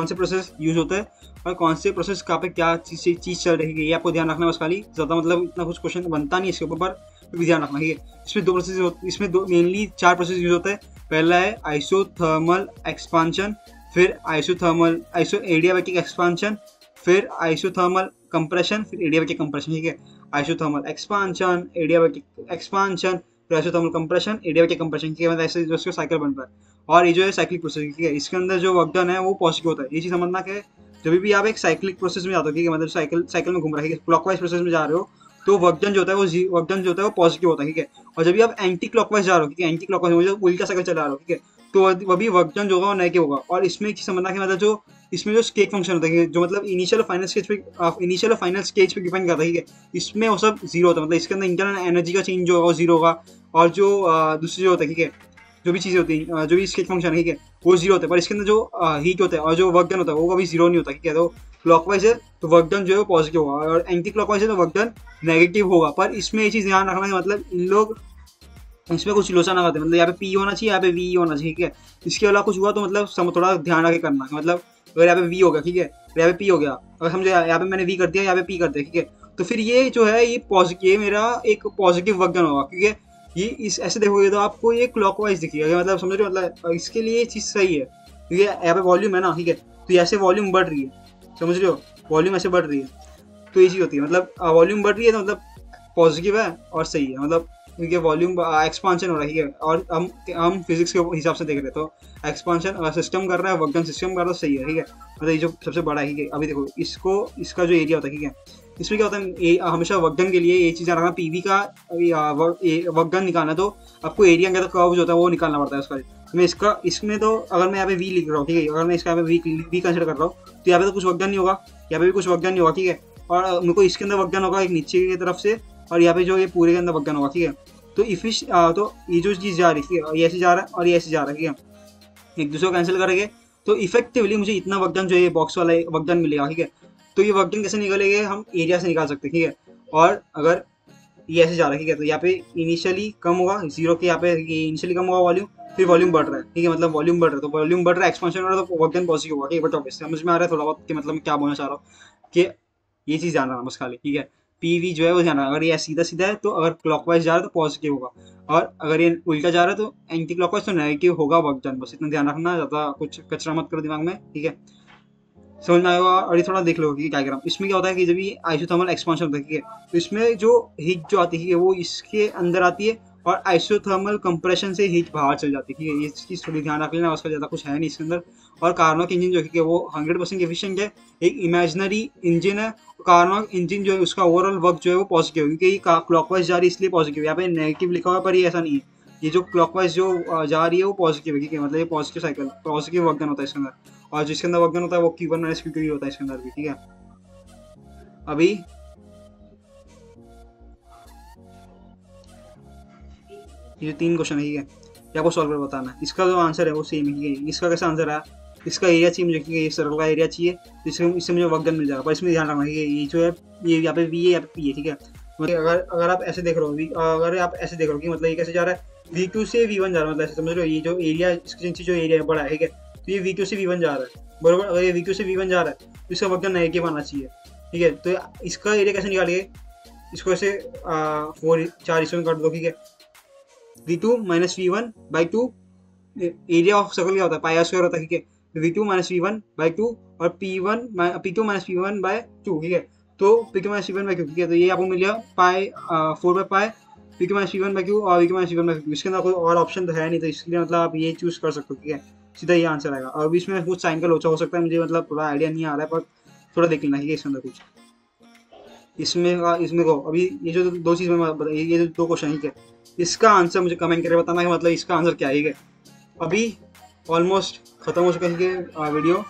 से प्रोसेस यूज होते हैं और कौन से प्रोसेस कहाँ पे क्या चीज़ चल रही है, ये आपको ध्यान रखना है बस, खाली ज़्यादा मतलब इतना कुछ क्वेश्चन बनता नहीं है इसके ऊपर, पर भी ध्यान रखना, ठीक है। इसमें दो मेनली 4 प्रोसेस यूज होते हैं। पहला है आइसोथर्मल एक्सपांशन, फिर आइसो एडियाबैटिक एक्सपांशन, फिर आइसोथर्मल कंप्रेशन, फिर एडियाबैटिक कंप्रेशन, ठीक है, isothermal expansion, adiabatic expansion, isothermal compression, adiabatic compression, ठीक है, मतलब ऐसे जो इसका साइकिल बन रहा है। और ये जो है साइक्लिक प्रोसेस, ठीक है, इसके अंदर जो वर्क डन है वो पॉजिटिव होता है, ये चीज़ समझना कि जब भी आप एक साइक्लिक प्रोसेस में जाते हो, ठीक है, मतलब साइकिल में घूम रहे हैं, क्लॉकवाइज प्रोसेस में जा रहे हो, तो वर्क डन जो होता है वो पॉजिटिव होता है, ठीक है। और जब भी आप एंटी क्लॉकवाइज जा रहे हो, ठीक है, एंटी क्लॉकवाइज मतलब उल्टा साइकिल चला रहे हो, ठीक है, तो वह भी वर्क डन जो होगा वो नेगेटिव होगा। और इसमें एक चीज़ समझना कि मतलब जो इसमें जो स्केच फंक्शन होता है, जो मतलब इनिशियल और फाइनल स्टेज पे डिपेंड करता है, ठीक है, इसमें वो सब जीरो होता है, मतलब इसके अंदर इंटरनल एनर्जी का चेंज जो होगा वो जीरो होगा, और जो दूसरी जो होता है, ठीक है, जो भी चीज़ें होती हैं, जो भी स्केच फंक्शन है, ठीक है, वो जीरो होता है, पर इसके अंदर जो हीट होता है और जो वर्क डन होता है वो कभी जीरो नहीं होता, ठीक है। तो क्लॉकवाइज है तो वर्क डन जो है वो पॉजिटिव होगा, और एंटी क्लॉकवाइज है तो वर्क डन नेगेटिव होगा। पर इसमें ये चीज़ ध्यान रखना है, मतलब इन लोग इसमें कुछ लोचा ना करते, मतलब यहाँ पे पी होना चाहिए, यहाँ पे वी होना चाहिए, ठीक है। इसके अलावा कुछ हुआ तो मतलब थोड़ा ध्यान रख के करना, मतलब अगर यहाँ पे वी हो गया, ठीक है, यहाँ पे पी हो गया, अगर समझो यहाँ पे मैंने वी कर दिया, यहाँ पे पी कर दिया, ठीक है, तो फिर ये जो है ये मेरा एक पॉजिटिव वर्क डन होगा, क्योंकि ये इस ऐसे देखोगे तो आपको ये क्लॉकवाइज दिखेगा, मतलब समझ रहे हो, मतलब इसके लिए ये चीज़ सही है, क्योंकि यहाँ पे वॉल्यूम है ना, ठीक है, तो ऐसे वॉल्यूम बढ़ रही है, समझ रहे हो, वॉल्यूम ऐसे बढ़ रही है, तो ये चीज़ होती है, मतलब वॉल्यूम बढ़ रही है तो मतलब पॉजिटिव है और सही है, मतलब क्योंकि वॉल्यूम एक्सपांशन हो रही है, और हम फिजिक्स के हिसाब से देख रहे हैं, तो एक्सपांशन सिस्टम कर रहा है, वर्क डन सिस्टम कर रहा है, सही है, ठीक है, मतलब ये जो सबसे बड़ा है, ठीक है। अभी देखो इसका जो एरिया होता है, ठीक है, इसमें क्या होता है, हमेशा वर्क डन के लिए ये चीज़ रखना, पीवी का वर्क डन निकालना, तो आपको एरिया का कर्व जो होता है वो निकालना पड़ता है उसका। इसमें तो अगर मैं यहाँ पे वी लिख रहा हूँ, ठीक है, अगर मैं इसका यहाँ पे वी कंसिडर कर रहा हूँ, तो यहाँ पे तो कुछ वर्क डन नहीं होगा, यहाँ पे भी कुछ वर्क डन नहीं होगा, ठीक है, और मेरे को इसके अंदर वर्क डन होगा एक नीचे की तरफ से, और यहाँ पे जो ये पूरे के अंदर वर्क डन होगा, ठीक है। तो तो ये जो चीज़ जा रही है, ये ऐसे जा रहा है और ये ऐसे जा रहा है, ठीक है, एक दूसरे को कैंसिल करेंगे, तो इफेक्टिवली मुझे इतना वर्क डन जो ये बॉक्स वाला वर्क डन मिलेगा, ठीक है। तो ये वर्क डन कैसे निकलेंगे, हम एरिया से निकाल सकते हैं, ठीक है। और अगर ये ऐसे जा रहा है, ठीक है, तो यहाँ पे इनिशियली कम होगा जीरो के, यहाँ पे इनिशियली कम होगा वॉल्यूम, फिर वॉल्यूम बढ़ रहा है, ठीक है, मतलब वॉल्यूम बढ़ रहा है, तो वॉल्यूम बढ़ रहा है, एक्सपेंशन हो रहा है, तो वर्क डन पॉजिटिव होगा, ठीक है। बट ऑब्वियसली समझ में आ रहा है थोड़ा बहुत कि मतलब मैं क्या बोलना चाह रहा हूँ, कि ये चीज़ जानना है बस खाली, ठीक है। पीवी जो है वो जाना, अगर ये सीधा सीधा है तो अगर क्लॉकवाइज जा रहा है तो पॉजिटिव होगा, और अगर ये उल्टा जा रहा है तो एंटी क्लॉकवाइज तो नेगेटिव होगा वर्क डन, बस इतना ध्यान रखना, ज़्यादा कुछ कचरा मत करो दिमाग में, ठीक है, समझ में आएगा। और ये थोड़ा देख लो कि डायग्राम, इसमें क्या होता है कि जब ये आइसोथर्मल एक्सपांशन होता है, ठीक है, तो इसमें जो हीट जो आती है वो इसके अंदर आती है, और आइसोथर्मल कंप्रेशन से हीट बाहर चल जाती है, ठीक है, ये चीज़ थोड़ी ध्यान रख लेना, उसका ज़्यादा कुछ है नहीं इसके अंदर। और कार्नोक इंजन जो है वो 100% एफिशिएंट है, एक इमेजिनरी इंजन है। कार्नोक इंजन जो है उसका ओवरऑल वर्क जो है वो पॉजिटिव है, क्योंकि ये क्लॉकवाइज जा रही है इसलिए पॉजिटिव है, यहाँ पे नेगेटिव लिखा हुआ है पर ये ऐसा नहीं है, ये जो क्लॉकवाइज जो जा रही है वो पॉजिटिव है, ठीक है, मतलब ये positive cycle, positive work done होता है इसके अंदर, और जिसके अंदर वर्क डन होता है वो Q1 माइनस Q2 होता है इसके अंदर भी, ठीक है। अभी ये जो 3 क्वेश्चन है, ठीक है, ये आपको सॉल्व कर बताना है, इसका जो आंसर है वो सेम है, ठीक है। इसका कैसा आंसर है, इसका एरिया चाहिए मुझे, ठीक है, ये सर्कल का एरिया चाहिए, तो इससे मुझे वर्क डन मिल जाएगा, पर इसमें ध्यान रखना है कि ये जो है ये यहाँ पे वी है, यहाँ पे पी है, ठीक है। मतलब अगर आप ऐसे देख रहे हो, अगर आप ऐसे देख रहे हो कि मतलब ये कैसे जा रहा है, V2 से V1 जा रहा है, मतलब ऐसे समझ रहे हो, ये जो एरिया इसके नीचे जो एरिया बड़ा है, ठीक है, तो ये V2 से V1 जा रहा है, बराबर। अगर ये V2 से V1 जा रहा है तो इसका वर्क डन नेगेटिव आना चाहिए, ठीक है। तो इसका एरिया कैसे निकालिए, इसको ऐसे 4 हिस्सों में काट दो, ठीक है, v2 minus v1/2, area of circle क्या होता है, पाई स्क्वायर होता है, ठीक है। v2 माइनस v1/2 और p2 माइनस v1/2, ठीक है। तो p2 माइनस v1/2, ठीक है। तो ये आपको मिल गया पाई 4/पाई p2 माइनस v1/2 और v2 माइनस v1/2। इसके अंदर कोई और ऑप्शन तो है नहीं, तो इसलिए मतलब आप ये चूज कर सकते हो, ठीक है। सीधा ये आंसर आएगा। और इसमें कुछ साइन का लोचा हो सकता है, मुझे मतलब पूरा आइडिया नहीं आ रहा है, पर थोड़ा देख लेना, ठीक है। इसके अंदर कुछ इसमें को अभी ये जो दो चीज़ मैं बताई, ये जो दो क्वेश्चन, ठीक है, इसका आंसर मुझे कमेंट करके बताना कि मतलब इसका आंसर क्या है, ठीक है। अभी ऑलमोस्ट खत्म हो चुका है, ठीक है। वीडियो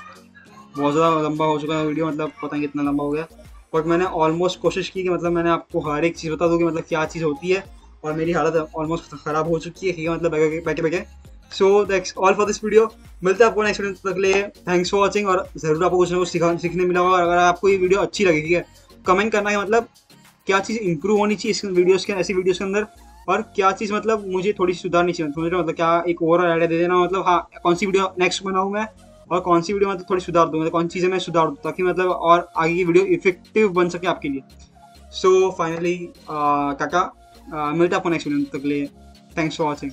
बहुत ज़्यादा लंबा हो चुका है, वीडियो मतलब पता नहीं कितना लंबा हो गया, बट मैंने ऑलमोस्ट कोशिश की कि मतलब मैंने आपको हर एक चीज़ बता दूँ कि मतलब क्या चीज़ होती है। और मेरी हालत ऑलमोस्ट ख़राब हो चुकी है, ठीक है, मतलब बैठे बैठे। So that's all for this video. मिलते हैं आपको नेक्स्ट वीडियो, तक ले थैंक्स फॉर वॉचिंग। और ज़रूर आपको कुछ ना कुछ सीखने मिला होगा। और अगर आपको ये वीडियो अच्छी लगी, ठीक है, कमेंट करना है मतलब क्या चीज़ इंप्रूव होनी चाहिए इस वीडियोस के, ऐसी वीडियोस के अंदर, और क्या चीज़ मतलब मुझे थोड़ी सुधारनी चाहिए, समझ रहे हो, मतलब क्या एक ओवरऑल आइडिया दे देना, मतलब हाँ कौन सी वीडियो नेक्स्ट बनाऊँ मैं, और कौन सी वीडियो मतलब थोड़ी सुधार दूँ, मतलब कौन सी चीज़ें मैं सुधार दूँ, ताकि मतलब और आगे की वीडियो इफेक्टिव बन सके आपके लिए। सो फाइनली काका, मिलते हैं आपको नेक्स्ट वीडियो, तक लिए थैंक्स फॉर वॉचिंग।